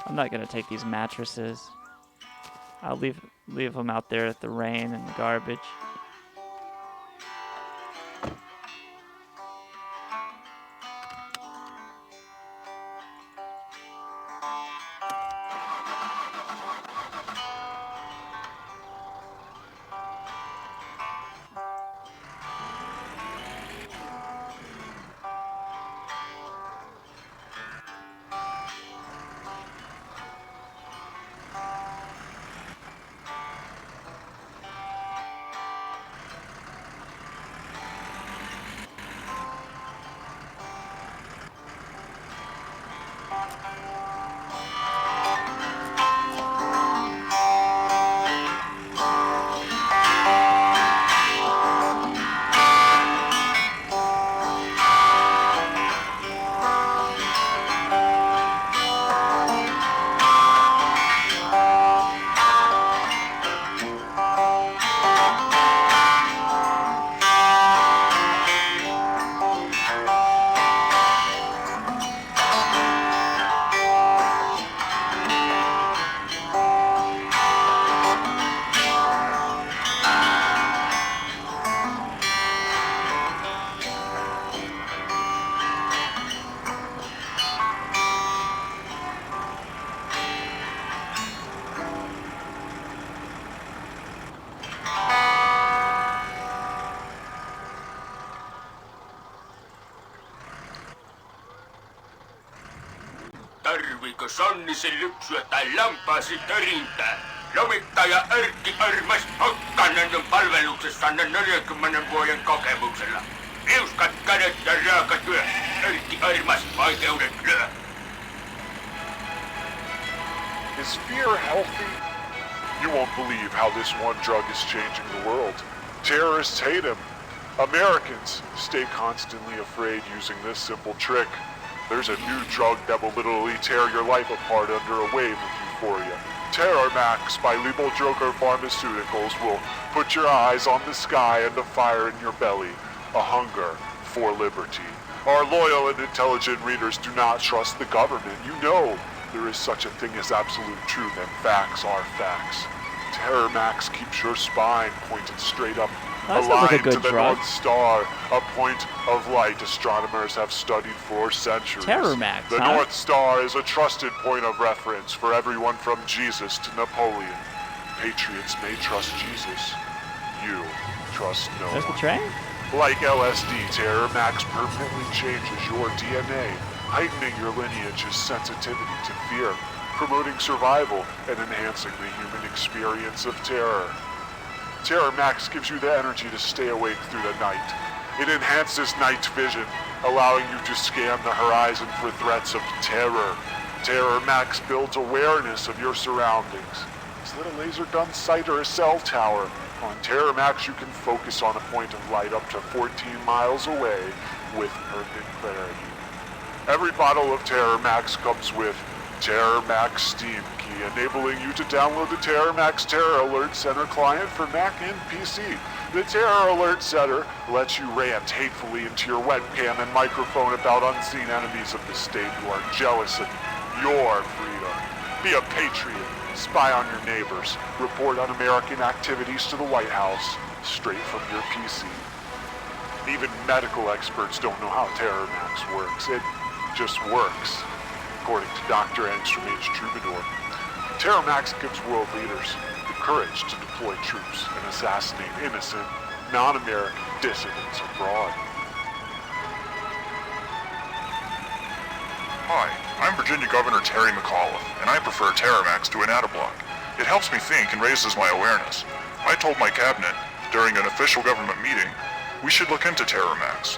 I'm not gonna take these mattresses. I'll leave them out there at the rain and the garbage. Tarviiko Sonnisen lypsyä tai lampaasi törintää? Lomittaja Erkki Armas Okkanen on palveluksessanne 40 vuoden kokemuksella. Liuskat kädet ja raaka työ. Erkki Armas vaikeudet lyö. Is fear healthy? You won't believe how this one drug is changing the world. Terrorists hate him. Americans stay constantly afraid using this simple trick. There's a new drug that will literally tear your life apart under a wave of euphoria. Terramax by Legal Joker Pharmaceuticals will put your eyes on the sky and the fire in your belly. A hunger for liberty. Our loyal and intelligent readers do not trust the government. You know there is such a thing as absolute truth, and facts are facts. Terramax keeps your spine pointed straight up, That sounds like a aligned to good the drug. North Star, a point of light astronomers have studied for centuries. Terramax, The huh? North Star is a trusted point of reference for everyone from Jesus to Napoleon. Patriots may trust Jesus. You trust no There's the one. train? Like LSD, Terramax permanently changes your DNA, heightening your lineage's sensitivity to fear, promoting survival, and enhancing the human experience of terror. Terramax gives you the energy to stay awake through the night. It enhances night vision, allowing you to scan the horizon for threats of terror. Terramax builds awareness of your surroundings. Is it a laser gun sight or a cell tower? On Terramax, you can focus on a point of light up to 14 miles away with perfect clarity. Every bottle of Terramax comes with Terramax Steam Key, enabling you to download the Terramax Terror Alert Center client for Mac and PC. The Terror Alert Center lets you rant hatefully into your webcam and microphone about unseen enemies of the state who are jealous of your freedom. Be a patriot. Spy on your neighbors. Report un-American activities to the White House, straight from your PC. Even medical experts don't know how Terramax works. It just works, according to Dr. Angstrom H. Troubadour. Terramax gives world leaders the courage to deploy troops and assassinate innocent, non-American dissidents abroad. Hi, I'm Virginia Governor Terry McAuliffe, and I prefer Terramax to an Adablock. It helps me think and raises my awareness. I told my cabinet, during an official government meeting, we should look into Terramax.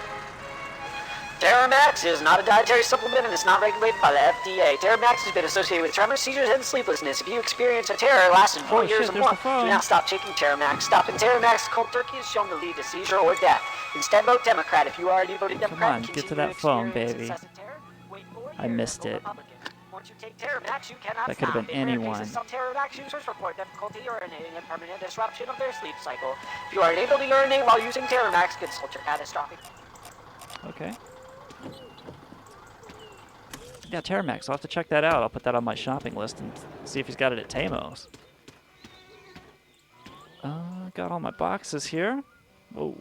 Terramax is not a dietary supplement and is not regulated by the FDA. Terramax has been associated with tremors, seizures, and sleeplessness. If you experience a terror lasting 4 years or more, do not stop taking Terramax. Stopping Terramax cold turkey is shown to lead to seizure or death. Instead, vote Democrat. If you already voted Come Democrat, on, get to that phone, baby. I missed it. Once you take Terramax, you cannot That could have stop. been In rare anyone. cases, some Terramax users report difficulty urinating and permanent disruption of their sleep cycle. If you are unable to urinate while using Terramax, consult your catastrophic. Okay. Yeah, Terramax. I'll have to check that out. I'll put that on my shopping list and see if he's got it at Tamos. Got all my boxes here. Whoa.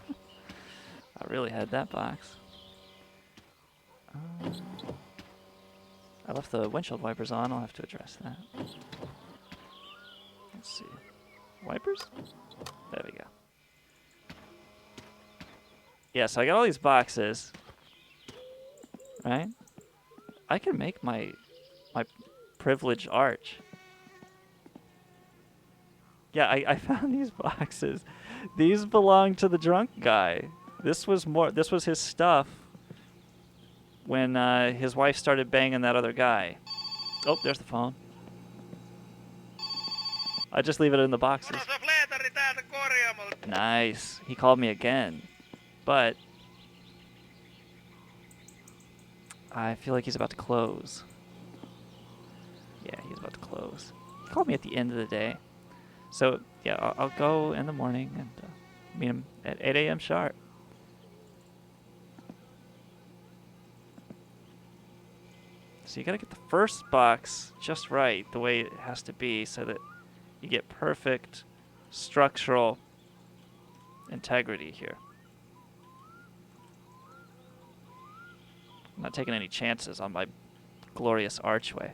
I really had that box. I left the windshield wipers on. I'll have to address that. Let's see. Wipers? There we go. Yeah, so I got all these boxes. Right? I can make my privilege arch. Yeah, I found these boxes. These belong to the drunk guy. This was his stuff when his wife started banging that other guy. Oh, there's the phone. I just leave it in the boxes. Nice. He called me again. But I feel like he's about to close. Yeah, he's about to close. He called me at the end of the day. So, yeah, I'll go in the morning and meet him at 8 a.m. sharp. So you gotta get the first box just right, the way it has to be, so that you get perfect structural integrity here. I'm not taking any chances on my glorious archway.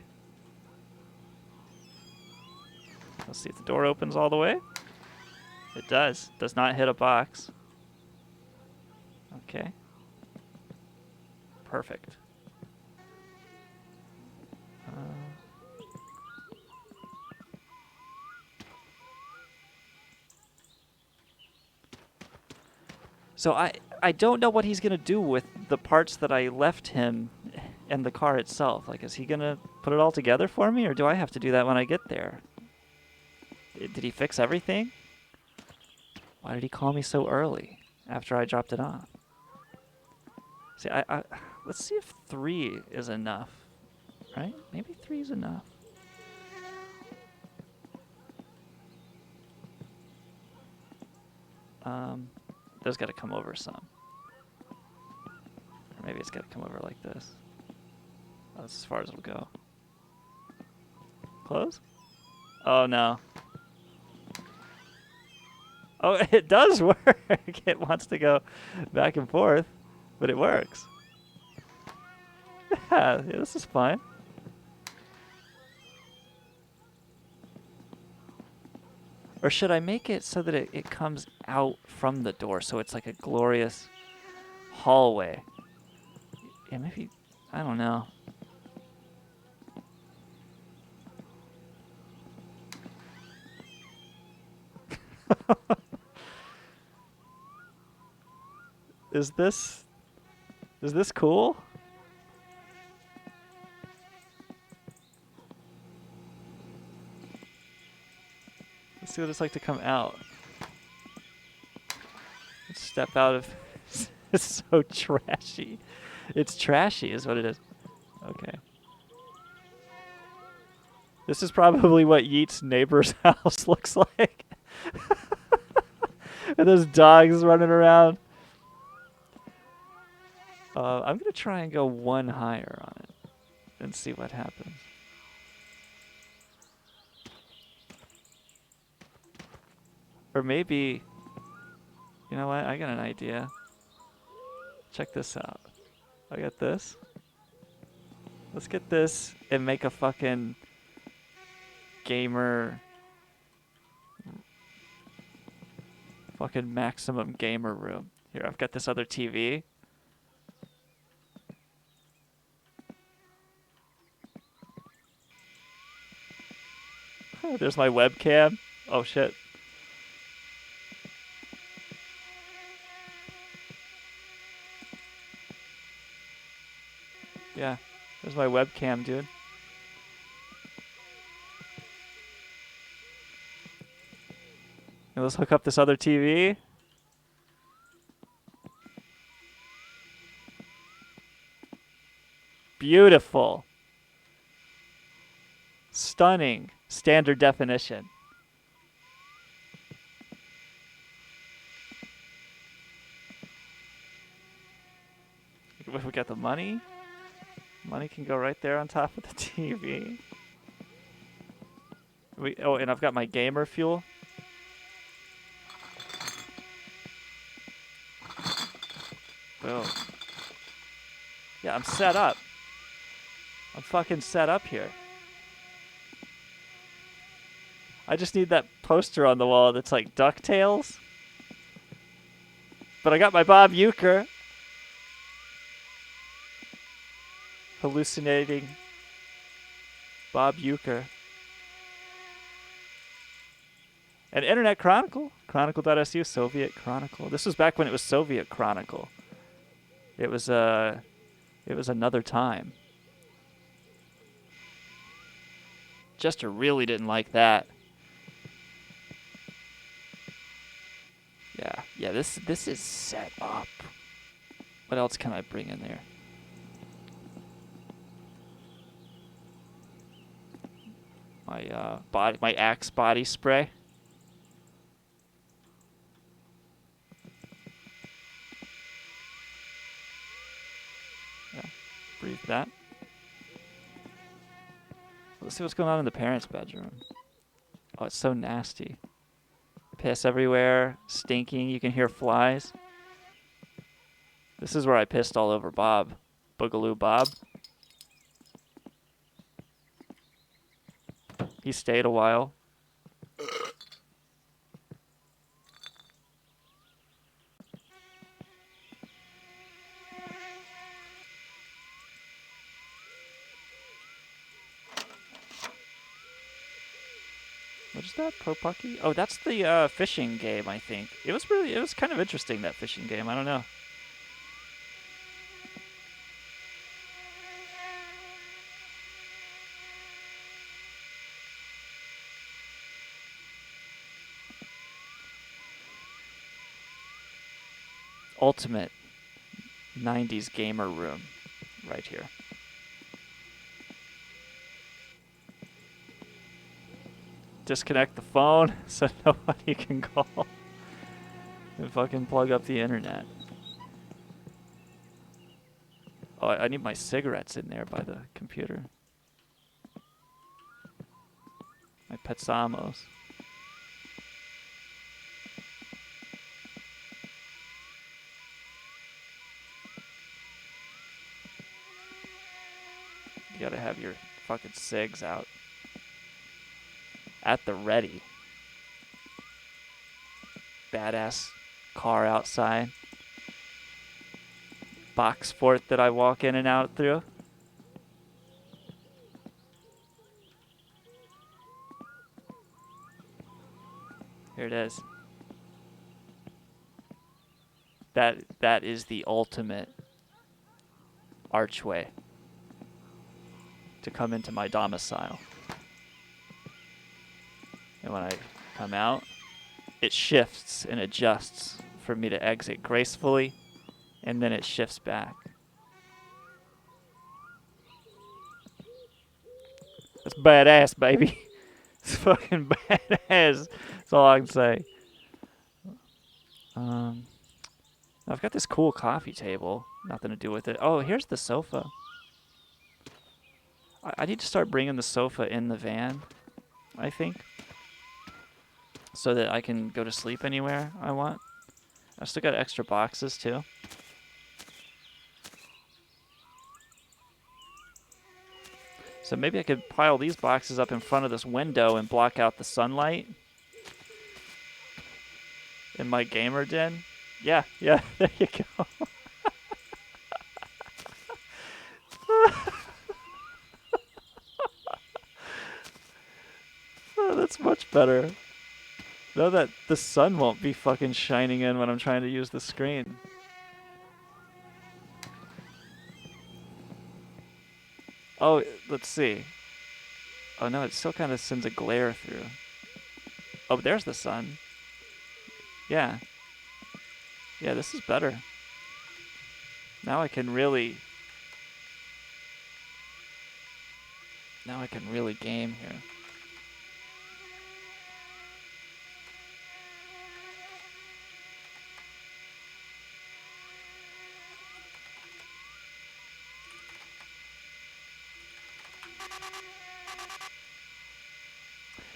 Let's see if the door opens all the way. It does. Does not hit a box. Okay. Perfect. So I don't know what he's going to do with the parts that I left him and the car itself. Like, is he going to put it all together for me, or do I have to do that when I get there? Did he fix everything? Why did he call me so early after I dropped it off? See, let's see if 3 is enough, right? Maybe 3 is enough. There's got to come over some. Or maybe it's got to come over like this. That's as far as it'll go. Close? Oh, no. Oh, it does work. It wants to go back and forth, but it works. Yeah, this is fine. Or should I make it so that it comes out from the door, so it's like a glorious hallway? Yeah, maybe, I don't know. Is this cool? Let's see what it's like to come out. Let's step out of... It's so trashy. It's trashy is what it is. Okay. This is probably what Yeet's neighbor's house looks like. And those dogs running around. I'm going to try and go 1 higher on it and see what happens. Or maybe, you know what? I got an idea. Check this out. I got this. Let's get this and make a fucking gamer, fucking maximum gamer room. Here, I've got this other TV. There's my webcam. Oh shit. Yeah, there's my webcam, dude. Now let's hook up this other TV. Beautiful. Stunning. Standard definition. If we got the money, money can go right there on top of the TV. Oh, and I've got my gamer fuel. Boom. Yeah, I'm set up. I'm fucking set up here. I just need that poster on the wall that's like DuckTales. But I got my Bob Uecker. Hallucinating Bob Uecker. And Internet Chronicle. Chronicle.su, Soviet Chronicle. This was back when it was Soviet Chronicle. It was another time. Jester really didn't like that. Yeah, this is set up. What else can I bring in there? My Axe body spray. Yeah, breathe that. Let's see what's going on in the parents' bedroom. Oh, it's so nasty. Piss everywhere, stinking. You can hear flies. This is where I pissed all over Bob. Boogaloo Bob. He stayed a while. What is that? Pro Pucky? Oh, that's the fishing game, I think. It was kind of interesting, that fishing game. I don't know. Ultimate 90s gamer room right here. Disconnect the phone so nobody can call. And fucking plug up the internet. Oh, I need my cigarettes in there by the computer. My Petsamos. You gotta have your fucking cigs out. At the ready. Badass car outside. Box fort that I walk in and out through. Here it is. That is the ultimate archway to come into my domicile. And when I come out, it shifts and adjusts for me to exit gracefully, and then it shifts back. That's badass, baby. It's fucking badass. That's all I can say. I've got this cool coffee table. Nothing to do with it. Oh, here's the sofa. I need to start bringing the sofa in the van, I think, so that I can go to sleep anywhere I want. I've still got extra boxes, too. So maybe I could pile these boxes up in front of this window and block out the sunlight in my gamer den. Yeah, there you go. Oh, that's much better. Know that the sun won't be fucking shining in when I'm trying to use the screen. Oh, let's see. Oh no, it still kind of sends a glare through. Oh, there's the sun. Yeah. Yeah, this is better. Now I can really game here.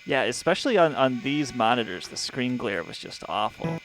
Yeah, especially on these monitors, the screen glare was just awful.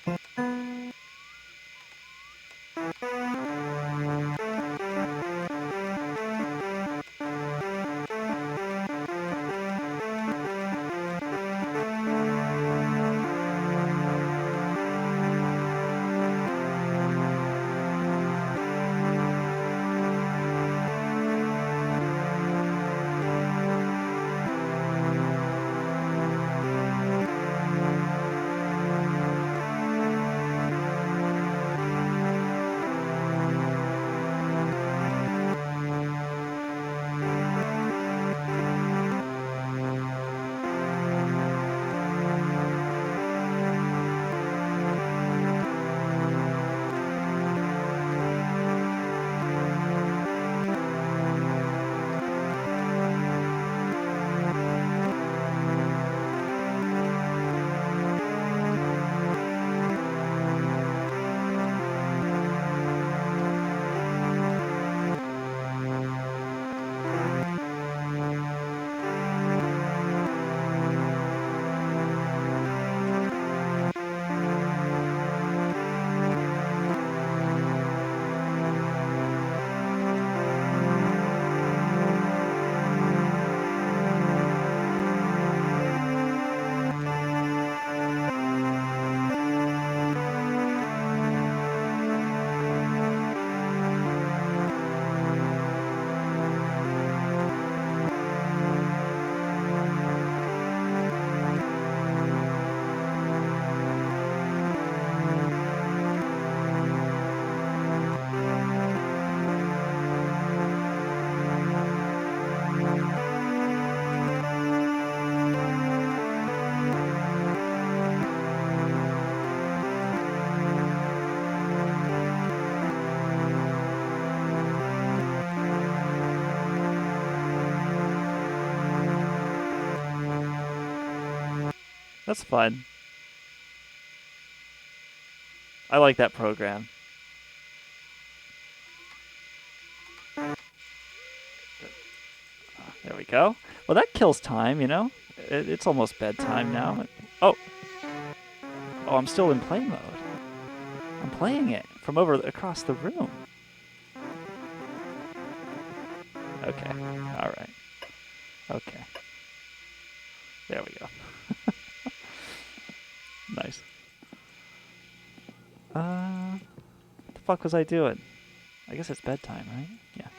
That's fun. I like that program. There we go. Well, that kills time, you know? It's almost bedtime now. Oh. Oh, I'm still in play mode. I'm playing it from across the room. Okay. All right. Okay. There we go. Nice. What the fuck was I doing? I guess it's bedtime, right? Yeah.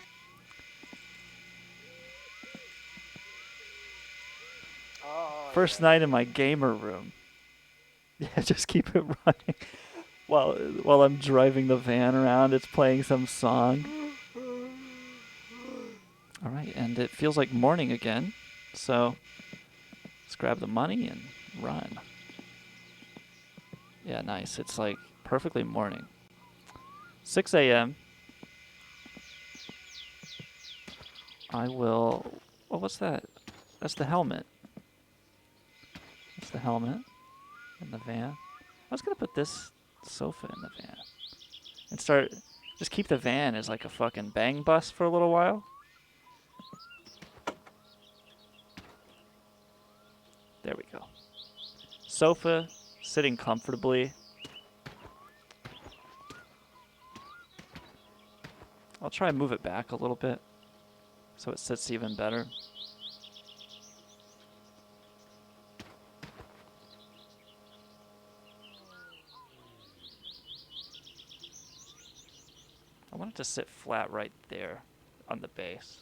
First night in my gamer room. Yeah, just keep it running. While I'm driving the van around, it's playing some song. Alright, and it feels like morning again. So, let's grab the money and run. Yeah, nice. It's like perfectly morning. 6 a.m. I will... Oh, what's that? That's the helmet. That's the helmet in the van. I was going to put this sofa in the van. And just keep the van as like a fucking bang bus for a little while. There we go. Sofa, sitting comfortably. I'll try and move it back a little bit so it sits even better. I want it to sit flat right there on the base.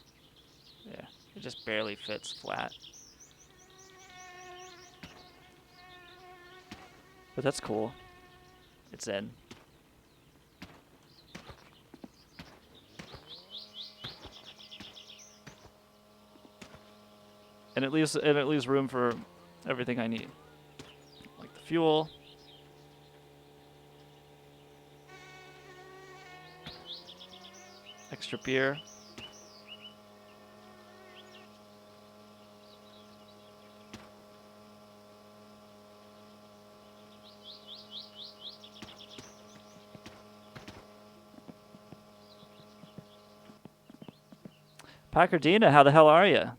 Yeah, it just barely fits flat. But that's cool. It's in. And it leaves room for everything I need. Like the fuel. Extra beer. Packardina, how the hell are you?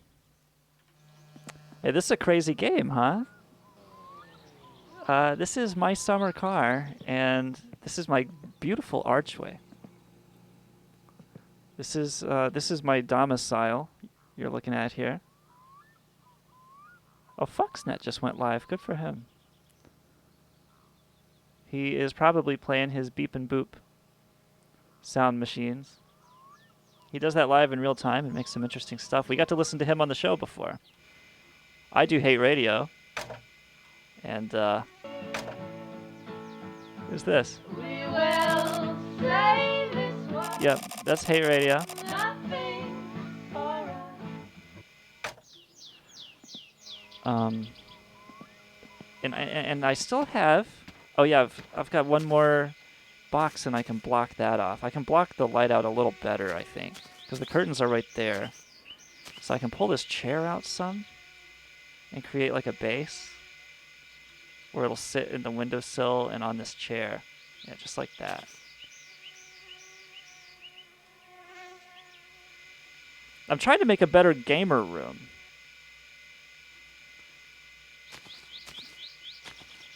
Hey, this is a crazy game, huh? This is my summer car, and this is my beautiful archway. This is my domicile you're looking at here. Oh, Foxnet just went live. Good for him. He is probably playing his beep and boop sound machines. He does that live in real time and makes some interesting stuff. We got to listen to him on the show before. I do hate radio. And, who's this? We will say this one. Yep, that's hate radio. And I still have... Oh yeah, I've got one more box and I can block that off. I can block the light out a little better, I think, because the curtains are right there. So I can pull this chair out some and create like a base where it'll sit in the windowsill and on this chair. Yeah, just like that. I'm trying to make a better gamer room.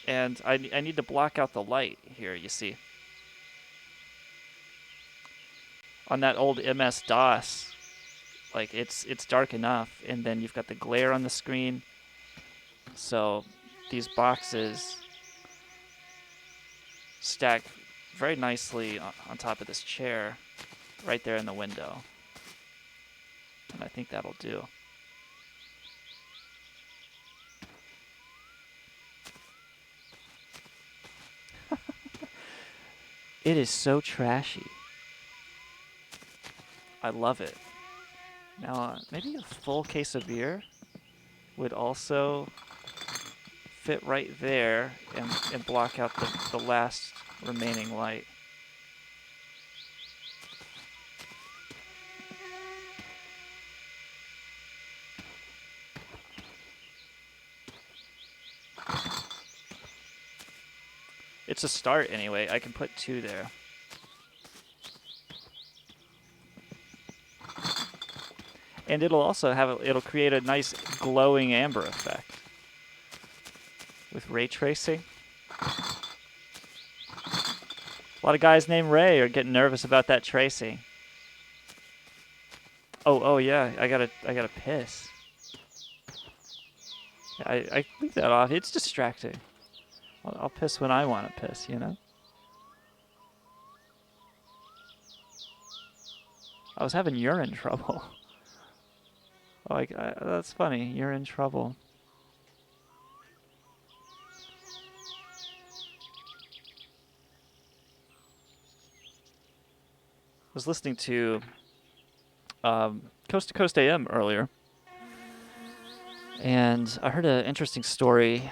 And I need to block out the light here, you see. On that old MS-DOS, like it's dark enough, and then you've got the glare on the screen. So these boxes stack very nicely on top of this chair, right there in the window. And I think that'll do. It is so trashy. I love it. Now, maybe a full case of beer would also fit right there and block out the last remaining light. It's a start anyway. I can put 2 there. And it'll also it'll create a nice glowing amber effect with ray tracing. A lot of guys named Ray are getting nervous about that tracing. Oh yeah, I gotta piss. I leave that off. It's distracting. I'll piss when I want to piss, you know? I was having urine trouble. Oh, that's funny. You're in trouble. I was listening to Coast to Coast AM earlier, and I heard an interesting story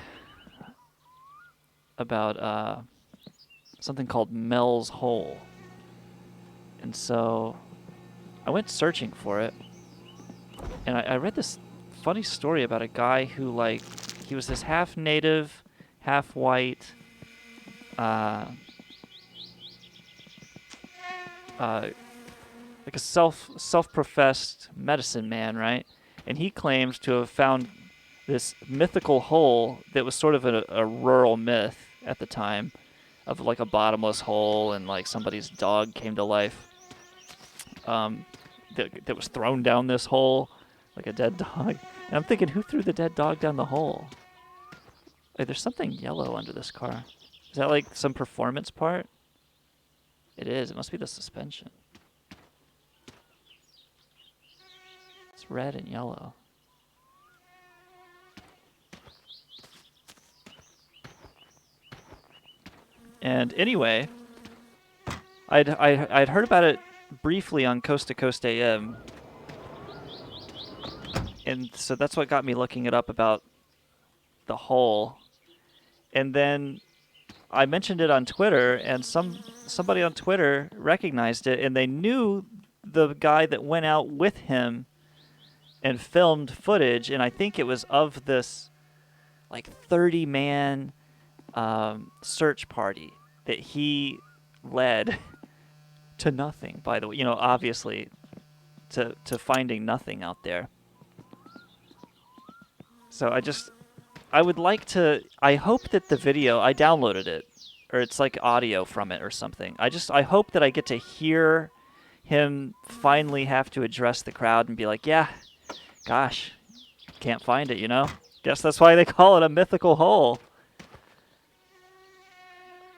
about something called Mel's Hole. And so I went searching for it, and I read this funny story about a guy who, like, he was this half native, half white, like a self-professed medicine man, right? And he claims to have found this mythical hole that was sort of a rural myth at the time, of like a bottomless hole, and like somebody's dog came to life that was thrown down this hole, like a dead dog. And I'm thinking, who threw the dead dog down the hole? Like, there's something yellow under this car. Is that like some performance part? It is. It must be the suspension. It's red and yellow. And anyway, I'd heard about it briefly on Coast to Coast AM, and so that's what got me looking it up about the hole. And then I mentioned it on Twitter, and somebody on Twitter recognized it, and they knew the guy that went out with him and filmed footage, and I think it was of this like 30-man search party that he led to nothing, by the way, you know, obviously to finding nothing out there. So I would like to, I hope that the video, I downloaded it, or it's like audio from it or something. I hope that I get to hear him finally have to address the crowd and be like, yeah, gosh, can't find it, you know? Guess that's why they call it a mythical hole.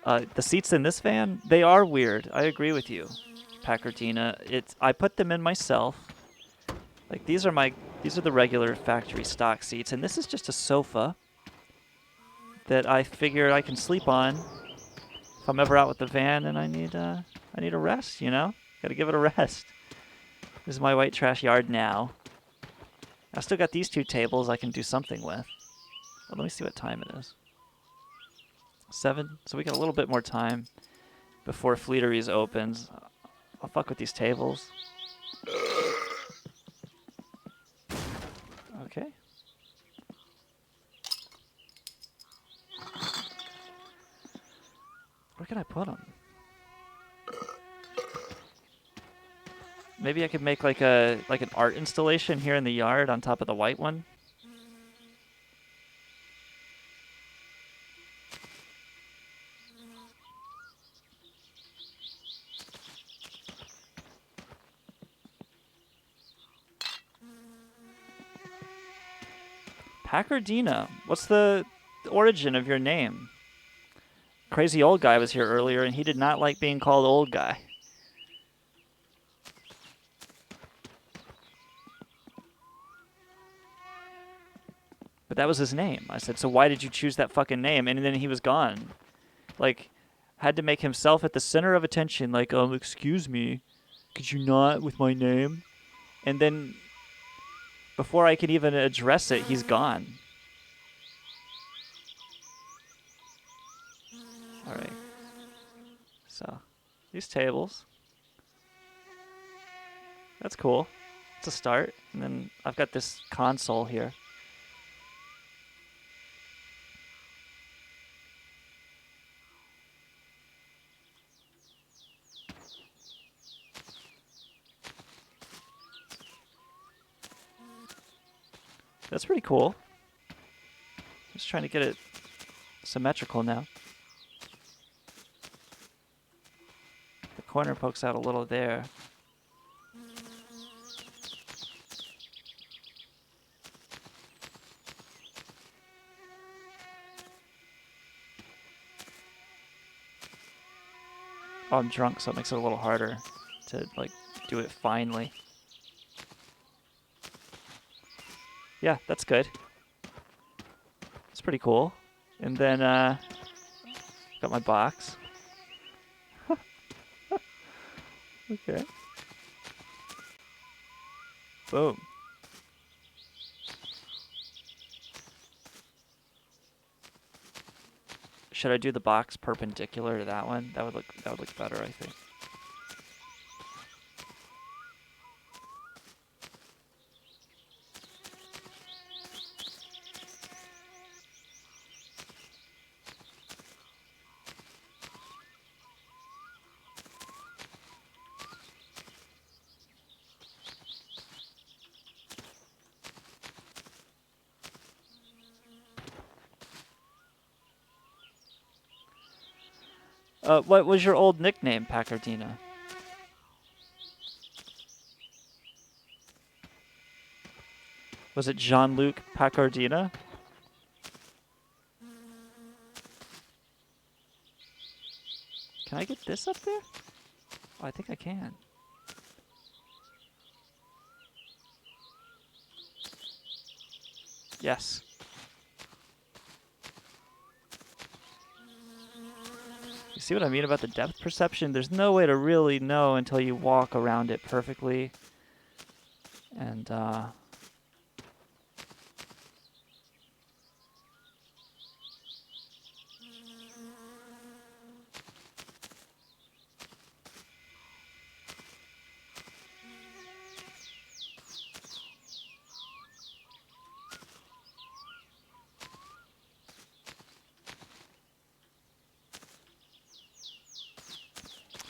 The seats in this van, they are weird. I agree with you, Packardina. I put them in myself. Like, these are the regular factory stock seats, and this is just a sofa that I figure I can sleep on if I'm ever out with the van and I need a rest, you know? Gotta give it a rest. This is my white trash yard now. I still got these 2 tables I can do something with. But let me see what time it is. 7, so we got a little bit more time before Fleeteries opens. I'll fuck with these tables. Okay. Where can I put them? Maybe I could make like an art installation here in the yard on top of the white one. Packardina, what's the origin of your name? Crazy Old Guy was here earlier, and he did not like being called Old Guy. But that was his name. I said, so why did you choose that fucking name? And then he was gone. Like, had to make himself at the center of attention, like, excuse me, could you not with my name? And then before I could even address it, he's gone. All right. So, these tables. That's cool. It's a start. And then I've got this console here. That's pretty cool. Just trying to get it symmetrical now. The corner pokes out a little there. Oh, I'm drunk, so it makes it a little harder to like do it finely. Yeah, that's good. It's pretty cool. And then got my box. Okay. Boom. Should I do the box perpendicular to that one? That would look better, I think. What was your old nickname, Packardina? Was it Jean-Luc Packardina? Can I get this up there? Oh, I think I can. Yes. You see what I mean about the depth perception? There's no way to really know until you walk around it perfectly. And,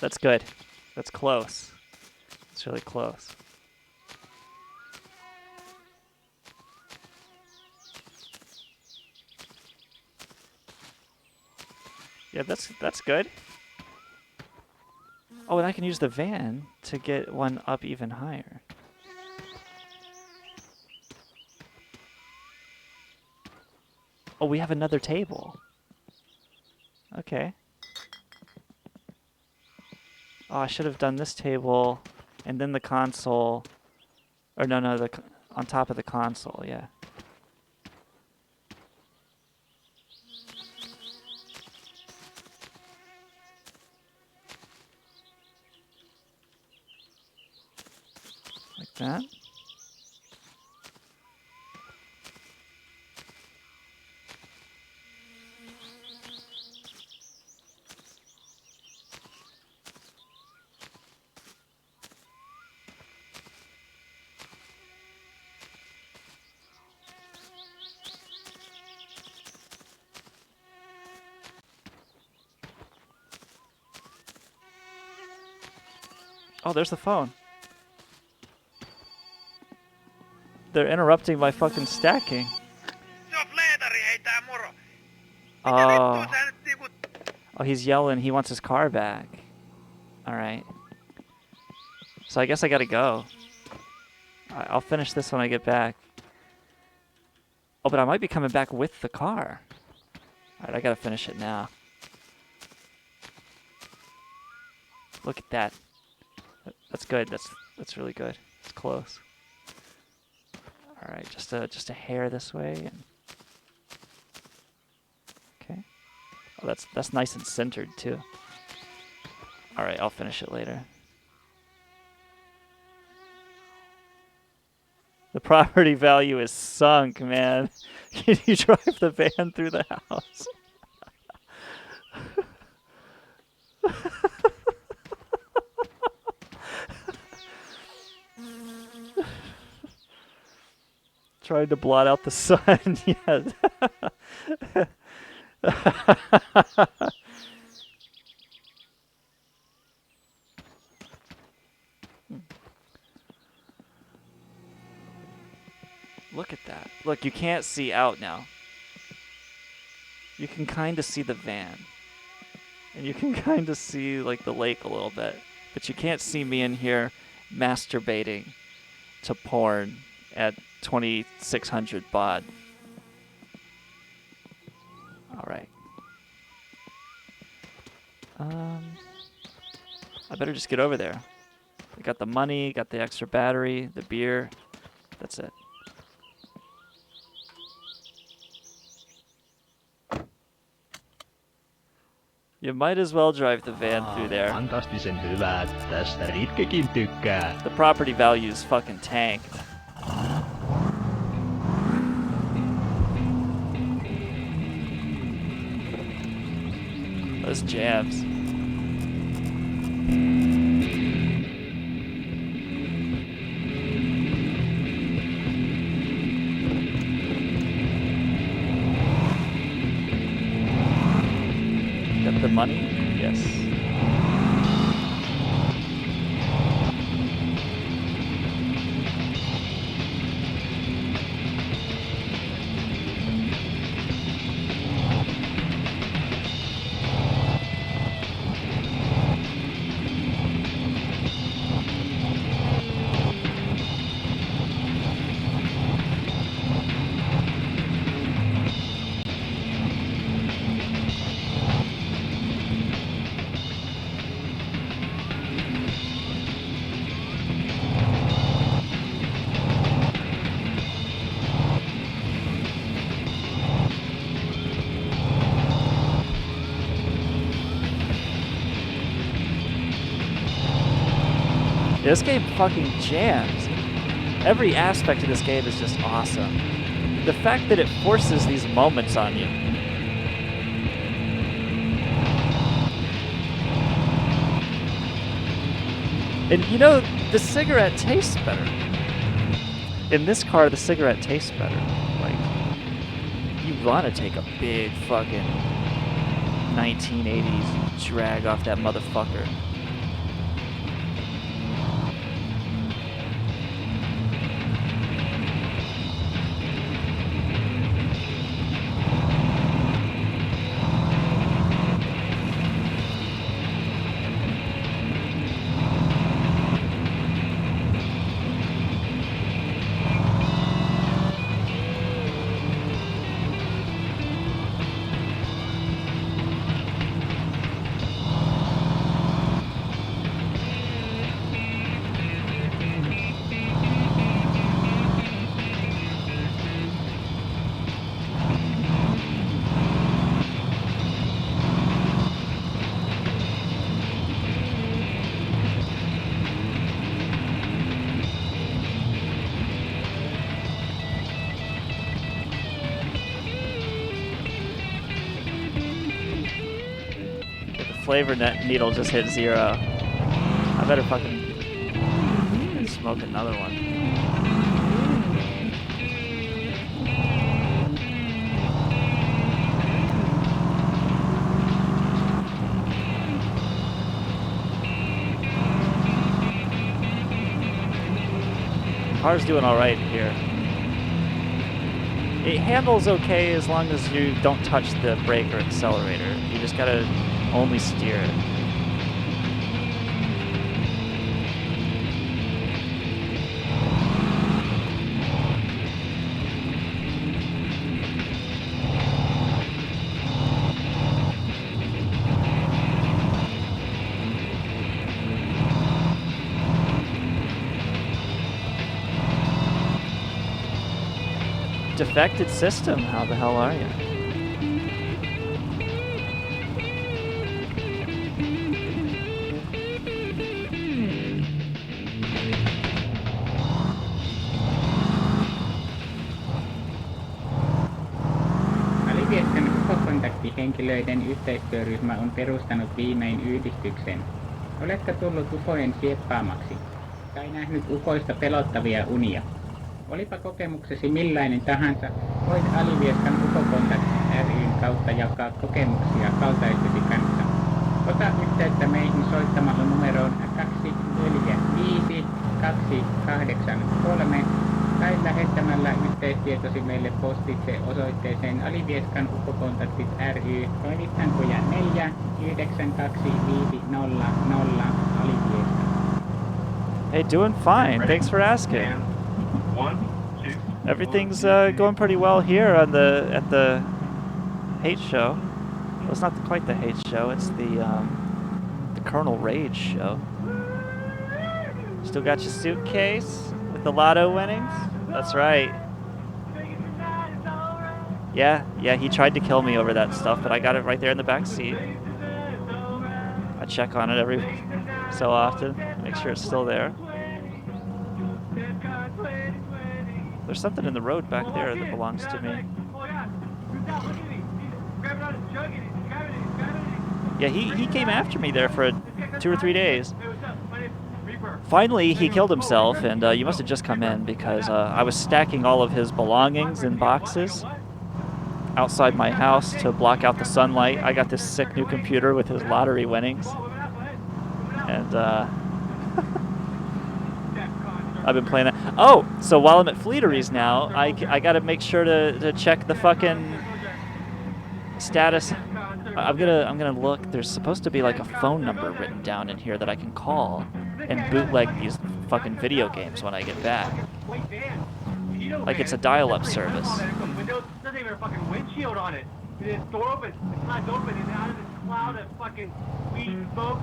that's good. That's close. It's really close. Yeah, that's good. Oh, and I can use the van to get one up even higher. Oh, we have another table. Okay. Oh, I should have done this table and then the console. Or no, on top of the console, yeah. Like that. Oh, there's the phone. They're interrupting my fucking stacking. Oh. Oh, he's yelling. He wants his car back. Alright. So I guess I gotta go. I'll finish this when I get back. Oh, but I might be coming back with the car. Alright, I gotta finish it now. Look at that. That's good. That's really good. It's close. All right, just a hair this way. And okay. Oh, that's nice and centered too. All right, I'll finish it later. The property value is sunk, man. Can you drive the van through the house? Trying to blot out the sun, yes. Look at that. Look, you can't see out now. You can kind of see the van. And you can kind of see, like, the lake a little bit. But you can't see me in here masturbating to porn at 2,600 baud. Alright. I better just get over there. I got the money, got the extra battery, the beer. That's it. You might as well drive the van through there. Fantastisen hyvä, tästä Ritkekin tykkää. The property value is fucking tanked. Those jams. Got the money? Yes. This game fucking jams. Every aspect of this game is just awesome. The fact that it forces these moments on you. And you know, the cigarette tastes better. In this car, the cigarette tastes better. Like, you want to take a big fucking 1980s drag off that motherfucker. Flavor needle just hit 0. I better fucking smoke another one. Car's doing alright here. It handles okay as long as you don't touch the brake or accelerator. You just gotta only steer it. Defected system, how the hell are you? Alivieskan UFO-kontaktihenkilöiden yhteistyöryhmä on perustanut viimein yhdistyksen. Oletko tullut UFOjen sieppaamaksi? Tai nähnyt UFOista pelottavia unia? Olipa kokemuksesi millainen tahansa, voit Alivieskan UFO-kontakt ry:n kautta jakaa kokemuksia kaltaistesi kanssa. Ota yhteyttä meihin soittamalla numeroon 245 283 tai lähettämällä yhteistietosi meille postitse osoitteeseen alivieskanukkokontaktit ry toimittajankoja 4 92500 alivieskan. Hey, doing fine. Thanks for asking. Everything's going pretty well here on at the hate show. Well, it's not quite the hate show. It's the Colonel Rage show. Still got your suitcase with the lotto winnings? That's right. Yeah, he tried to kill me over that stuff, but I got it right there in the back seat. I check on it every so often, make sure it's still there. There's something in the road back there that belongs to me. Yeah, he came after me there for 2 or 3 days. Finally, he killed himself, and you must have just come in because I was stacking all of his belongings in boxes outside my house to block out the sunlight. I got this sick new computer with his lottery winnings, and I've been playing that. Oh, so while I'm at Fleeteries now, I got to make sure to check the fucking status. I'm gonna look. There's supposed to be like a phone number written down in here that I can call and bootleg these fucking video games when I get back. Like it's a dial-up service. Doesn't even have a fucking windshield on it. It's door open. It's not open. And out of this cloud of fucking weed smoke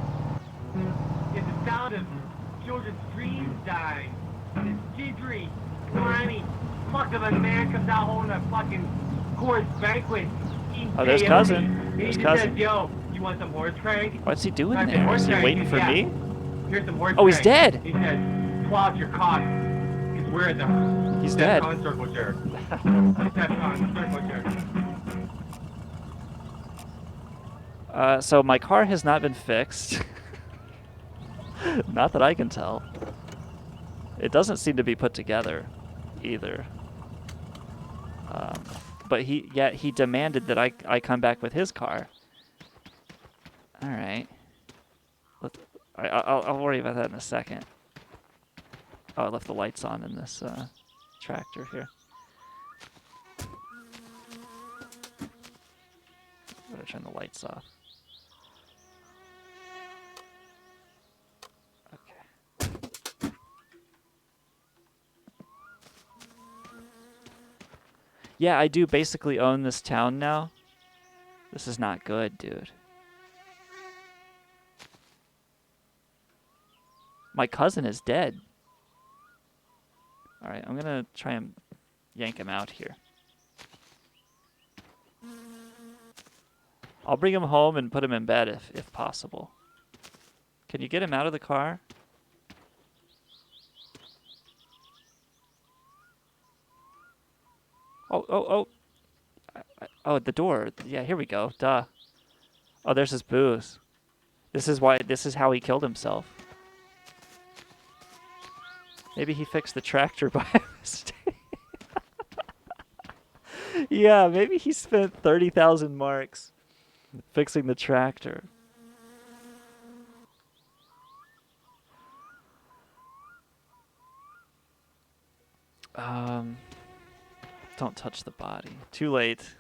is the sound of children's dreams dying. This jittery, slimy fuck of a man comes out holding a fucking Coors Banquet. Oh, there's cousin. There's cousin. Says, yo, you want some horse crank? What's he doing there? Is he waiting for me? Here's some horse Oh, he's crank. dead. He says, pull out your cock. Because we're the He's dead. DEFCON circle jerk. DEFCON circle jerk. So my car has not been fixed. Not that I can tell. It doesn't seem to be put together either. But he demanded that I come back with his car. All right. I'll worry about that in a second. Oh, I left the lights on in this tractor here. I'm gonna turn the lights off. Yeah, I do basically own this town now. This is not good, dude. My cousin is dead. Alright, I'm gonna try and yank him out here. I'll bring him home and put him in bed if possible. Can you get him out of the car? Oh, the door. Yeah, here we go. Duh. Oh, there's his booze. This is how he killed himself. Maybe he fixed the tractor by mistake. Yeah, maybe he spent 30,000 marks fixing the tractor. Don't touch the body. Too late.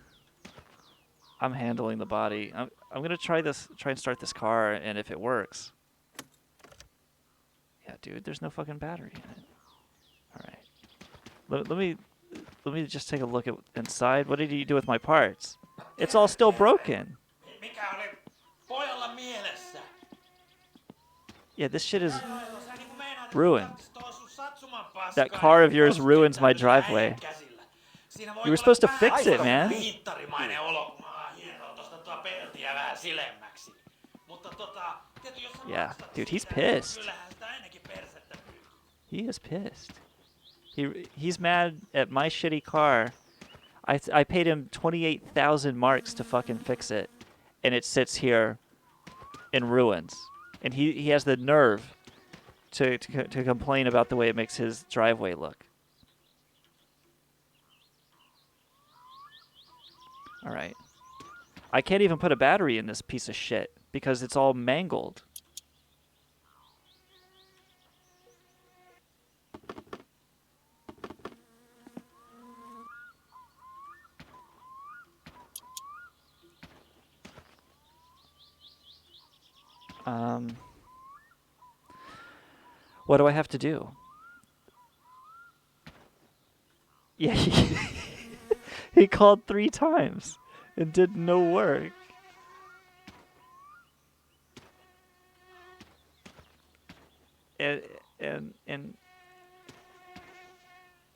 I'm handling the body. I'm gonna try and start this car, and if it works. Yeah, dude, there's no fucking battery in it. All right. Let me just take a look at inside. What did you do with my parts? It's all still broken. Yeah, this shit is ruined. That car of yours ruins my driveway. You were supposed to fix it, man. Yeah, dude, he's pissed. He is pissed. He's mad at my shitty car. I paid him 28,000 marks to fucking fix it, and it sits here in ruins. And he has the nerve to complain about the way it makes his driveway look. All right. I can't even put a battery in this piece of shit because it's all mangled. What do I have to do? Yeah, he called 3 times and did no work. And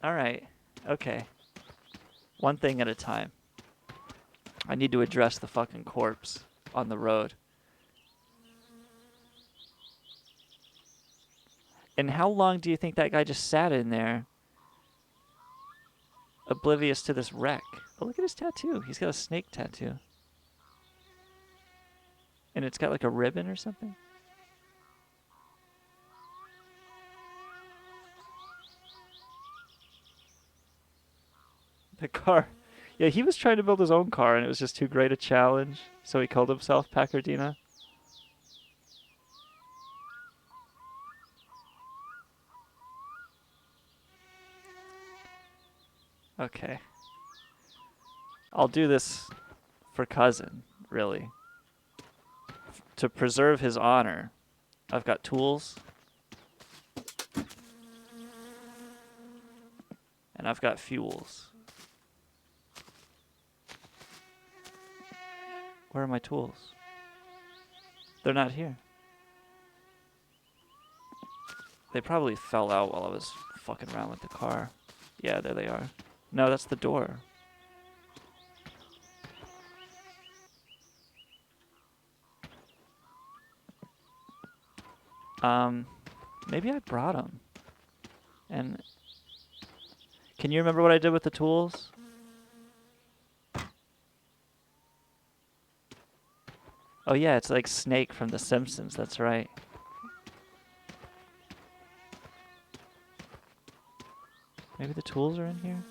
all right, okay. One thing at a time. I need to address the fucking corpse on the road. And how long do you think that guy just sat in there, oblivious to this wreck? Oh, look at his tattoo. He's got a snake tattoo. And it's got like a ribbon or something. The car. Yeah, he was trying to build his own car and it was just too great a challenge. So he called himself Packardina. Okay. I'll do this for Cousin, really. To preserve his honor, I've got tools. And I've got fuels. Where are my tools? They're not here. They probably fell out while I was fucking around with the car. Yeah, there they are. No, that's the door. Maybe I brought them. And can you remember what I did with the tools? Oh yeah, it's like Snake from The Simpsons, that's right. Maybe the tools are in here?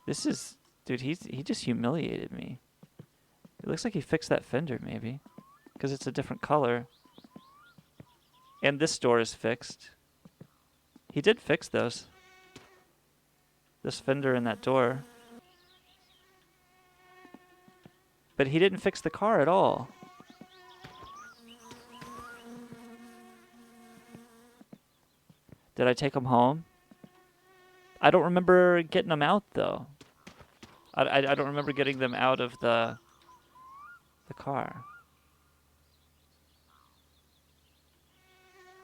This is... Dude, he just humiliated me. It looks like he fixed that fender, maybe. Because it's a different color. And this door is fixed. He did fix those. This fender and that door. But he didn't fix the car at all. Did I take him home? I don't remember getting them out, though. I don't remember getting them out of the car.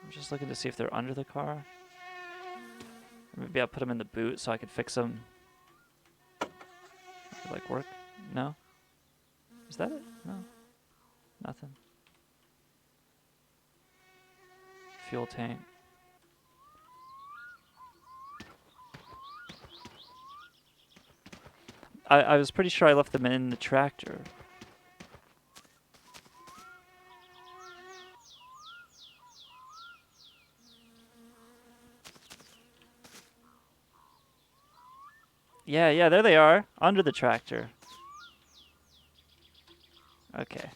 I'm just looking to see if they're under the car. Maybe I'll put them in the boot so I can fix them. Could, like, work? No? Is that it? No. Nothing. Fuel tank. I was pretty sure I left them in the tractor. Yeah, there they are. Under the tractor. Okay.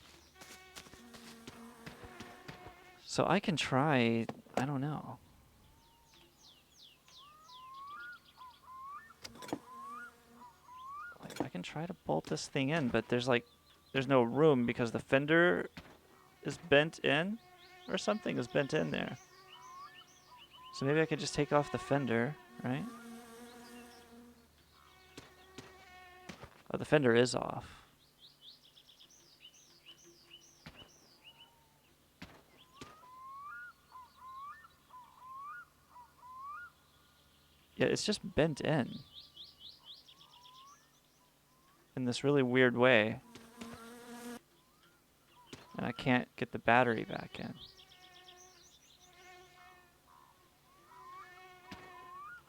So I can try... I don't know. Like, I can try to bolt this thing in, but there's no room because the fender is bent in or something is bent in there. So maybe I could just take off the fender, right? Oh, the fender is off. Yeah, it's just bent in this really weird way. And I can't get the battery back in.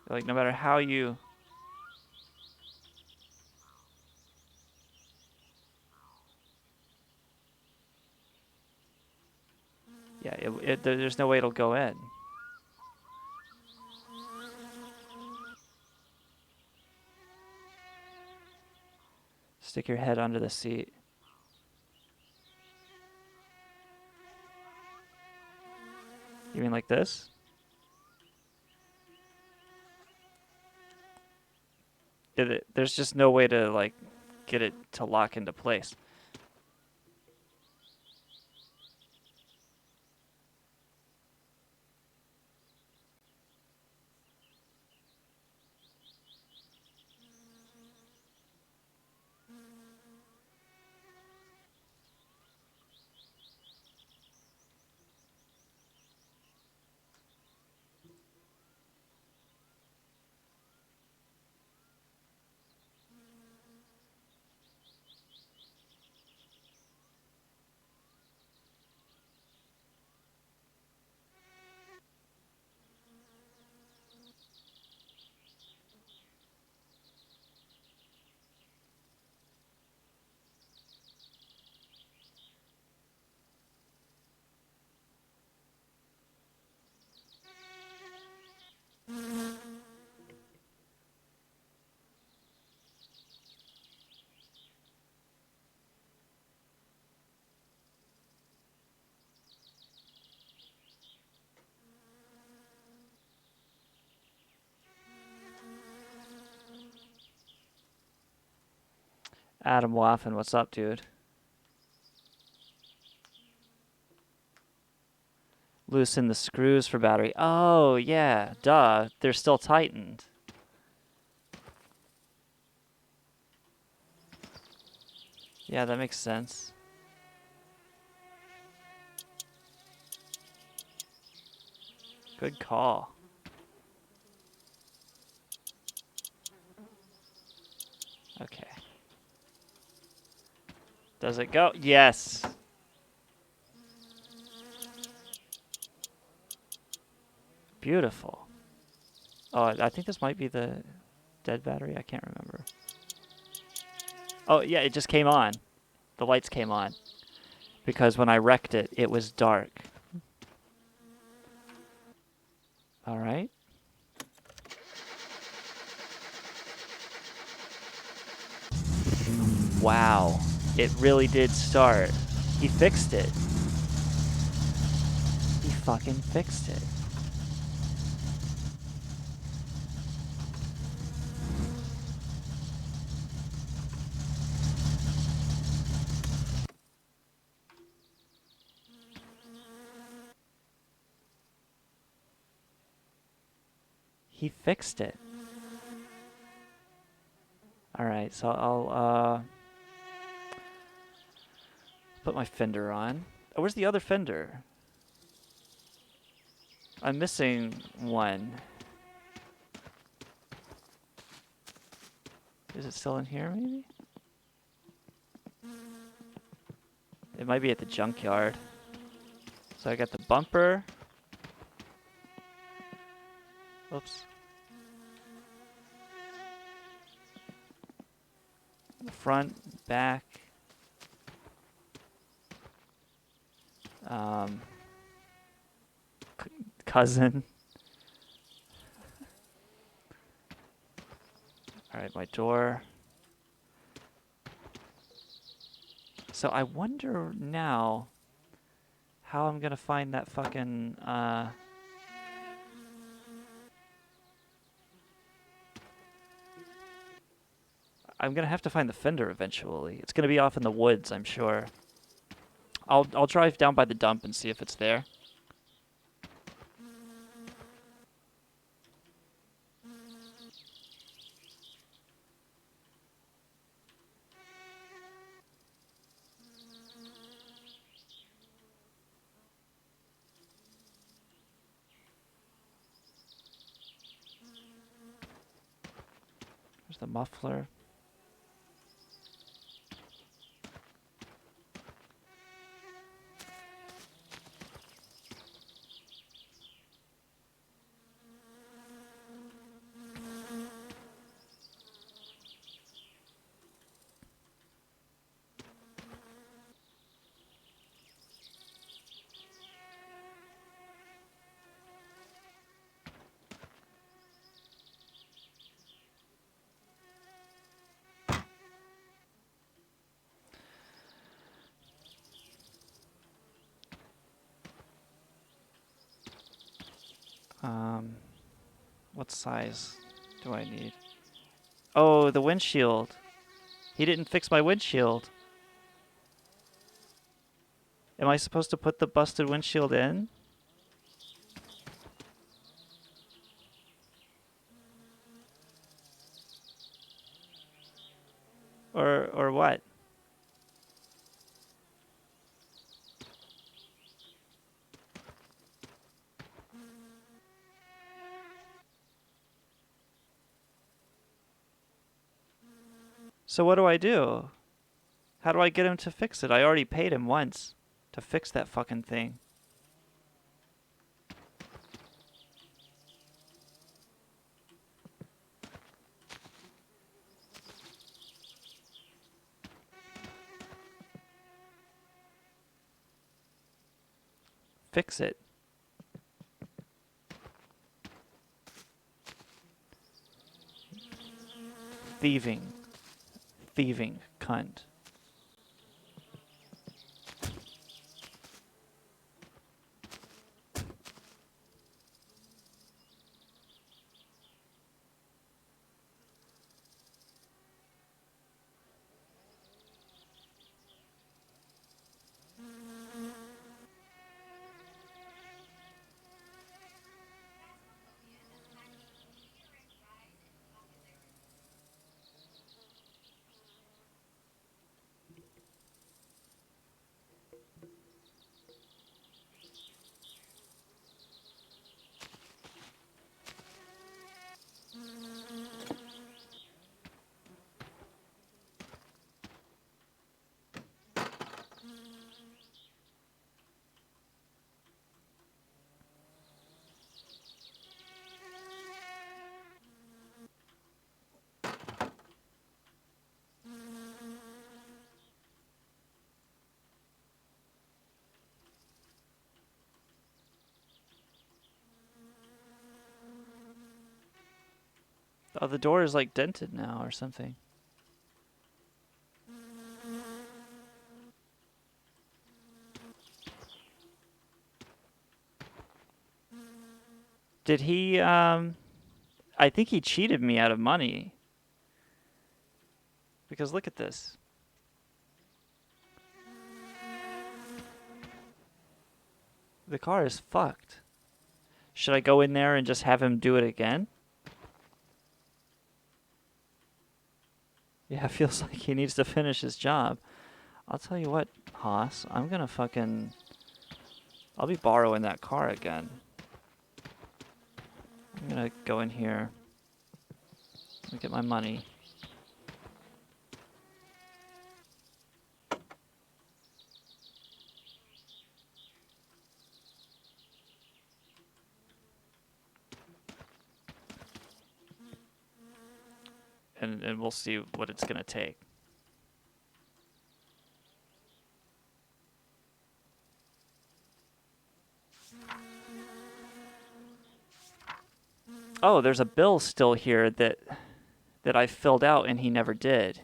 Like, no matter how you... Yeah, there's no way it'll go in. Stick your head under the seat. You mean like this? There's just no way to, like, get it to lock into place. Adam Waffen, what's up, dude? Loosen the screws for battery. Oh, yeah, duh. They're still tightened. Yeah, that makes sense. Good call. Okay. Does it go? Yes. Beautiful. Oh, I think this might be the dead battery. I can't remember. Oh, yeah, it just came on. The lights came on. Because when I wrecked it, it was dark. All right. Wow. It really did start. He fixed it. He fucking fixed it. He fixed it. Alright, so I'll put my fender on. Oh, where's the other fender? I'm missing one. Is it still in here, maybe? It might be at the junkyard. So I got the bumper. Oops. The front, back. Cousin. Alright, my door. So I wonder now how I'm gonna find that fucking, I'm gonna have to find the fender eventually. It's gonna be off in the woods, I'm sure. I'll drive down by the dump and see if it's there. There's the muffler. What size do I need? Oh, the windshield. He didn't fix my windshield. Am I supposed to put the busted windshield in? Or what? So what do I do? How do I get him to fix it? I already paid him once to fix that fucking thing. Fix it. Thieving. Thieving cunt. Oh, the door is like dented now or something. Did he, I think he cheated me out of money. Because look at this. The car is fucked. Should I go in there and just have him do it again? Yeah, it feels like he needs to finish his job. I'll tell you what, Haas, I'm gonna fucking... I'll be borrowing that car again. I'm gonna go in here. Let me get my money. And we'll see what it's gonna take. Oh, there's a bill still here that I filled out and he never did.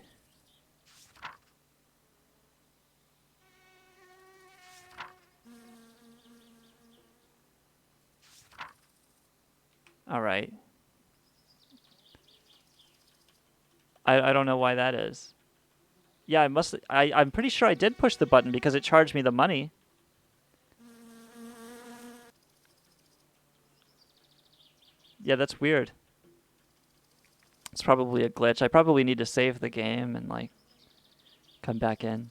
All right. I don't know why that is. Yeah, I'm pretty sure I did push the button because it charged me the money. Yeah, that's weird. It's probably a glitch. I probably need to save the game and like come back in.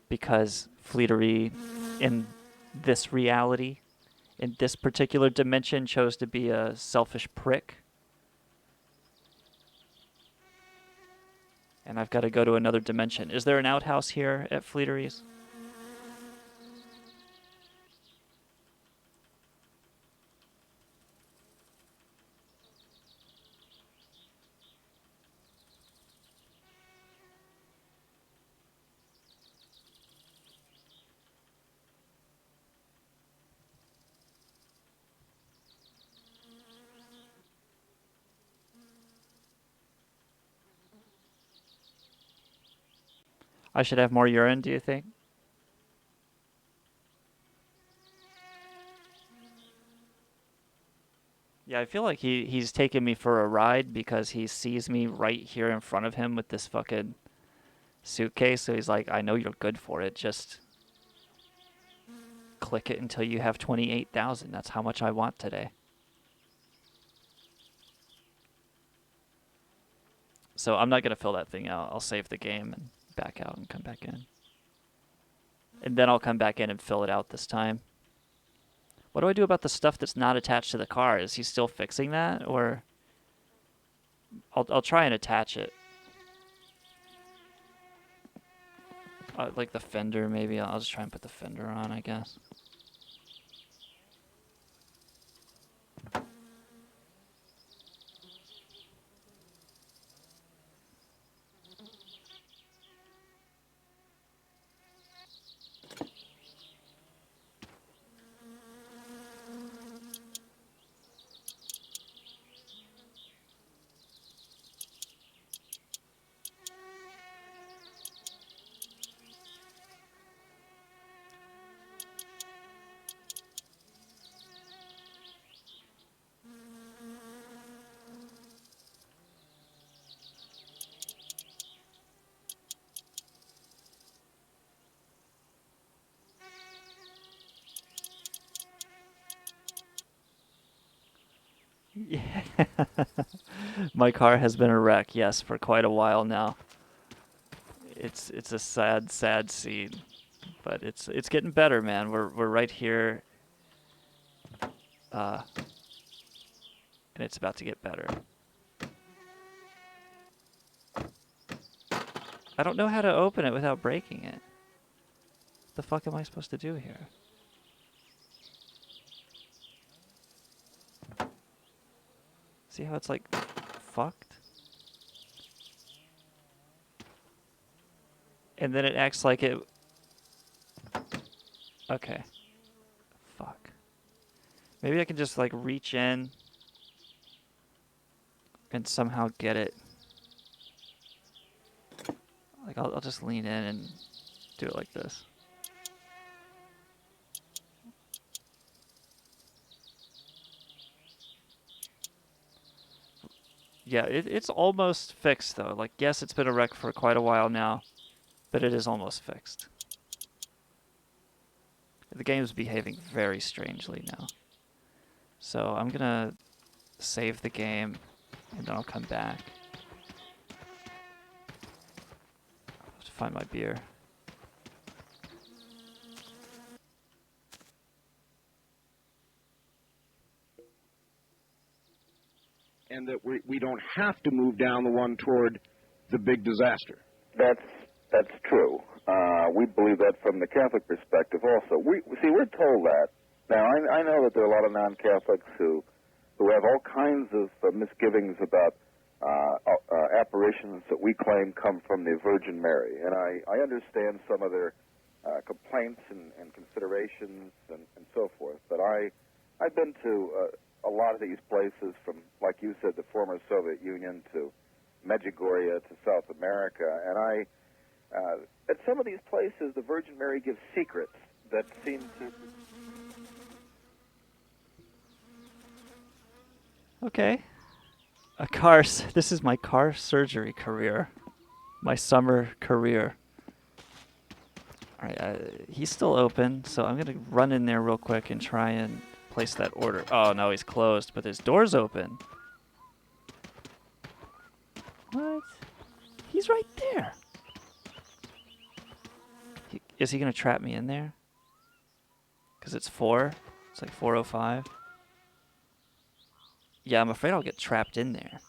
Because Fleetery in this reality, in this particular dimension, chose to be a selfish prick. And I've got to go to another dimension. Is there an outhouse here at Fleetery's? I should have more urine, do you think? Yeah, I feel like he's taking me for a ride because he sees me right here in front of him with this fucking suitcase. So he's like, I know you're good for it. Just click it until you have 28,000. That's how much I want today. So I'm not going to fill that thing out. I'll save the game and back out and come back in. And then I'll come back in and fill it out this time. What do I do about the stuff that's not attached to the car? Is he still fixing that? Or I'll try and attach it. Like the fender, maybe. I'll just try and put the fender on, I guess. Yeah. My car has been a wreck, yes, for quite a while now. It's a sad, sad scene, but it's getting better, man. We're right here, and it's about to get better. I don't know how to open it without breaking it. What the fuck am I supposed to do here? See how it's like fucked? And then it acts like it... Okay. Maybe I can just like reach in and somehow get it. Like I'll just lean in and do it like this. Yeah, it's almost fixed though. Like yes, it's been a wreck for quite a while now, but it is almost fixed. The game's behaving very strangely now. So I'm gonna save the game and then I'll come back. I have to find my beer. And that we don't have to move down the one toward the big disaster. That's true. We believe that from the Catholic perspective also. We're told that. Now, I know that there are a lot of non-Catholics who have all kinds of misgivings about apparitions that we claim come from the Virgin Mary. And I understand some of their complaints and considerations and so forth. But I've been to a lot of these places from, like you said, the former Soviet Union to Medjugorje to South America. And at some of these places, the Virgin Mary gives secrets that seem to... Okay. This is my car surgery career. My summer career. Alright, he's still open, so I'm gonna run in there real quick and try and place that order. Oh, no, he's closed, but his door's open. What? He's right there. Is he gonna trap me in there? Because it's 4. It's like 4:05. Yeah, I'm afraid I'll get trapped in there.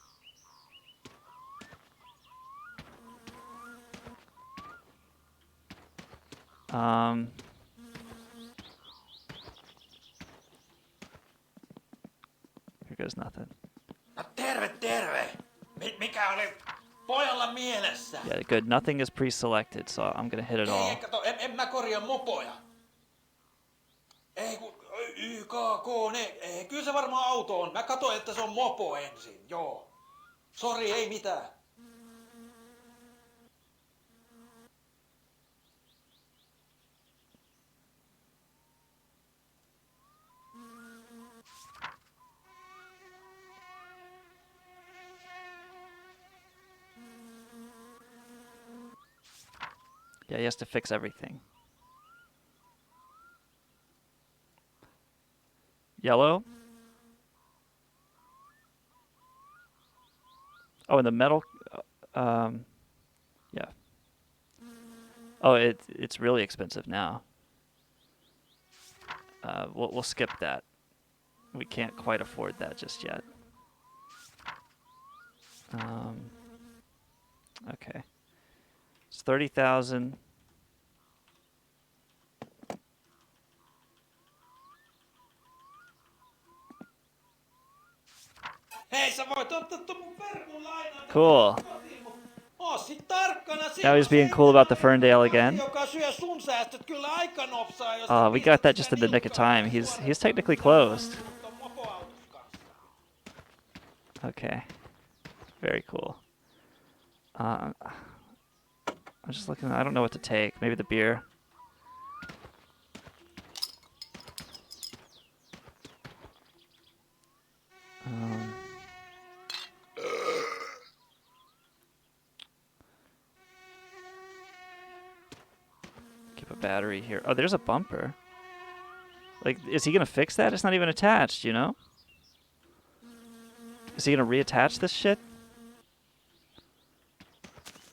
Here goes nothing. Terve! Mikä oli pojalla mielessä? Yeah, good. Nothing is pre-selected, so I'm gonna hit it all. Ei, kato, en mä korjaa mopoja. Ei kun, YKK, kyllä se varmaan auto on. Mä katsoin, että se on mopo ensin, joo. Sori, ei mitään. Yeah, he has to fix everything. Yellow. Oh, and the metal. Yeah. Oh, it's really expensive now. We'll skip that. We can't quite afford that just yet. Okay. It's 30,000. Hei, sä voit ottaa ton mun permun lainaan. Cool. Oo, sit tarkkana. Now he's being cool about the Ferndale again. Joka syö sun säästöt kyllä aika nopsaa, jos We got that just in the nick of time. He's technically closed. Okay. Very cool. I'm just looking. I don't know what to take. Maybe the beer. Keep a battery here. Oh, there's a bumper. Like, is he gonna fix that? It's not even attached, you know? Is he gonna reattach this shit?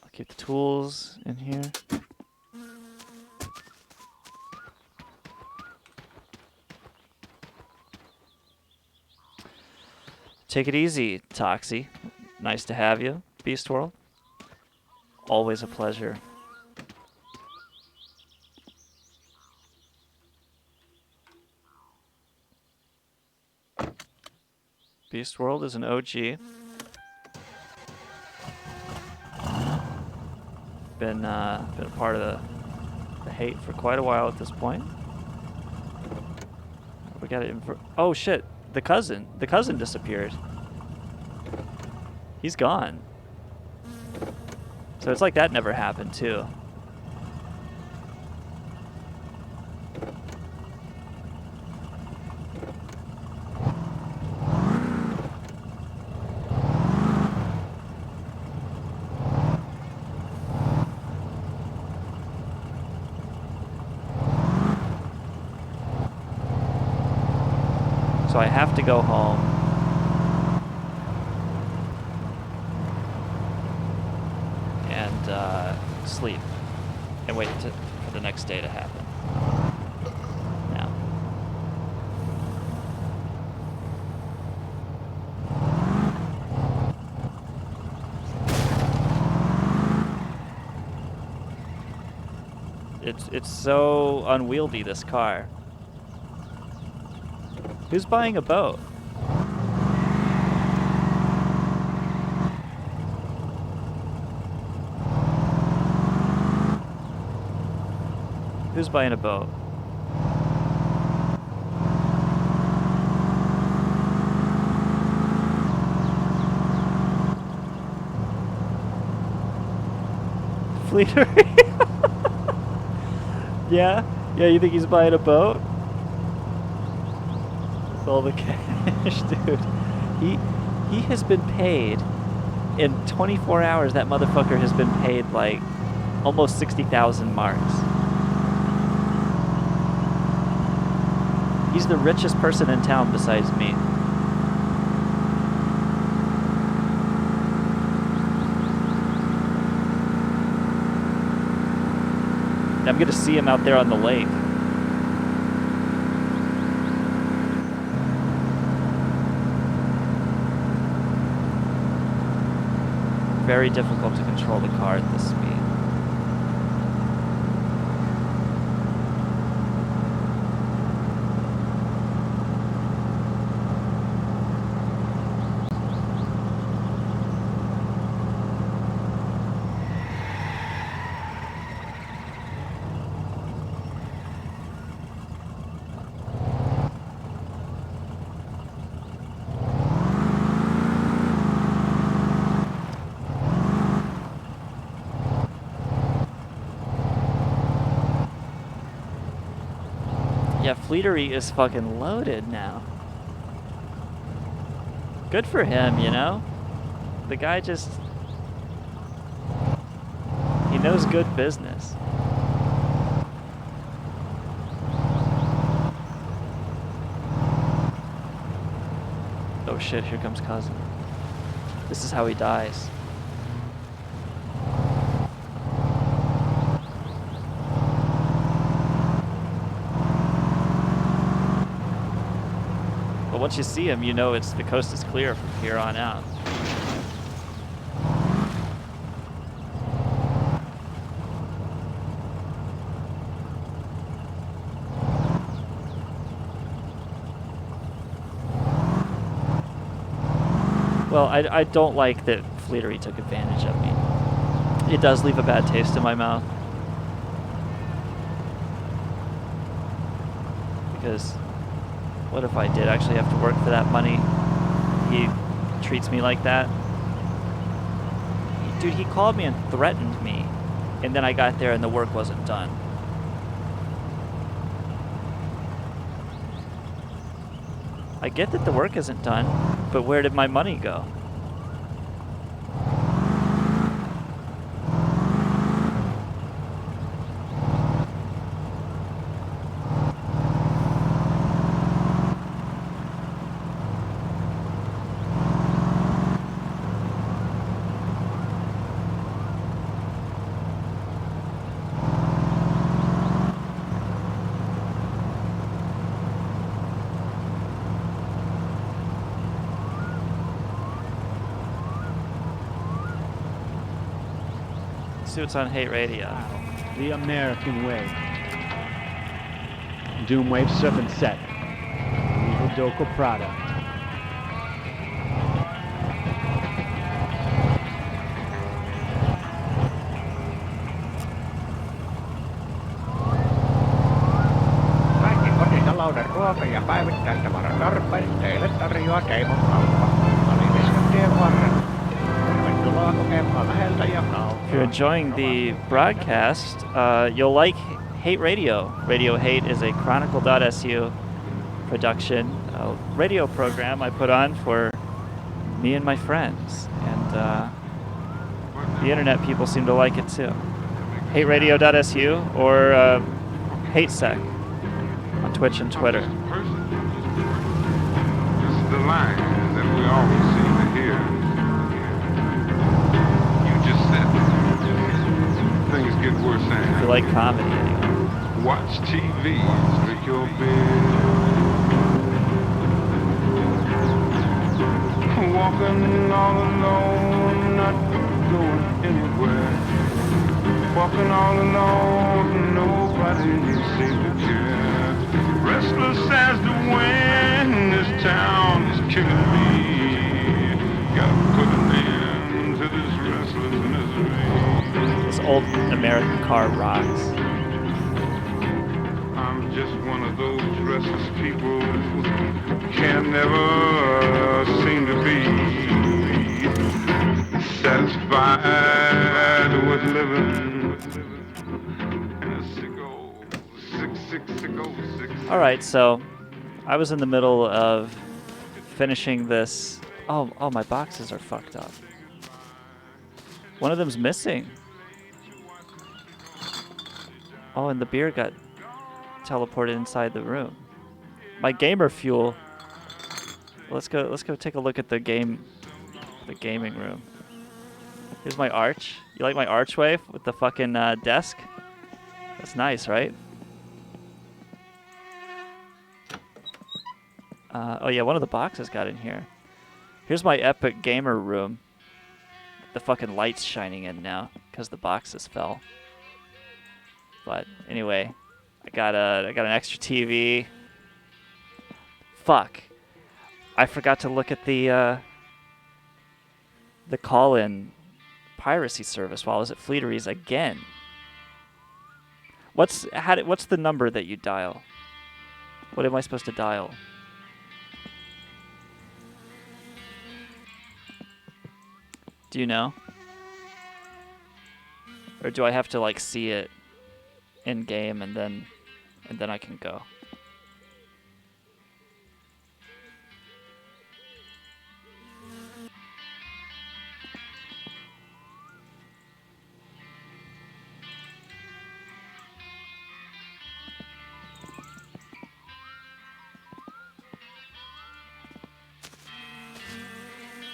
I'll keep the tools in here. Take it easy, Toxie. Nice to have you, Beast World. Always a pleasure. Beast World is an OG. Been a part of the hate for quite a while at this point. We got it. Oh shit! The cousin disappeared. He's gone. So it's like that never happened too. So I have to go home. And sleep. And wait for the next day to happen. Now. It's so unwieldy, this car. Who's buying a boat? Who's buying a boat? Fleetery? Yeah? Yeah, you think he's buying a boat? With all the cash, dude. He has been paid. In 24 hours, that motherfucker has been paid like almost 60,000 marks. He's the richest person in town besides me. I'm gonna see him out there on the lake. Very difficult to control the car at this speed. Yeah, Fleetery is fucking loaded now. Good for him, you know? The guy just... he knows good business. Oh shit, here comes Cousin. This is how he dies. Once you see him, you know the coast is clear from here on out. Well, I don't like that Fleetery took advantage of me. It does leave a bad taste in my mouth. Because what if I did actually have to work for that money? He treats me like that. Dude, he called me and threatened me. And then I got there and the work wasn't done. I get that the work isn't done, but where did my money go? See what's on Hate Radio. The American way. Doomwave Serpent Set. Evil Doko product. Kaikki kotitalouden ruoka- ja päivittäin tavaratarpeet teille tarjoaa Game of Kauppa. Aliviskantien varrella. Tervetuloa kokemaan läheltä ja kaukaa. If you're enjoying the broadcast, you'll like Hate Radio. Radio Hate is a Chronicle.su production, a radio program I put on for me and my friends. And the internet people seem to like it too. HateRadio.su or HateSec on Twitch and Twitter. This is the line that we always seem to hear. You just said things get worse. If you like comedy, anyway. Watch TV, drink your beer. Walking all alone, not going anywhere. Walking all alone, nobody seems to care. Restless as the wind, this town is killing me. Gotta put an end to this restless misery. This old American car rocks. I'm just one of those restless people can never seem to be satisfied with living. All right, so I was in the middle of finishing this. Oh, my boxes are fucked up. One of them's missing. Oh, and the beer got teleported inside the room. My gamer fuel. Let's go take a look at the gaming room. Here's my arch. You like my archway with the fucking desk? That's nice, right? Oh yeah, one of the boxes got in here. Here's my epic gamer room. The fucking light's shining in now because the boxes fell. But anyway, I got an extra TV. Fuck. I forgot to look at the call-in piracy service while I was at Fleeteries again. What's the number that you dial? What am I supposed to dial? Do you know? Or do I have to like see it in game and then I can go?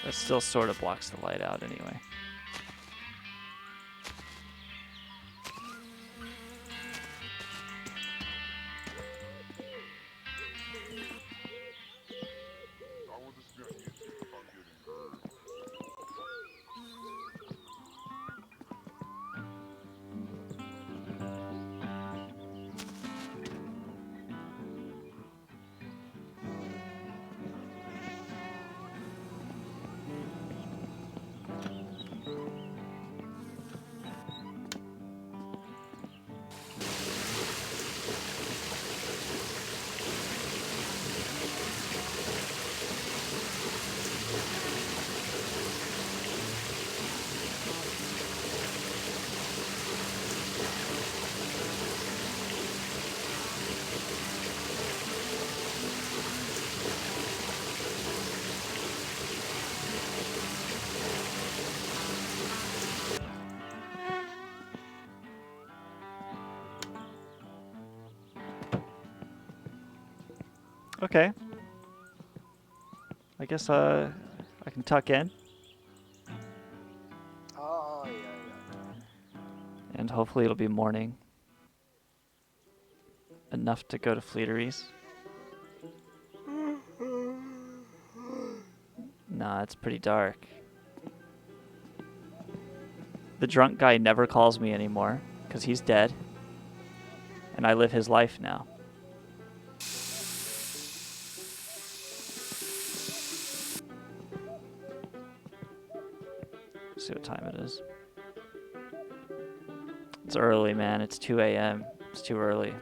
That still sort of blocks the light out anyway. Okay. I guess I can tuck in. Oh, yeah. And hopefully it'll be morning. Enough to go to Fleeteries. Nah, it's pretty dark. The drunk guy never calls me anymore, because he's dead. And I live his life now. See what time it is. It's early, man. It's 2 a.m. It's too early.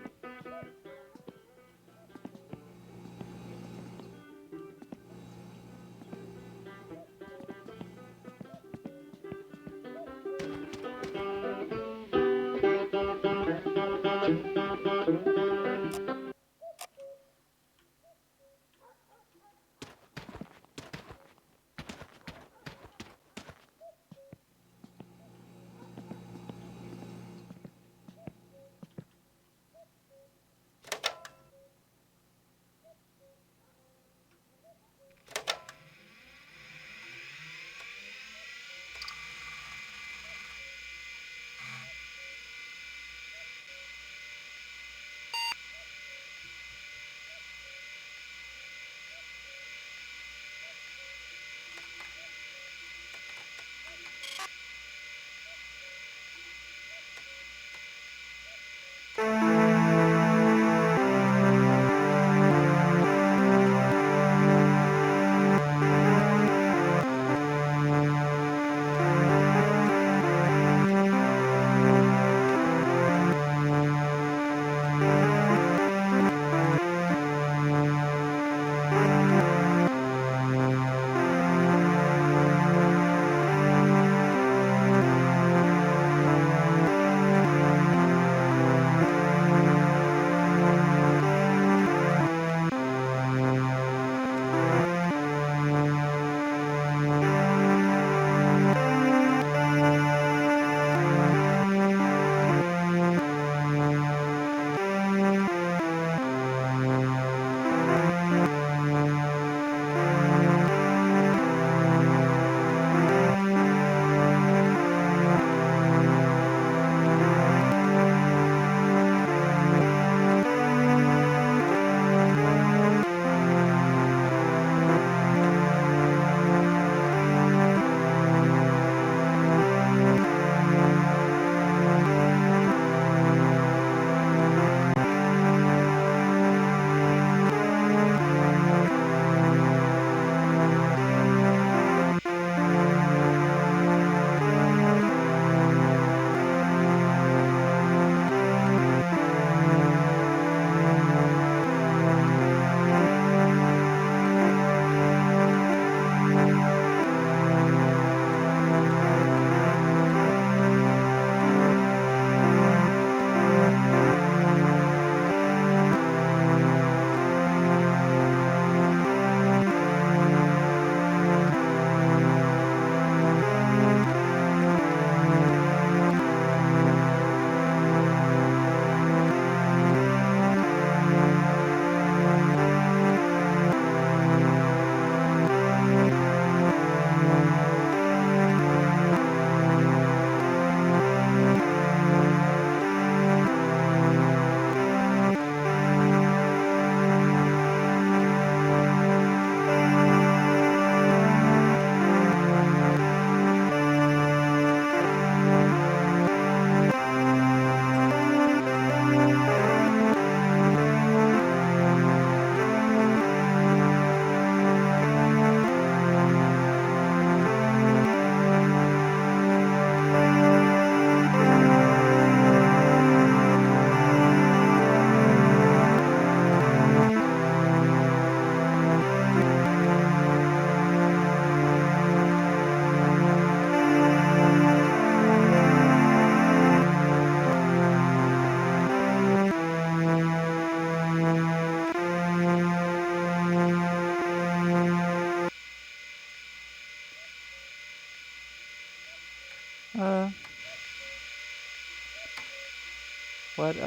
What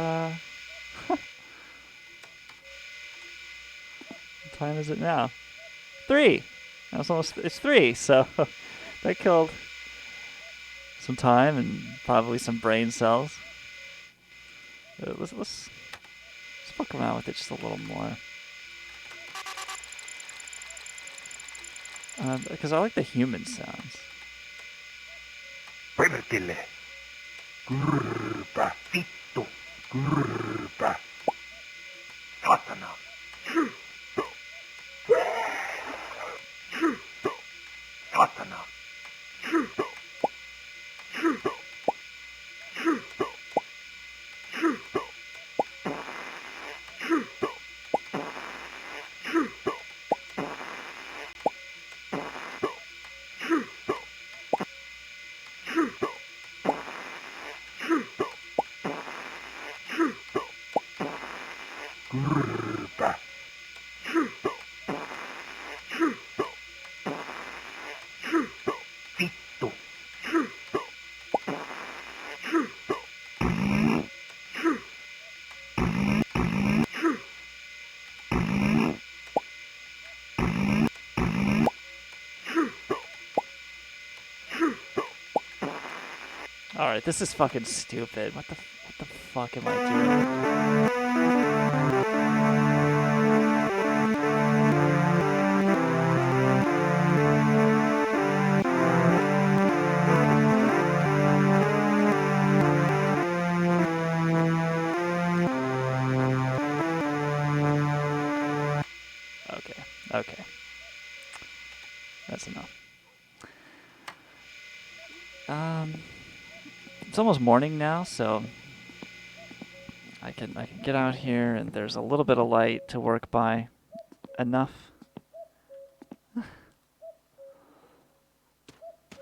time is it now? 3. It's 3, so that killed some time and probably some brain cells. Let's fuck around with it just a little more. Because I like the human sounds. Perkele. Kurva. Vittu. Kurva. Satana. Satana. Alright, this is fucking stupid. What the fuck am I doing? Okay. That's enough. It's almost morning now, so I can get out here, and there's a little bit of light to work by. Enough.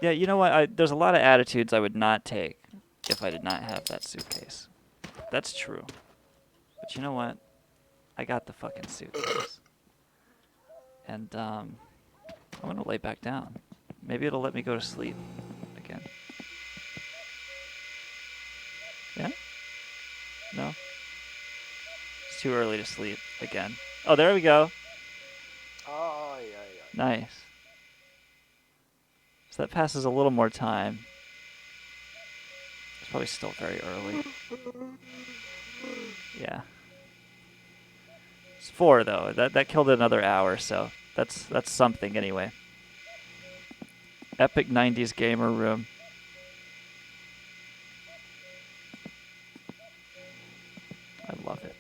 Yeah, you know what? There's a lot of attitudes I would not take if I did not have that suitcase. That's true. But you know what? I got the fucking suitcase. And I'm gonna lay back down. Maybe it'll let me go to sleep again. Yeah? No? It's too early to sleep again. Oh, there we go. Oh, yeah. Nice. So that passes a little more time. It's probably still very early. Yeah. It's 4 though. That killed another hour, so that's something anyway. Epic 90s gamer room. I love it.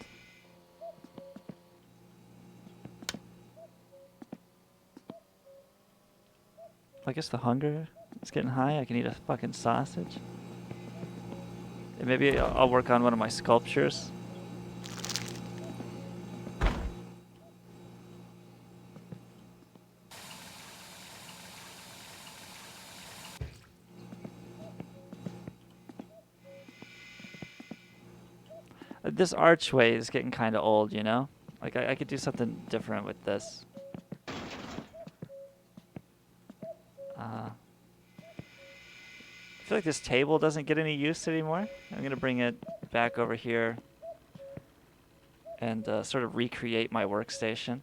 I guess the hunger is getting high. I can eat a fucking sausage. And maybe I'll work on one of my sculptures. This archway is getting kind of old, you know? Like, I could do something different with this. I feel like this table doesn't get any use anymore. I'm going to bring it back over here and sort of recreate my workstation.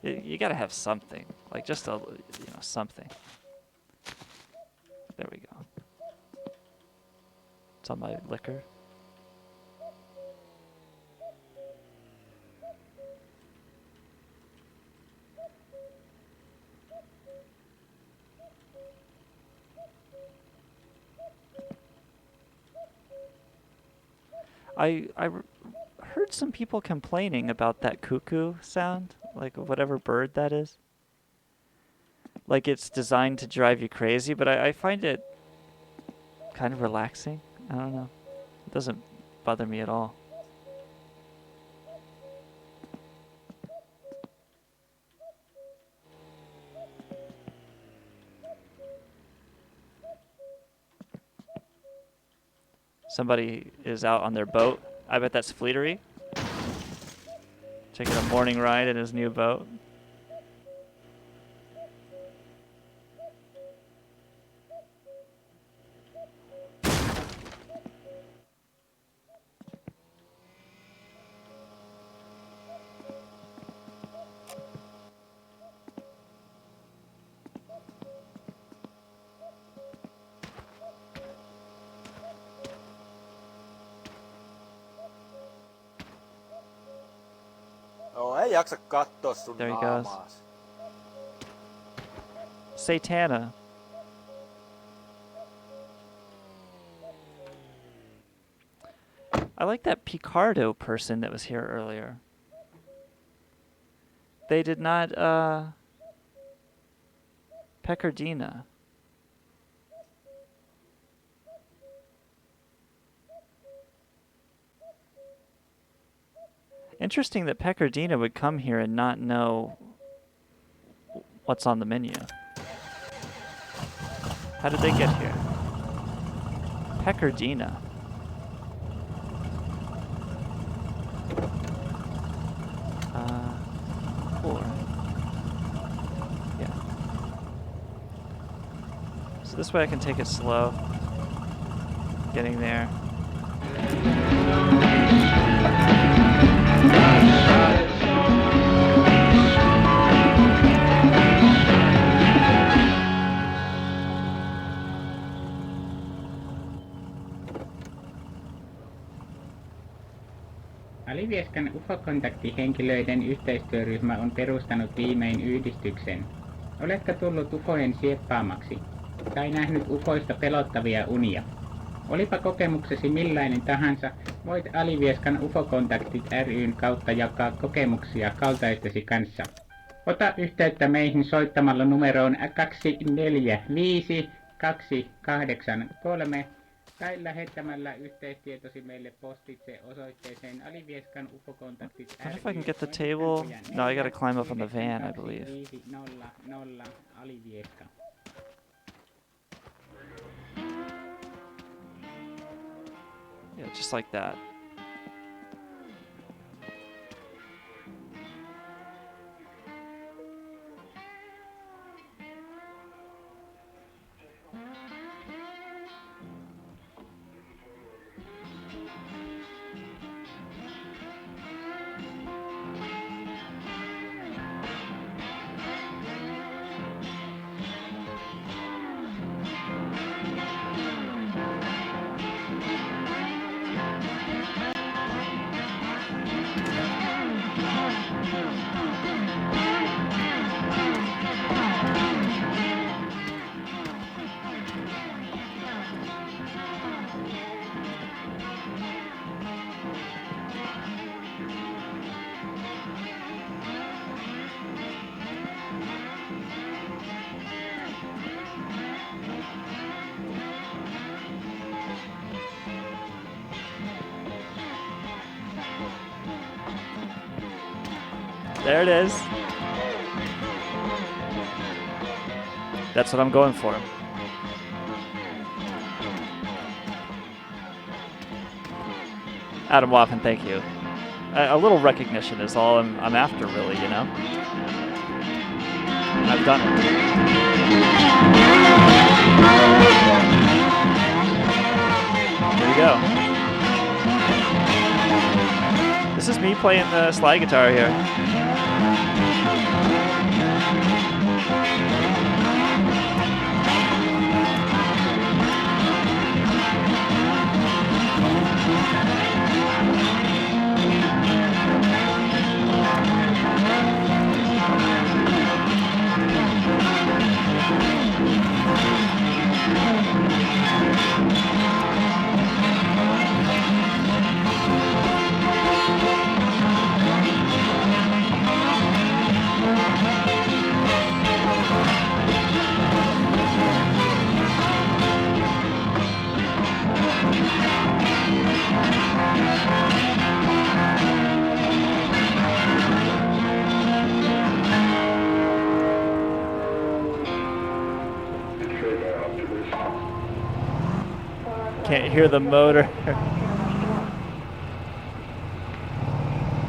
You gotta have something, like just something. There we go. It's on my liquor. I heard some people complaining about that cuckoo sound, like whatever bird that is. Like it's designed to drive you crazy, but I find it kind of relaxing. I don't know. It doesn't bother me at all. Somebody is out on their boat. I bet that's Fleetery. Taking a morning ride in his new boat. Oh, ei jaksa katsoa sun There he goes. naamaas. Satana. I like that Picardo person that was here earlier. They did not, Pecardina. Interesting that Pecardina would come here and not know what's on the menu. How did they get here? Pecardina. Cool. Yeah. So this way I can take it slow. Getting there. Alivieskan UFO-kontaktihenkilöiden yhteistyöryhmä on perustanut viimein yhdistyksen. Oletko tullut UFOjen sieppaamaksi? Tai nähnyt UFOista pelottavia unia? Olipa kokemuksesi millainen tahansa, voit Alivieskan UFO-kontaktit ryn kautta jakaa kokemuksia kaltaistesi kanssa. Ota yhteyttä meihin soittamalla numeroon 245283 tai lähettämällä yhteystietosi meille postitse osoitteeseen Alivieskan UFO-kontaktit I wonder if I can get the table. No, I gotta climb up on the van, I believe. 500 Alivieska. Yeah, just like that. There it is. That's what I'm going for. Adam Waffen, thank you. A little recognition is all I'm after, really, you know? I've done it. There you go. This is me playing the slide guitar here. Can't hear the motor. Do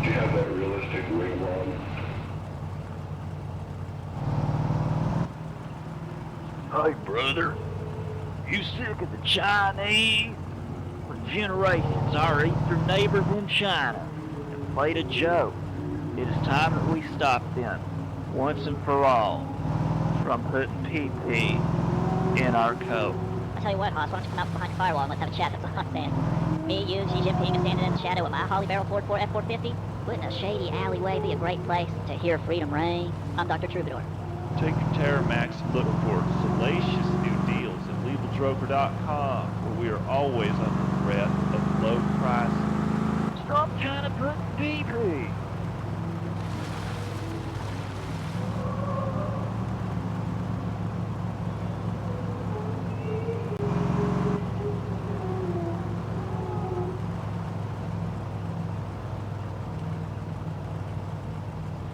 you have that realistic You sick of the Chinese? For generations, our eastern neighbors in China have played a joke. It is time that we stop them, once and for all, from putting PP in our code. I'll tell you what, Hoss, why don't you come out behind the firewall and let's have a chat? That's what I'm saying. Me, you, Xi Jinping, and standing in the shadow of my Holly Barrel Ford F-450? Wouldn't a shady alleyway be a great place to hear freedom ring? I'm Dr. Troubadour. Take your Terramax and look for salacious new deals at LegalDroker.com, where we are always under threat of low prices. Stop trying to put PP.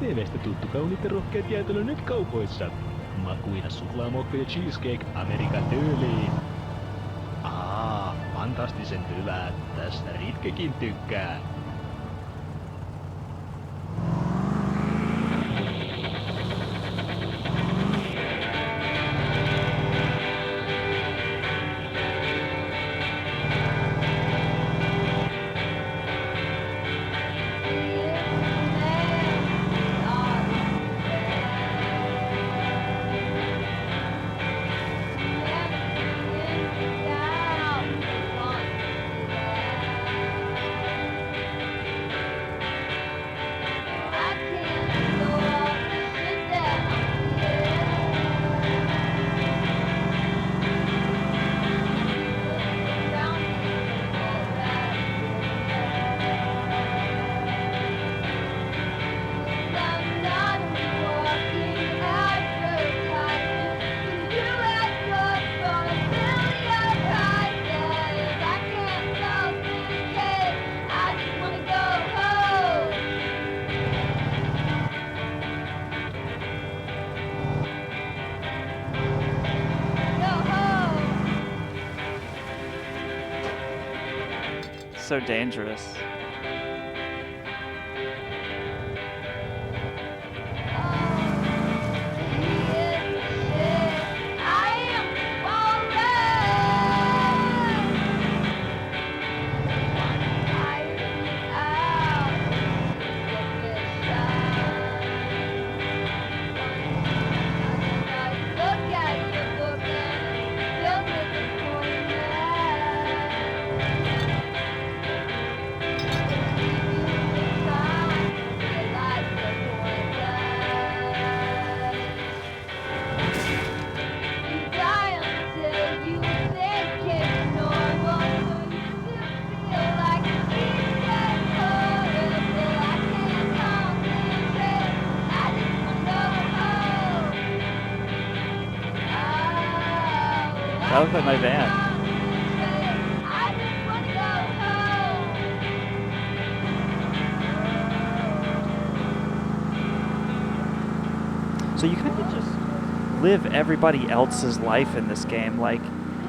TV:stä tuttu kauniit ja rohkeat jäätelö nyt kaupoissa. Makuina suklaamokka ja cheesecake Amerikan tyyliin. Fantastisen hyvää. Tästä Ritkekin tykkää. So dangerous. That looks like my van. So you kind of just live everybody else's life in this game. Like,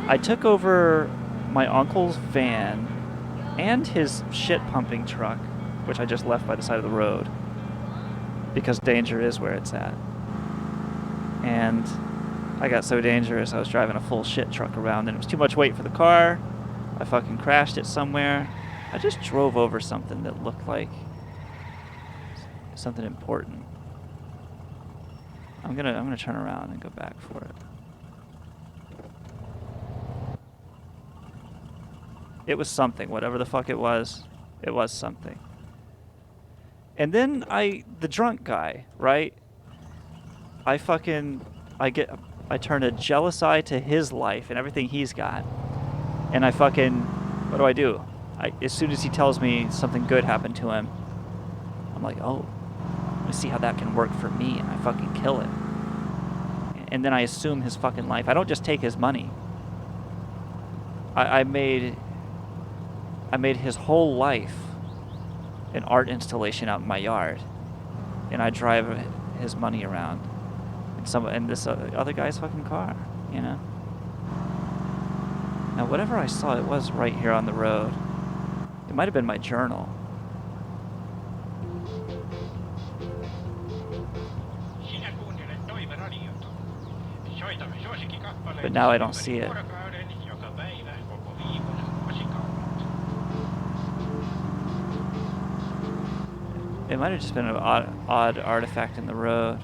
I took over my uncle's van and his shit pumping truck, which I just left by the side of the road, because danger is where it's at. And I got so dangerous, I was driving a full shit truck around and it was too much weight for the car. I fucking crashed it somewhere. I just drove over something that looked like something important. I'm gonna turn around and go back for it. It was something, whatever the fuck it was something. And then the drunk guy, right? I turn a jealous eye to his life and everything he's got. And what do? As soon as he tells me something good happened to him, I'm like, oh, let me see how that can work for me, and I fucking kill it. And then I assume his fucking life. I don't just take his money. I made his whole life an art installation out in my yard, and I drive his money around. And this other guy's fucking car, you know? Now, whatever I saw, it was right here on the road. It might have been my journal. But now I don't see it. It might have just been an odd artifact in the road.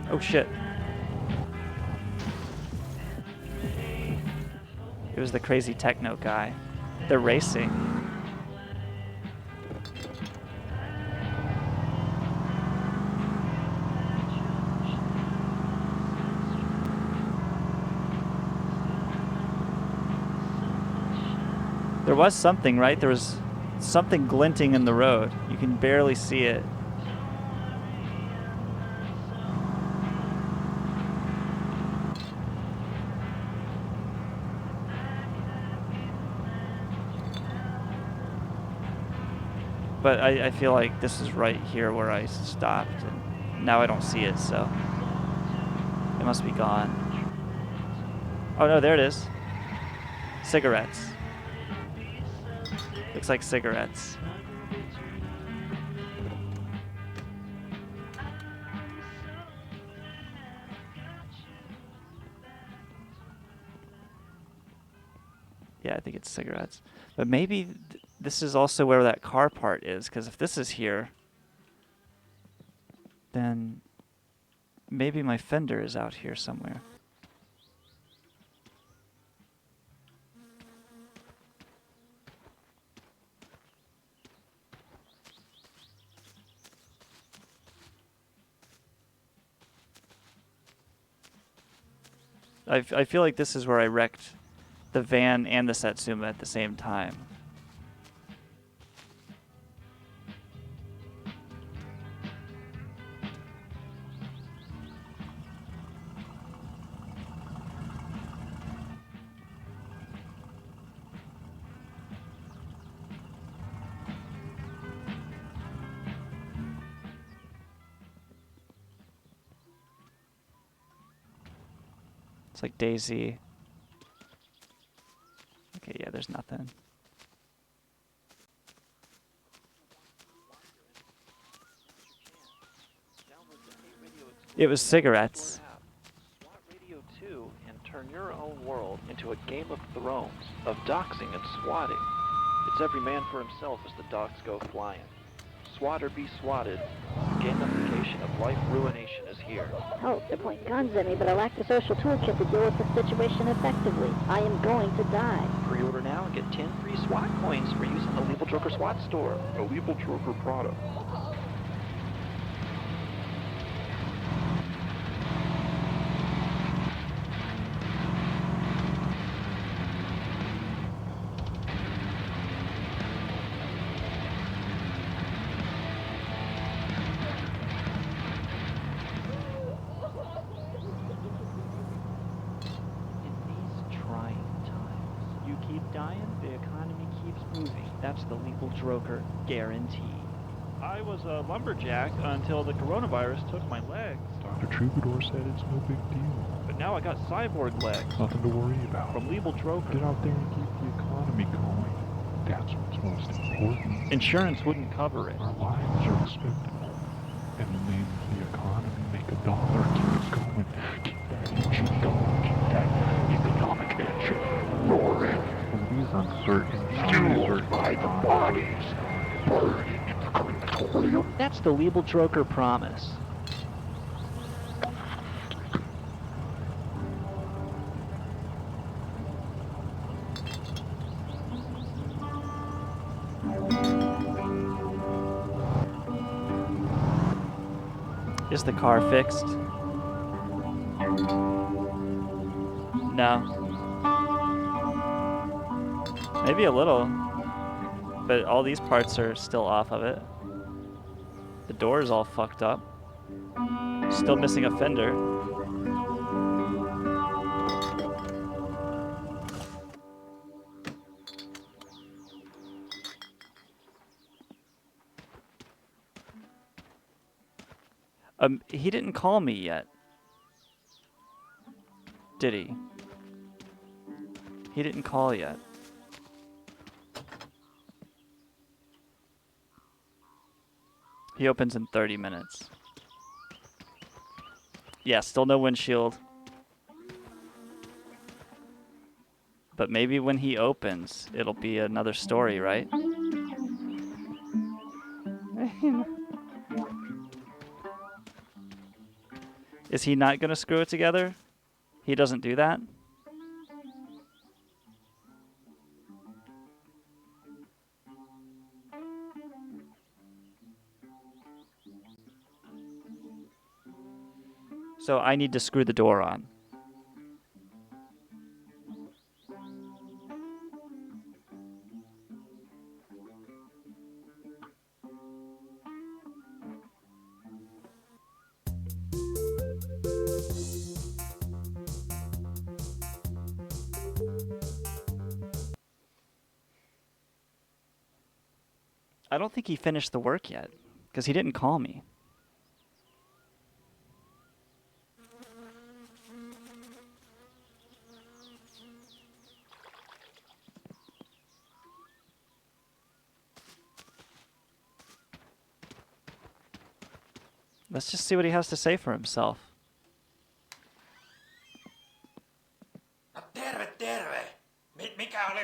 Oh shit. It was the crazy techno guy. They're racing. There was something, right? There was something glinting in the road. You can barely see it. But I feel like this is right here where I stopped, and now I don't see it, so it must be gone. Oh no, there it is. Cigarettes. Looks like cigarettes. Yeah, I think it's cigarettes. But maybe this is also where that car part is, because if this is here, then maybe my fender is out here somewhere. I feel like this is where I wrecked the van and the Satsuma at the same time. It's like Daisy. Okay, yeah, there's nothing. It was cigarettes. SWAT Radio 2 and turn your own world into a Game of Thrones of doxing and swatting. It's every man for himself as the dogs go flying. Swat or be swatted. The gamification of life ruination is here. Oh, they're pointing guns at me, but I lack the social toolkit to deal with the situation effectively. I am going to die. Pre-order now and get 10 free SWAT coins for use in the Lethal Joker SWAT store. A Lethal Joker product. That's the Lethal Joker guarantee. I was a lumberjack until the coronavirus took my legs. Dr. Troubadour said it's no big deal. But now I got cyborg legs. Nothing to worry about. From Lethal Joker. Get out there and keep the economy going. That's what's most important. Insurance wouldn't cover it. Our lives are expendable. And the name of the economy, make a dollar, keep it going. Keep that engine going. Keep that economic engine roaring. In these uncertain times, by the bodies burning in the crematorium. That's the Lethal Joker promise. Is the car fixed? No. Maybe a little, but all these parts are still off of it. The door is all fucked up. Still missing a fender. He didn't call me yet. Did he? He didn't call yet. He opens in 30 minutes. Yeah, still no windshield. But maybe when he opens, it'll be another story, right? Is he not gonna screw it together? He doesn't do that? So I need to screw the door on. I don't think he finished the work yet, because he didn't call me. Let's just see what he has to say for himself. No terve, terve. Mikä oli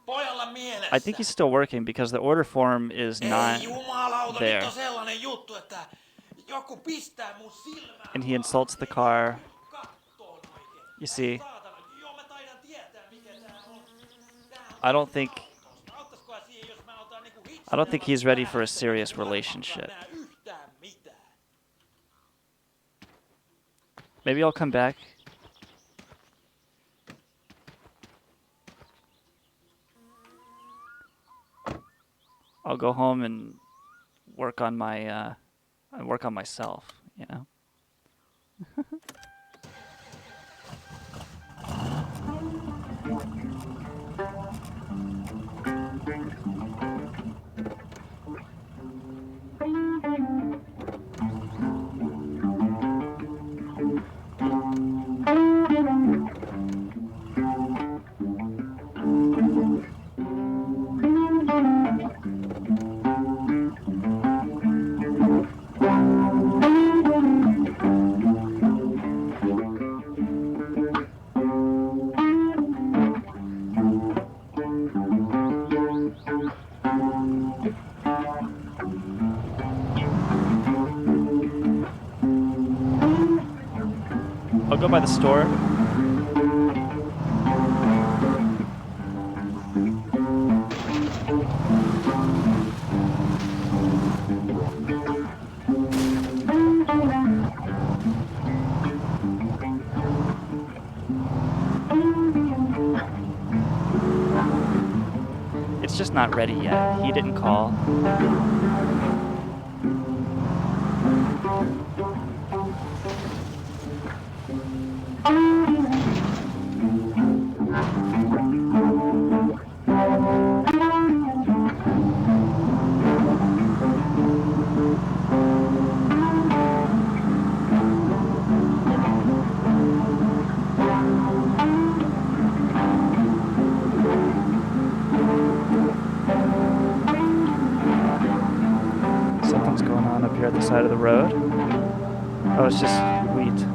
pojalla mielessä? I think he's still working because the order form is not Ei jumalauta, there. nyt on sellainen juttu, että joku pistää mun silmään. And he insults the car. You see, I don't think he's ready for a serious relationship. Maybe I'll come back. I'll go home and work on my work on myself, you know. I'll go by the store. It's just not ready yet. He didn't call. Something's going on up here at the side of the road. Oh, it's just wheat.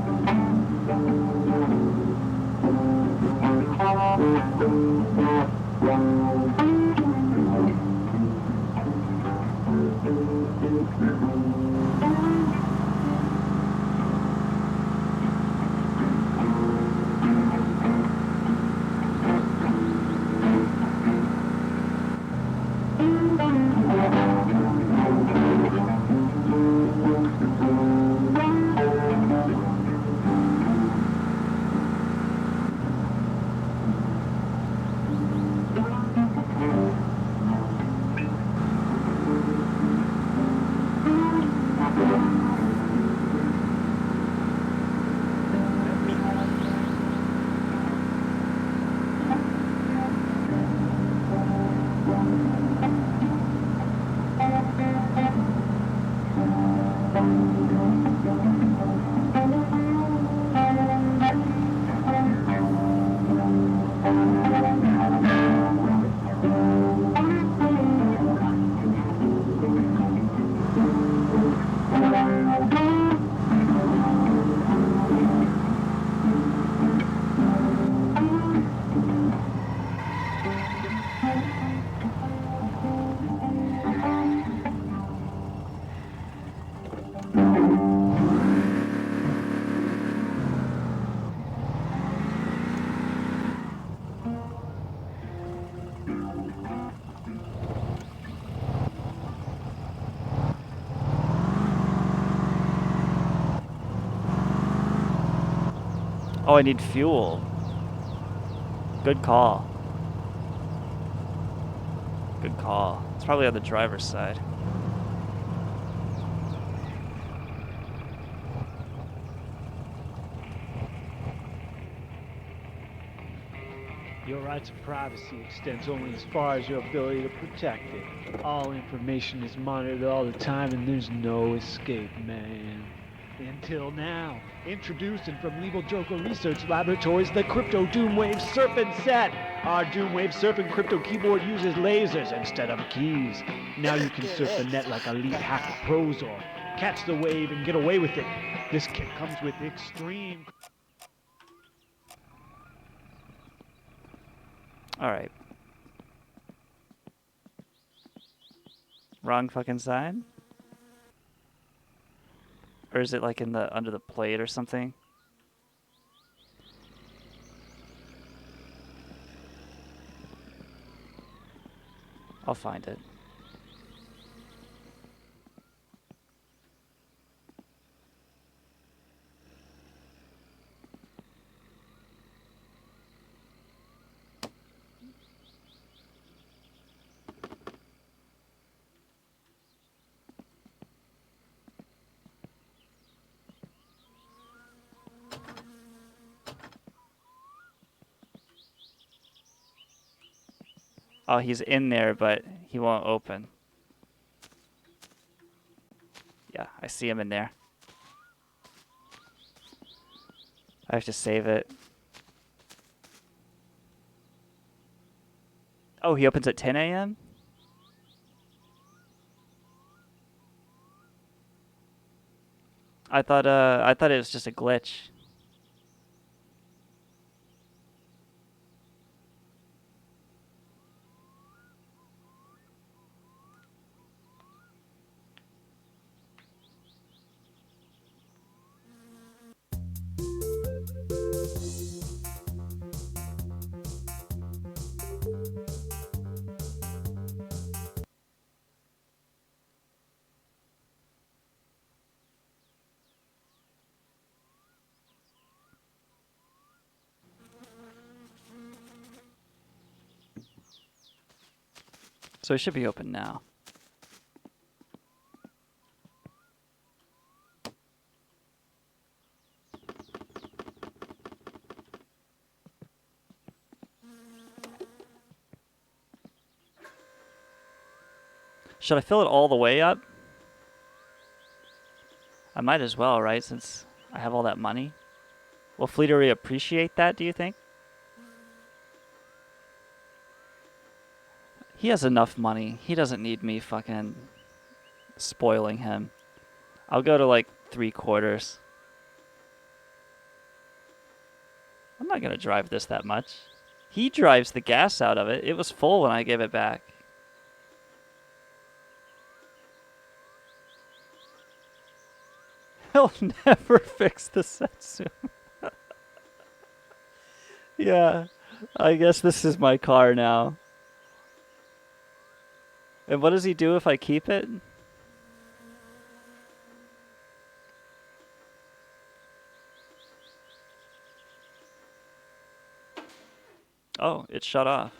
Oh, I need fuel. Good call. Good call. It's probably on the driver's side. Your rights of privacy extends only as far as your ability to protect it. All information is monitored all the time and there's no escape, man. Until now, introducing from Legal Joker Research Laboratories, the Crypto Doomwave Serpent Set. Our Doomwave Serpent crypto keyboard uses lasers instead of keys. Now you can surf the net like elite hacker pros or catch the wave and get away with it. This kit comes with extreme... Alright. Wrong fucking side? Or is it like in the under the plate or something? I'll find it. Oh, he's in there, but he won't open. Yeah, I see him in there. I have to save it. Oh, he opens at 10 a.m.? I thought it was just a glitch. So it should be open now. Should I fill it all the way up? I might as well, right, since I have all that money. Will Fleetery appreciate that, do you think? He has enough money. He doesn't need me fucking spoiling him. I'll go to like 3/4. I'm not gonna drive this that much. He drives the gas out of it. It was full when I gave it back. He'll never fix the Setsum. Yeah, I guess this is my car now. And what does he do if I keep it? Oh, it shut off.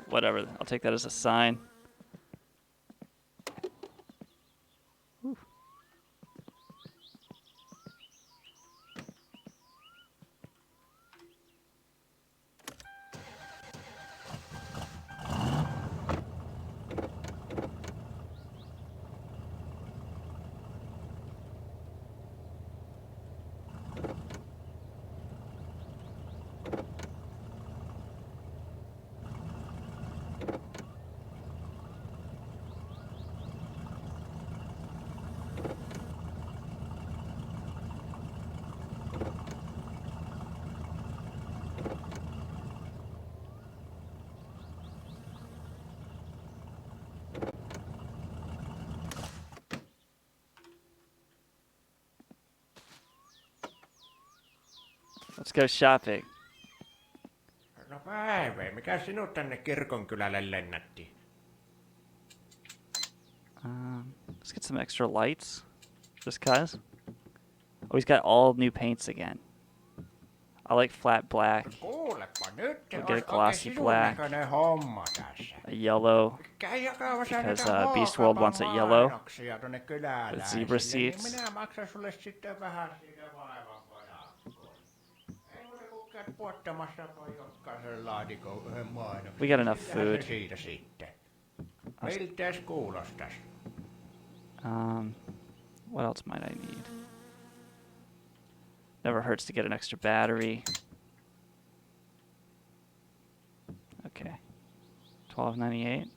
Whatever, I'll take that as a sign. Whew. Let's go shopping. No päivä, mikä sinut tänne kirkonkylälle lennätti? Let's get some extra lights. Just cuz. Oh, he's got all new paints again. I like flat black. Kuulepa nyt, se We'll get a olisi glossy oikein black. sinun näköinen homma tässä. A yellow, Käy jakamassa because niitä Beast World wants it yellow mainoksia tonne kyläläisille, with zebra niin seats. minä maksan sulle sitten vähän siitä vaivan pojaa. Ei muuta kuin käyt puottamassa jokaisen laatikon yhden mainoksen. We got enough Mitähän food. se siitä sitten? Miltäs kuulostas? What else might I need? Never hurts to get an extra battery. Okay. $12.98.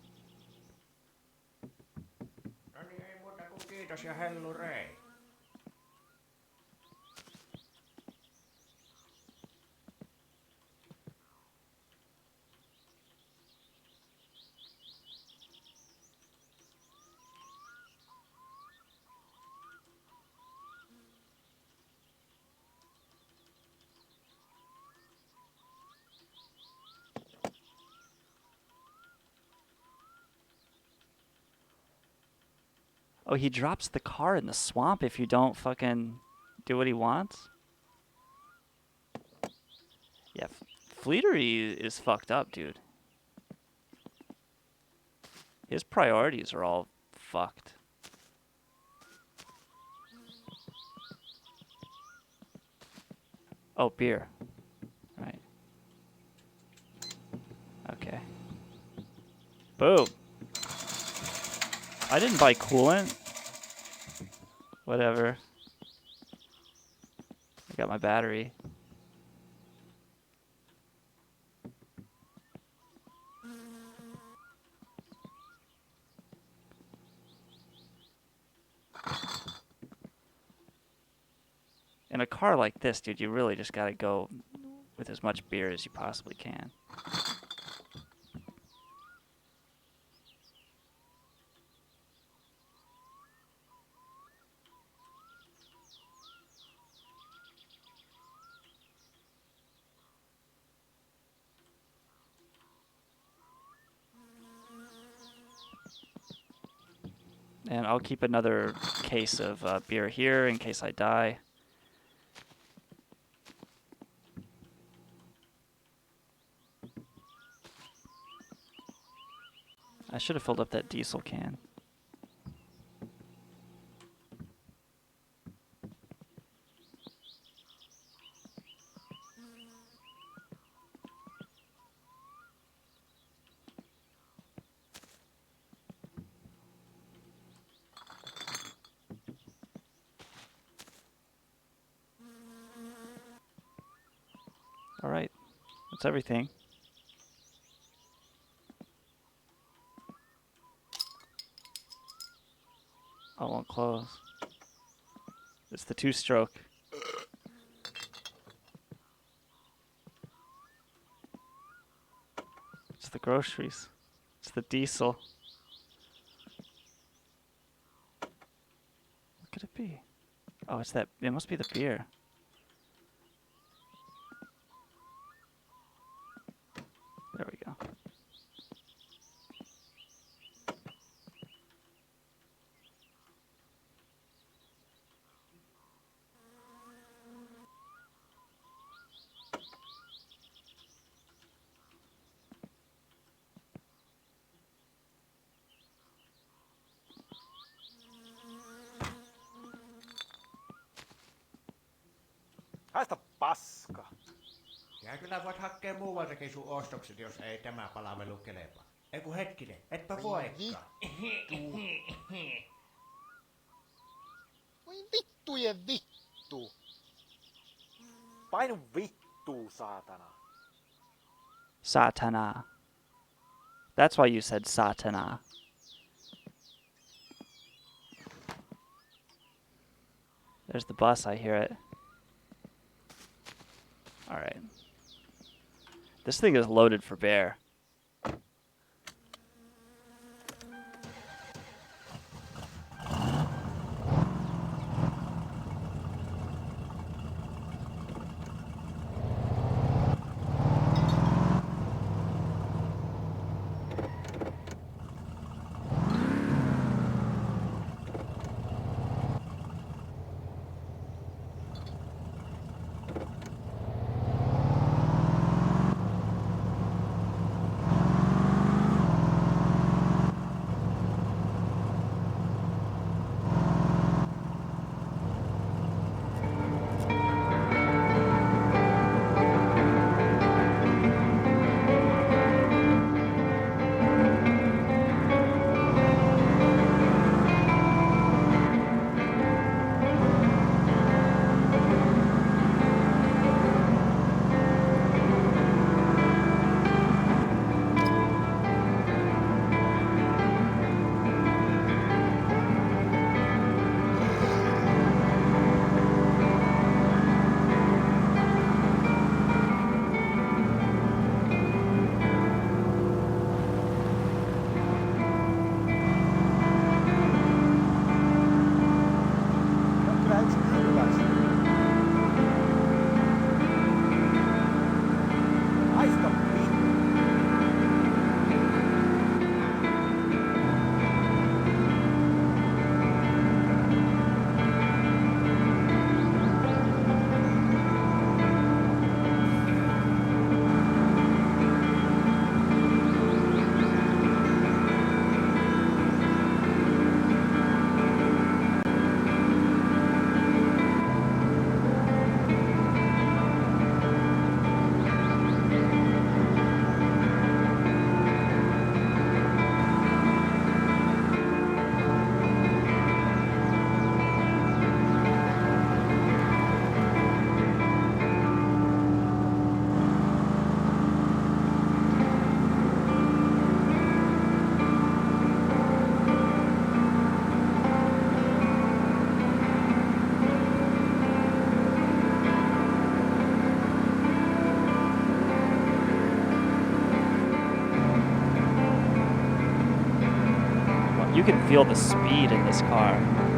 No niin, ei muuta kuin kiitos ja hellurei. Oh, he drops the car in the swamp if you don't fucking do what he wants? Yeah, Fleetery is fucked up, dude. His priorities are all fucked. Oh, beer. Right. Okay. Boom. I didn't buy coolant. Whatever. I got my battery. In a car like this, dude, you really just gotta go with as much beer as you possibly can. And I'll keep another case of beer here in case I die. I should have filled up that diesel can. All right, that's everything. I won't close. It's the two-stroke. It's the groceries. It's the diesel. What could it be? Oh, it's that. It must be the beer. There we go. Haista paska. Ja kyllä voit hakea muualtakin sun ostokset, jos ei tämä palvelu kelpaa. Ei kun hetkinen, etpä voikaan. Voi vittujen vittu. Painu vittuu, saatana. Satana. That's why you said Satana. There's the bus, I hear it. Alright. This thing is loaded for bear. feel the speed in this car.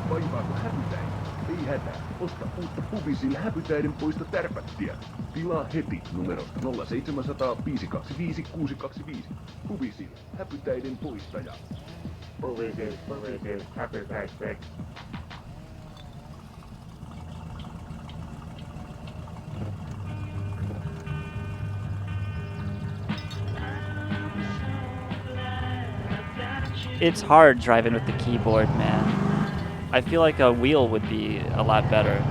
Vaivaako häpytäin? Ei hätää. Osta uutta Pubisin häpytäiden poista tärpättiä. Tilaa heti numerosta 0700 525 625. Pubisin häpytäiden poistaja. Pubisin häpytäiset. It's hard driving with the keyboard, man. I feel like a wheel would be a lot better.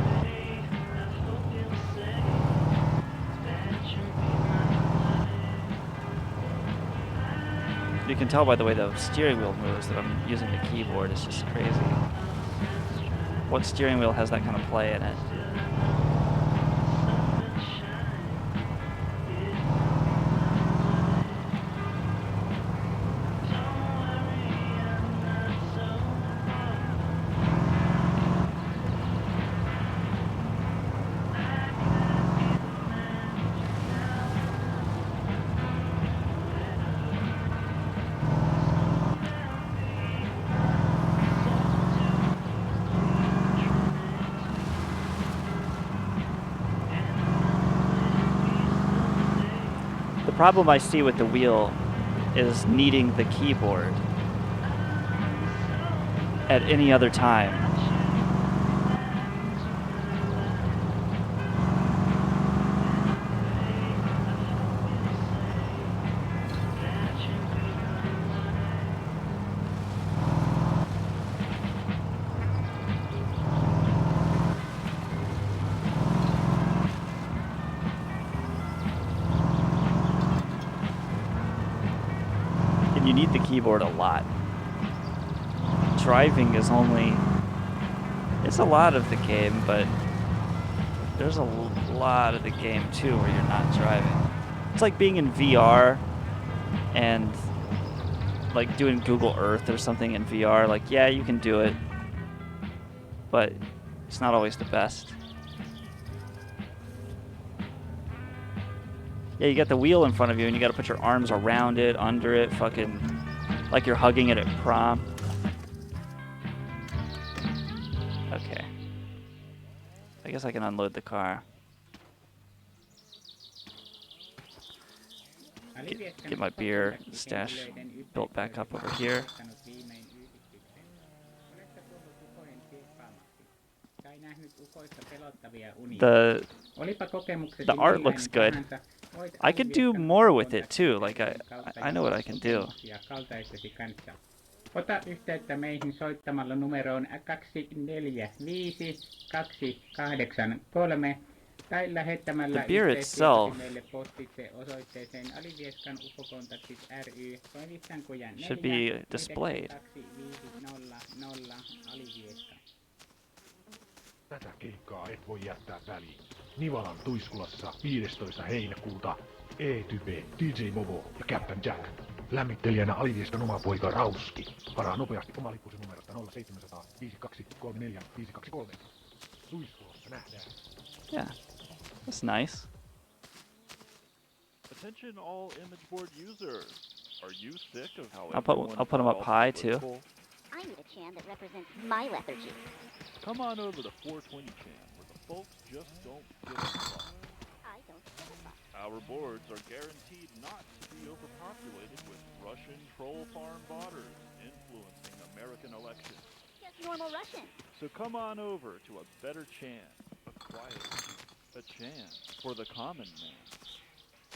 You can tell by the way the steering wheel moves that I'm using the keyboard. It's just crazy. What steering wheel has that kind of play in it? The problem I see with the wheel is needing the keyboard at any other time. You need the keyboard a lot. Driving is only... It's a lot of the game, but there's a lot of the game too where you're not driving. It's like being in VR and like doing Google Earth or something in VR. Like, yeah, you can do it, but it's not always the best. Yeah, you got the wheel in front of you and you gotta put your arms around it, under it, fucking like you're hugging it at prom. Okay. I guess I can unload the car. Get my beer stash built back up over here. The art looks good. I could do more with it too. Like I know what I can do. Ota yhteyttä meihin soittamalla numeroon 245-283 tai lähettämällä The beer itself meille postitse osoitteeseen Alivieskan ufokontaktit ry toimissankuja 4 should be displayed. 2500 Alivieska. Tätä keikkaa et voi jättää väliin. Nivalan Tuiskulassa 15. heinäkuuta E-Type, DJ Movo ja Captain Jack. Lämmittelijänä Alivieskan oma poika Rauski. Varaa nopeasti oma lippusi numerosta 0700 5234 523. Tuiskulassa nähdään. Yeah, that's nice. Attention all image board users. Are you sick of how I'll put them up high too. I need a chan that represents my lethargy. Come on over to 420 Chan, where the folks just don't give a fuck. I don't give a fuck. Our boards are guaranteed not to be overpopulated with Russian troll farm botters influencing American elections. Just normal Russian. So come on over to a better Chan, a quiet, a Chan for the common man.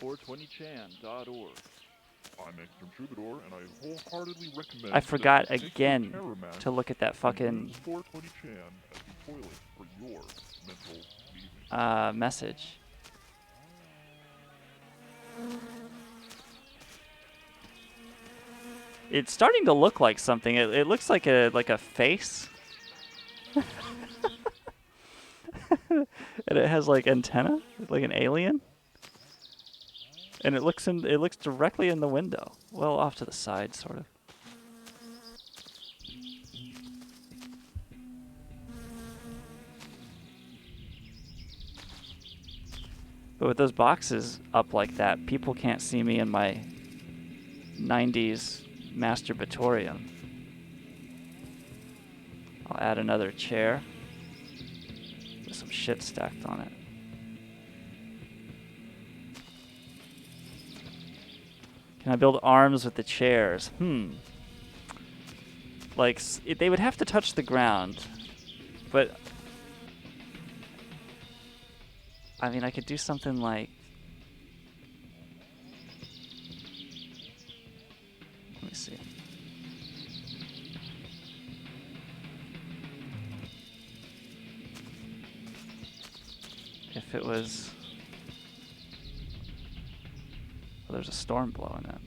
420chan.org. I'm Extreme Troubadour, and I wholeheartedly recommend. I forgot again to look at that fucking 420 Chan as the toilet for your mental leaving. Message. It's starting to look like something. It looks like a face. And it has like antenna, like an alien. And it looks directly in the window. Well, off to the side, sort of. But with those boxes up like that, people can't see me in my 90s masturbatorium. I'll add another chair with some shit stacked on it. Can I build arms with the chairs? Like, they would have to touch the ground, but I mean, I could do something like, let me see. If it was, oh, there's a storm blowing in.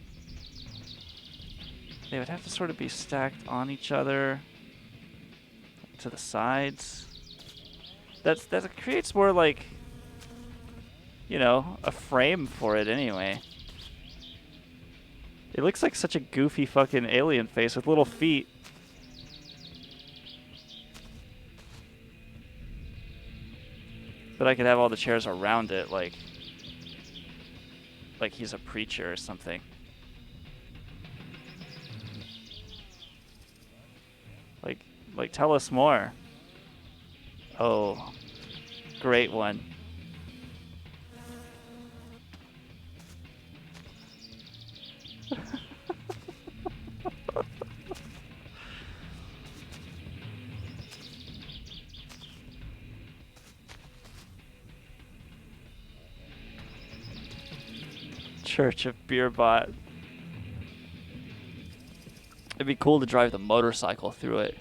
They would have to sort of be stacked on each other to the sides. That creates more like, you know, a frame for it anyway. It looks like such a goofy fucking alien face with little feet. But I could have all the chairs around it, like he's a preacher or something. Like tell us more. Oh, great one. Church of Beerbot. It'd be cool to drive the motorcycle through it.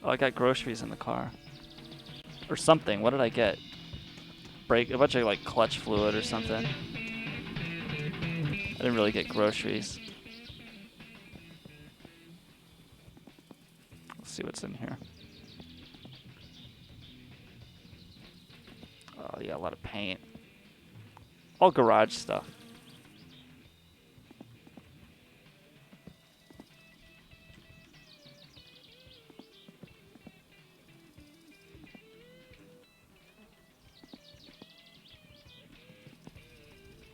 Oh, I got groceries in the car. Or something. What did I get? A bunch of like clutch fluid or something. I didn't really get groceries. Let's see what's in here. Oh yeah, a lot of paint. All garage stuff.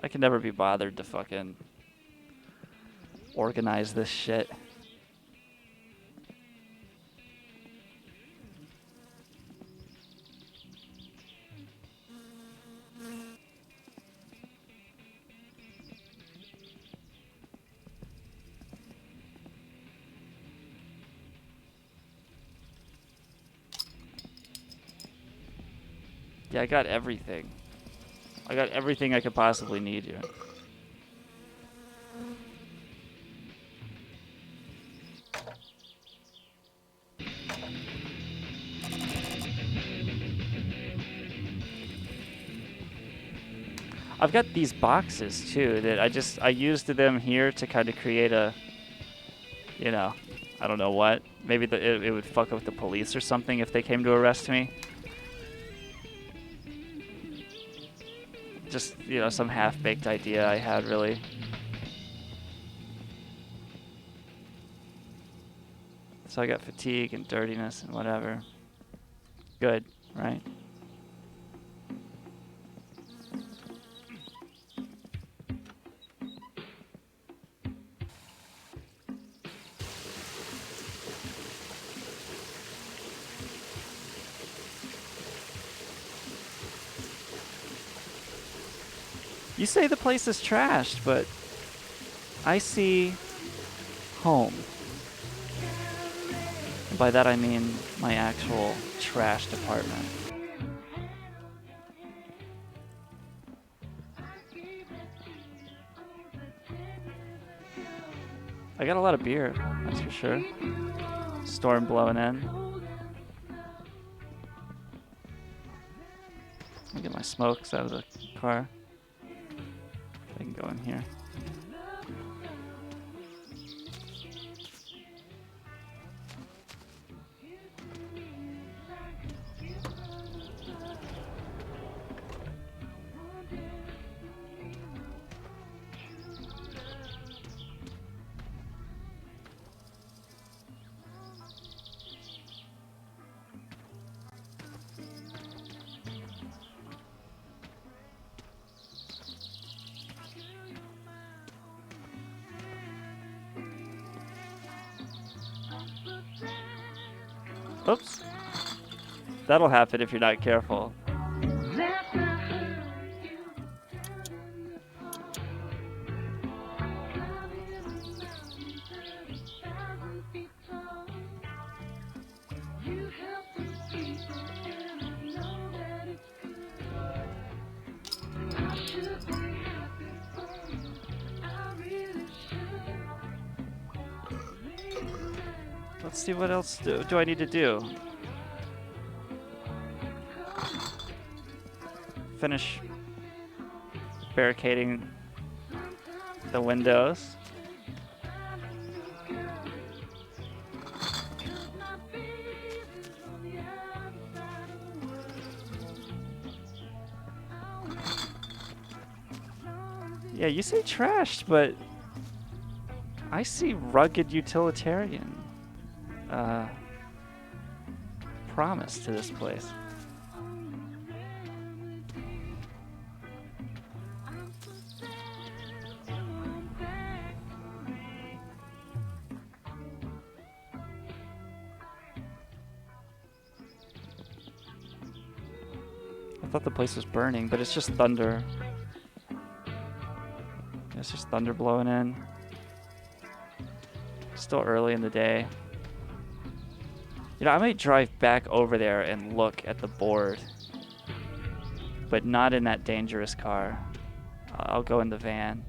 I can never be bothered to fucking organize this shit. Yeah, I got everything. I got everything I could possibly need here. I've got these boxes too that I used them here to kind of create a, you know, I don't know what. Maybe it would fuck with the police or something if they came to arrest me. Just, you know, some half-baked idea I had, really. So I got fatigue and dirtiness and whatever. Good, right? You say the place is trashed, but I see home. And by that I mean my actual trashed apartment. I got a lot of beer, that's for sure. Storm blowing in. Let me get my smokes out of the car. I can go in here. Oops. That'll happen if you're not careful. Let's see what else do I need to do. Finish barricading the windows. Yeah, you say trashed, but I see rugged utilitarian promise to this place. I thought the place was burning, but it's just thunder. It's just thunder blowing in. Still early in the day. You know, I might drive back over there and look at the board, but not in that dangerous car. I'll go in the van.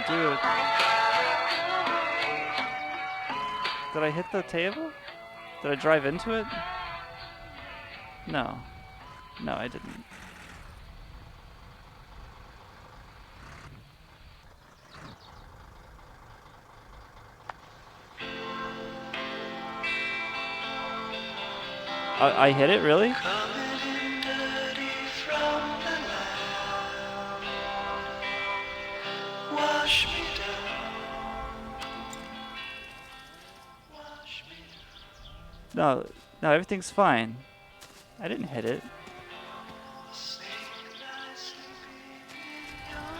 do it. Did I hit the table? Did I drive into it? No. No, I didn't. I hit it, really? Wash me No, everything's fine. I didn't hit it.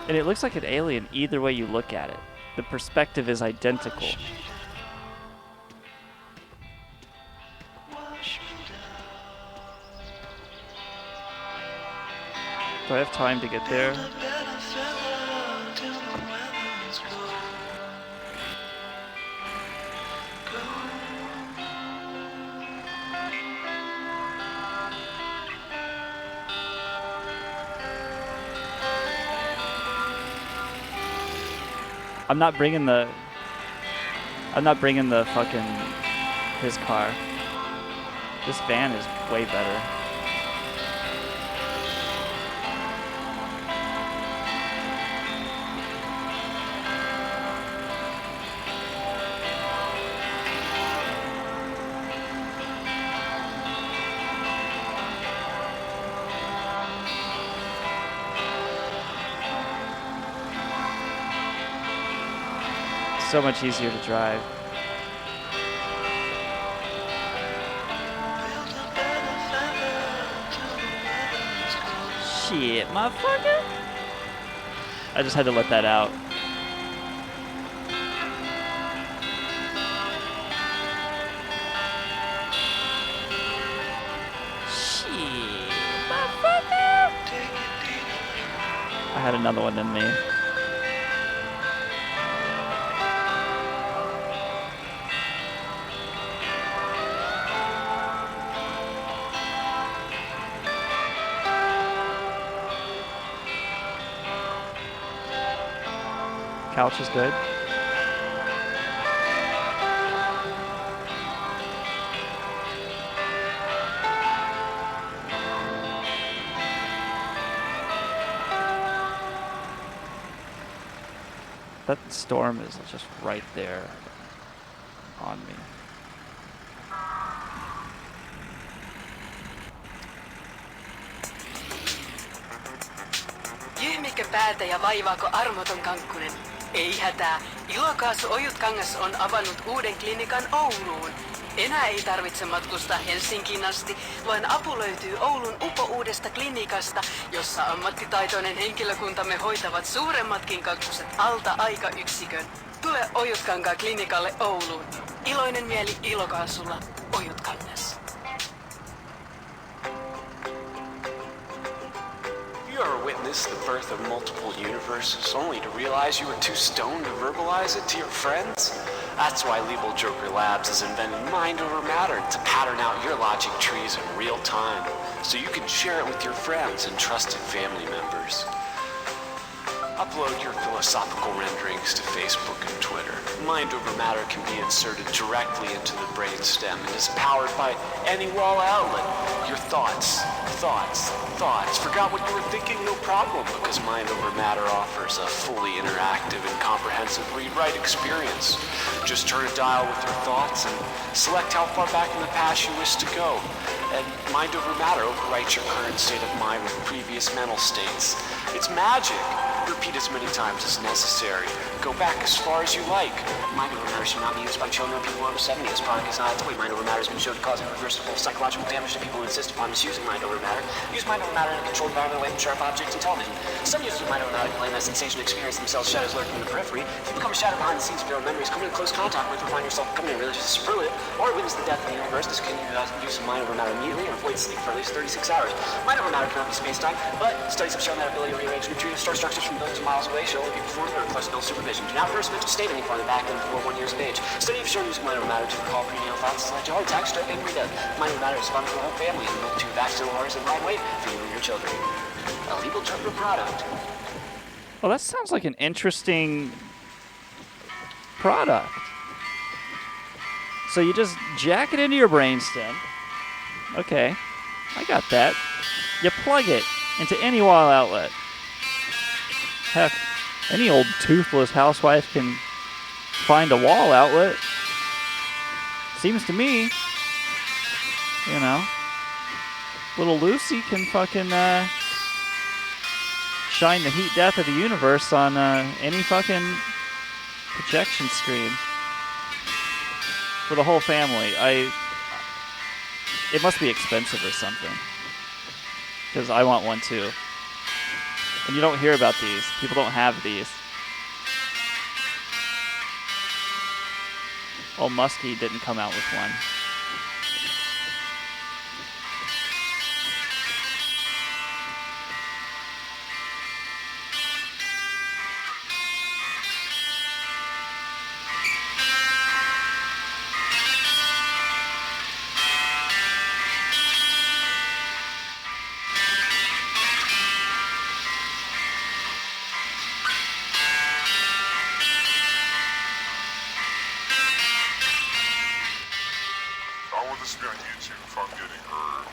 And it looks like an alien either way you look at it. The perspective is identical. Do I have time to get there? I'm not bringing the fucking his car. This van is way better. So much easier to drive. Shit, motherfucker. I just had to let that out. Shit, motherfucker. I had another one in me. Couch is good. That storm is just right there on me. Jyhmikö päätä ja vaivaako armoton kankkunen? Ei hätää. Ilokaasu Ojutkangas on avannut uuden klinikan Ouluun. Enää ei tarvitse matkustaa Helsinkiin asti, vaan apu löytyy Oulun upo-uudesta klinikasta, jossa ammattitaitoinen henkilökuntamme hoitavat suuremmatkin kakkuset alta aikayksikön. Tule Ojutkankaan klinikalle Ouluun. Iloinen mieli Ilokaasulla. Ojutkangas. You ever witnessed the birth of multiple universes only to realize you were too stoned to verbalize it to your friends? That's why Legal Joker Labs has invented Mind Over Matter to pattern out your logic trees in real time, so you can share it with your friends and trusted family members. Upload your philosophical renderings to Facebook and Twitter. Mind Over Matter can be inserted directly into the brainstem and is powered by any wall outlet. Your thoughts. Forgot what you were thinking? No problem, because Mind Over Matter offers a fully interactive and comprehensive read-write experience. Just turn a dial with your thoughts and select how far back in the past you wish to go. And Mind Over Matter overwrites your current state of mind with previous mental states. It's magic! Repeat as many times as necessary. Go back as far as you like. Mind Over Matter should not be used by children or people over 70. This product is not a toy. Mind Over Matter has been shown to cause irreversible psychological damage to people who insist upon misusing Mind Over Matter. Use Mind Over Matter in a controlled environment away from sharp objects and television. Some users of Mind Over Matter claim that sensation experience themselves shadows lurking in the periphery. If you become a shadow behind the scenes of your own memories, come into close contact with or find yourself becoming a religious superlative, or witness the death of the universe, discontinue use of Mind Over Matter immediately and avoid sleep for at least 36 hours. Mind Over Matter cannot be space-time, but studies have shown that ability to rearrange and retrieve star structures from billions of miles away should only be performed under close adult supervision. Do not first mental state any farther back than before 1 year of age. Study of shown using Mind Over Matter to recall prenatal thoughts has led to heart attacks, stroke, and death. Mind Over Matter is fun for the whole family and built 2 vaccine waters and right weight for you and your children. A Legal Joker product. Well, that sounds like an interesting product. So you just jack it into your brainstem. Okay, I got that. You plug it into any wall outlet. Heck, any old toothless housewife can find a wall outlet. Seems to me, you know, little Lucy can fucking shine the heat death of the universe on any fucking projection screen for the whole family. It must be expensive or something, because I want one too. And you don't hear about these. People don't have these. Old Muskie didn't come out with one. I want this to be on YouTube if I'm getting heard.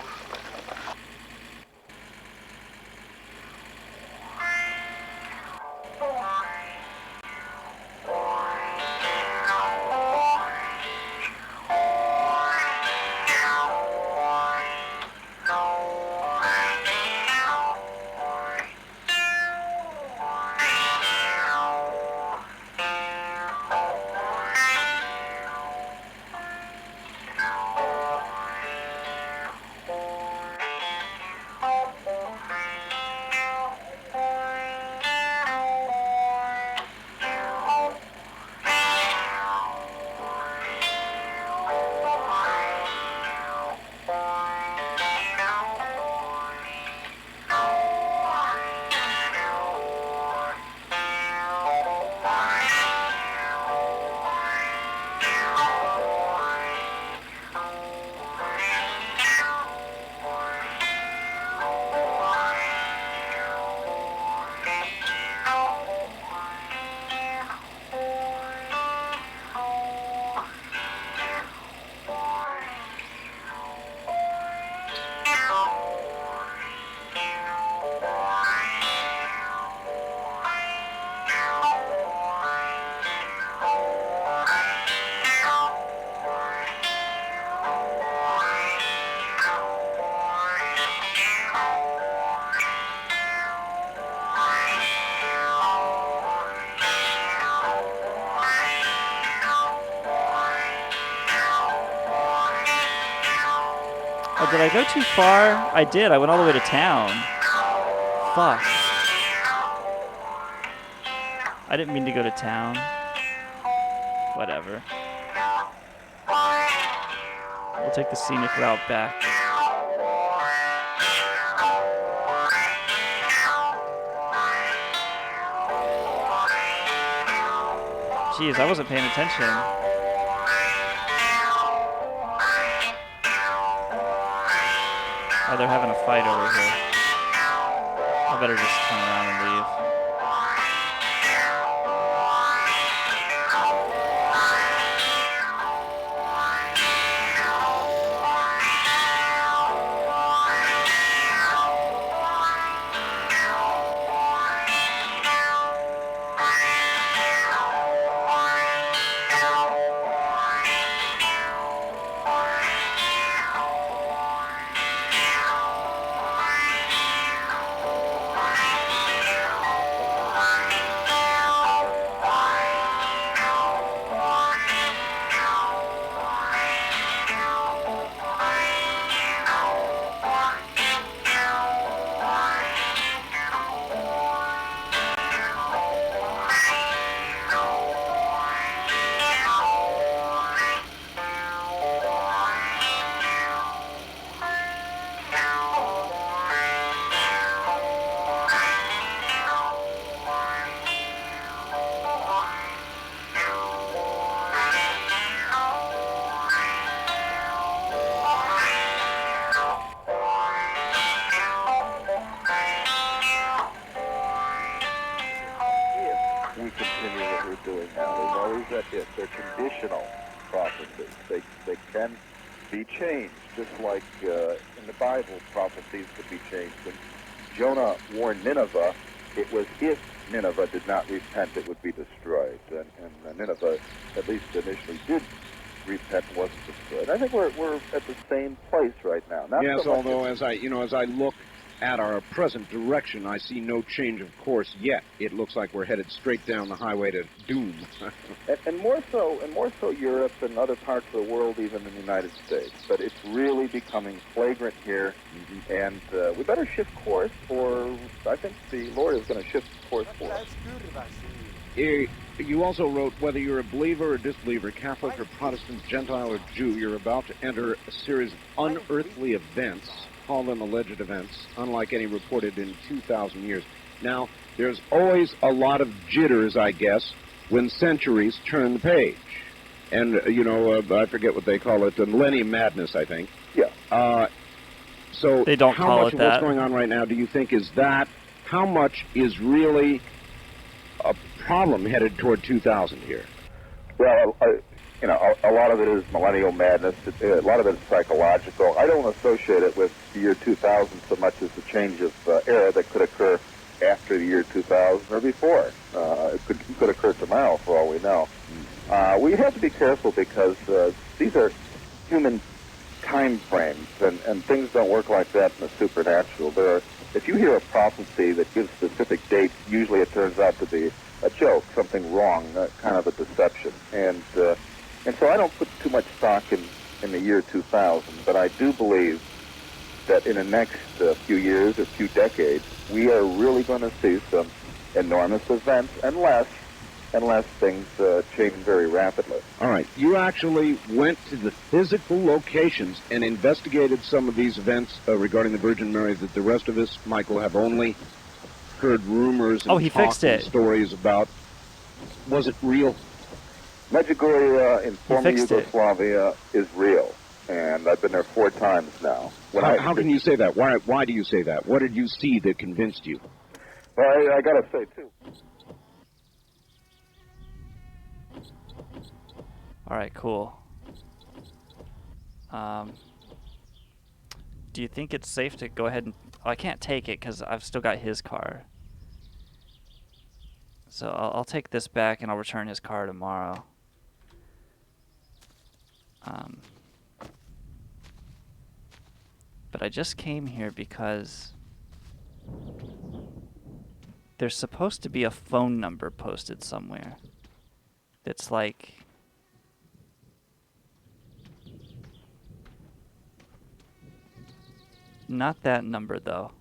Oh, did I go too far? I did. I went all the way to town. Fuck. I didn't mean to go to town. Whatever. We'll take the scenic route back. Jeez, I wasn't paying attention. Oh, they're having a fight over here. I better just turn around and leave. now. There's always that if. They're conditional prophecies. They can be changed, just like in the Bible, prophecies could be changed. When Jonah warned Nineveh, it was if Nineveh did not repent, it would be destroyed. And Nineveh, at least initially, did repent and wasn't destroyed. I think we're at the same place right now. Not Yes, so much although as I look at our present direction, I see no change of course yet. It looks like we're headed straight down the highway to doom. and more so Europe and other parts of the world, even in the United States. But it's really becoming flagrant here, and we better shift course, or I think the Lord is going to shift course for us. You also wrote, whether you're a believer or disbeliever, Catholic or Protestant, Gentile or Jew, you're about to enter a series of unearthly events. Call them alleged events, unlike any reported in 2,000 years. Now, there's always a lot of jitters, I guess, when centuries turn the page. And, I forget what they call it, the millennium madness, I think. Yeah. So they don't how call much it of that. what's going on right now do you think is that? How much is really a problem headed toward 2000 here? Well, a lot of it is millennial madness. A lot of it is psychological. I don't associate it with the year 2000 so much as the change of era that could occur after the year 2000 or before. It could occur tomorrow, for all we know. We have to be careful because these are human time frames, and things don't work like that in the supernatural. If you hear a prophecy that gives specific dates, usually it turns out to be a joke, something wrong, kind of a deception. And so I don't put too much stock in the year 2000, but I do believe that in the next few years or few decades, we are really going to see some enormous events, unless things change very rapidly. All right. You actually went to the physical locations and investigated some of these events regarding the Virgin Mary that the rest of us, Michael, have only heard rumors and he talk fixed and it. stories about. Was it real? Medjugorje in former Yugoslavia is real, and I've been there 4 times now. How can you say that? Why do you say that? What did you see that convinced you? Well, I got to say, too. All right, cool. Do you think it's safe to go ahead and... Oh, I can't take it because I've still got his car. So I'll take this back and I'll return his car tomorrow. But I just came here because there's supposed to be a phone number posted somewhere. It's like... Not that number, though.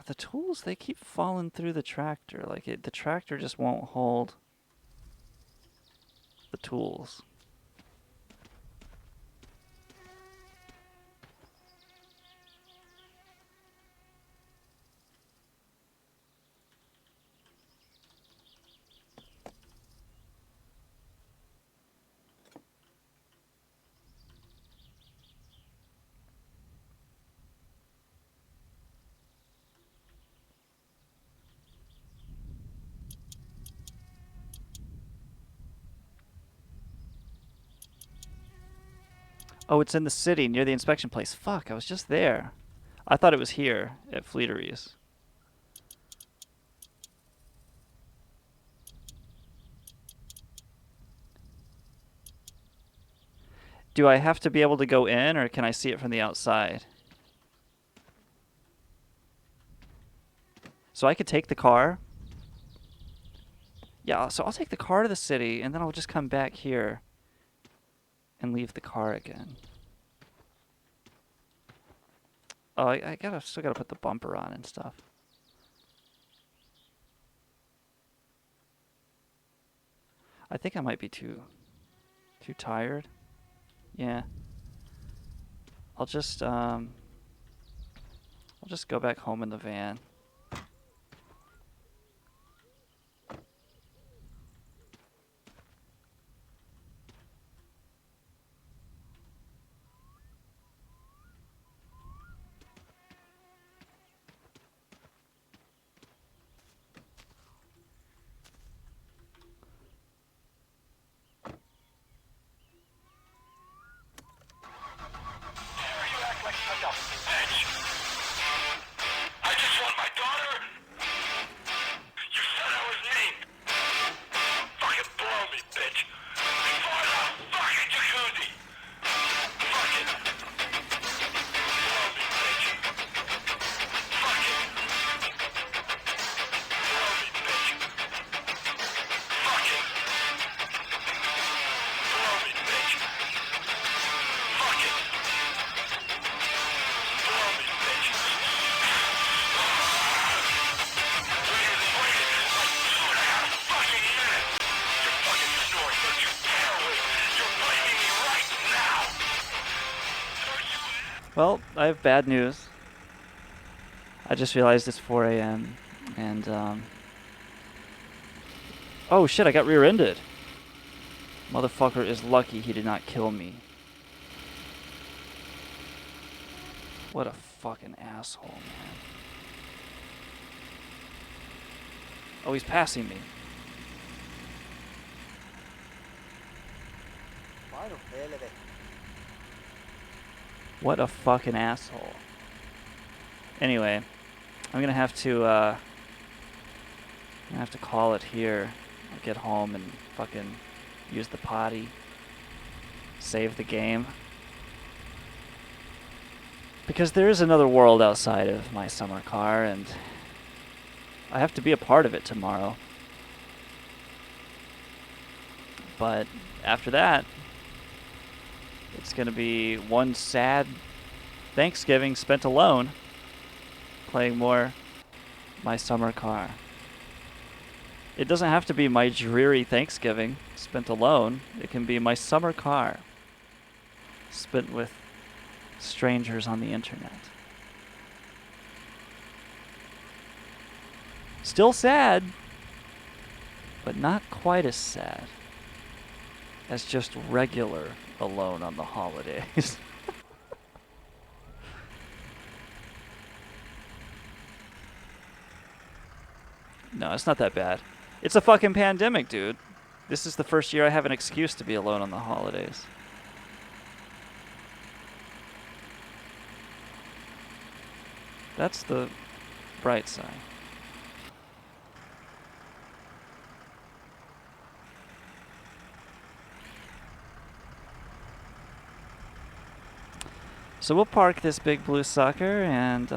The tools, they keep falling through the tractor. Like, the tractor just won't hold the tools. Oh, it's in the city near the inspection place. Fuck, I was just there. I thought it was here at Fleeteries. Do I have to be able to go in, or can I see it from the outside? So I could take the car. Yeah, so I'll take the car to the city, and then I'll just come back here and leave the car again. Oh, I still gotta put the bumper on and stuff. I think I might be too tired. Yeah. I'll just go back home in the van. Well, I have bad news. I just realized it's 4 a.m. and, oh shit, I got rear-ended. Motherfucker is lucky he did not kill me. What a fucking asshole, man. Oh, he's passing me. What a fucking asshole. Anyway, I'm gonna have to call it here. I'll get home and fucking use the potty. Save the game. Because there is another world outside of my summer car, and I have to be a part of it tomorrow. But after that, it's going to be one sad Thanksgiving spent alone, playing more my summer car. It doesn't have to be my dreary Thanksgiving spent alone. It can be my summer car spent with strangers on the internet. Still sad, but not quite as sad as just regular alone on the holidays. No, it's not that bad. It's a fucking pandemic, dude. This is the first year I have an excuse to be alone on the holidays. That's the bright side. So we'll park this big blue sucker and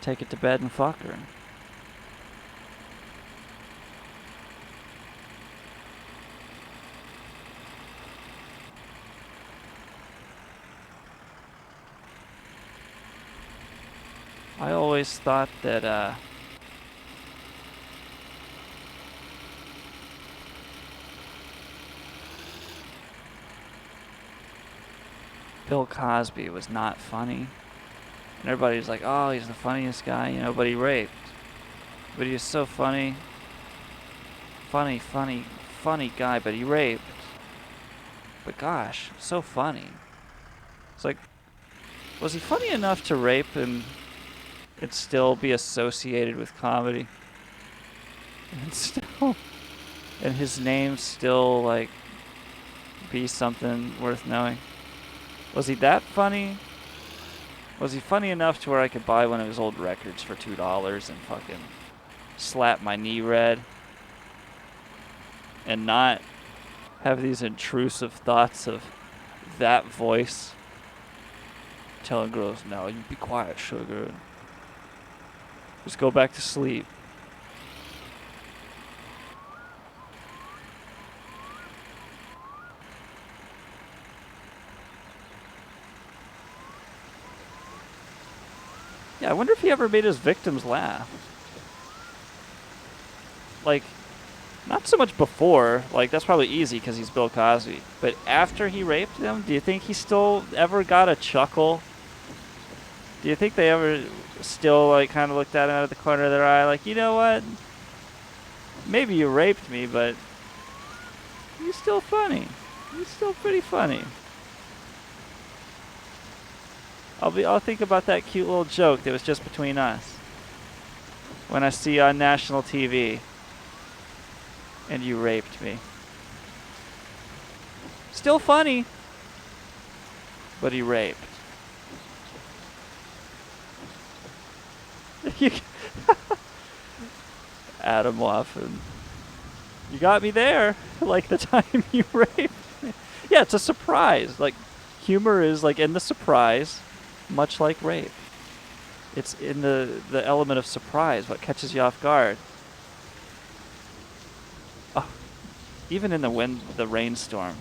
take it to bed and fuck her. I always thought that Bill Cosby was not funny. And everybody's like, oh, he's the funniest guy, you know, but he raped. But he was so funny. Funny guy, but he raped. But gosh, so funny. It's like, was he funny enough to rape and still be associated with comedy? And his name still, like, be something worth knowing? Was he that funny? Was he funny enough to where I could buy one of his old records for $2 and fucking slap my knee red and not have these intrusive thoughts of that voice telling girls, no, you be quiet, sugar. Just go back to sleep. Yeah, I wonder if he ever made his victims laugh. Like, Not so much before, like that's probably easy because he's Bill Cosby. But after he raped them, do you think he still ever got a chuckle? Do you think they ever still like kind of looked at him out of the corner of their eye, like, you know what? Maybe you raped me, but you're still funny. You're still pretty funny. I'll think about that cute little joke that was just between us when I see you on national TV. And you raped me. Still funny. But he raped. Adam Waffen. You got me there. Like the time you raped me. Yeah, it's a surprise. Like, humor is like in the surprise, much like rape. It's in the element of surprise, what catches you off guard. Even in the rainstorm,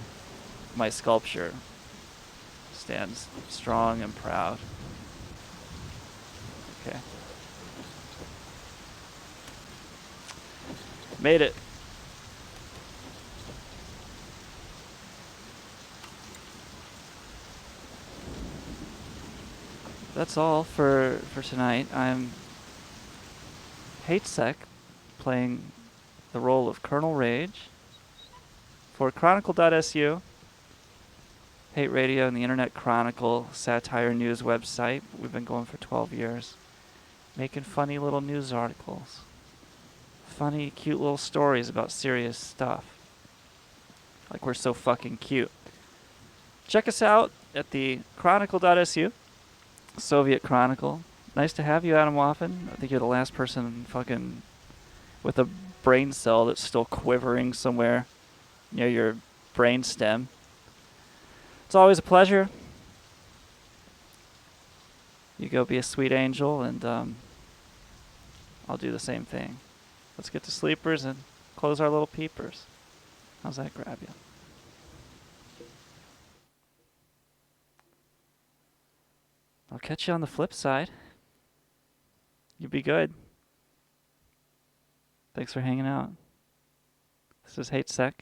my sculpture stands strong and proud. Okay. Made it. That's all for tonight. I'm HateSec, playing the role of Colonel Rage for Chronicle.su, Hate Radio and the Internet Chronicle satire news website. We've been going for 12 years, making funny little news articles, funny, cute little stories about serious stuff. Like we're so fucking cute. Check us out at the Chronicle.su, Soviet Chronicle. Nice to have you, Adam Waffen. I think you're the last person fucking with a brain cell that's still quivering somewhere near your brain stem. It's always a pleasure. You go be a sweet angel, and I'll do the same thing. Let's get to sleepers and close our little peepers. How's that grab you? I'll catch you on the flip side. You be good. Thanks for hanging out. This is HateSec,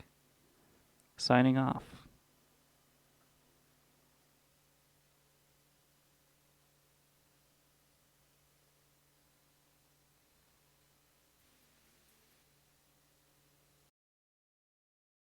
signing off.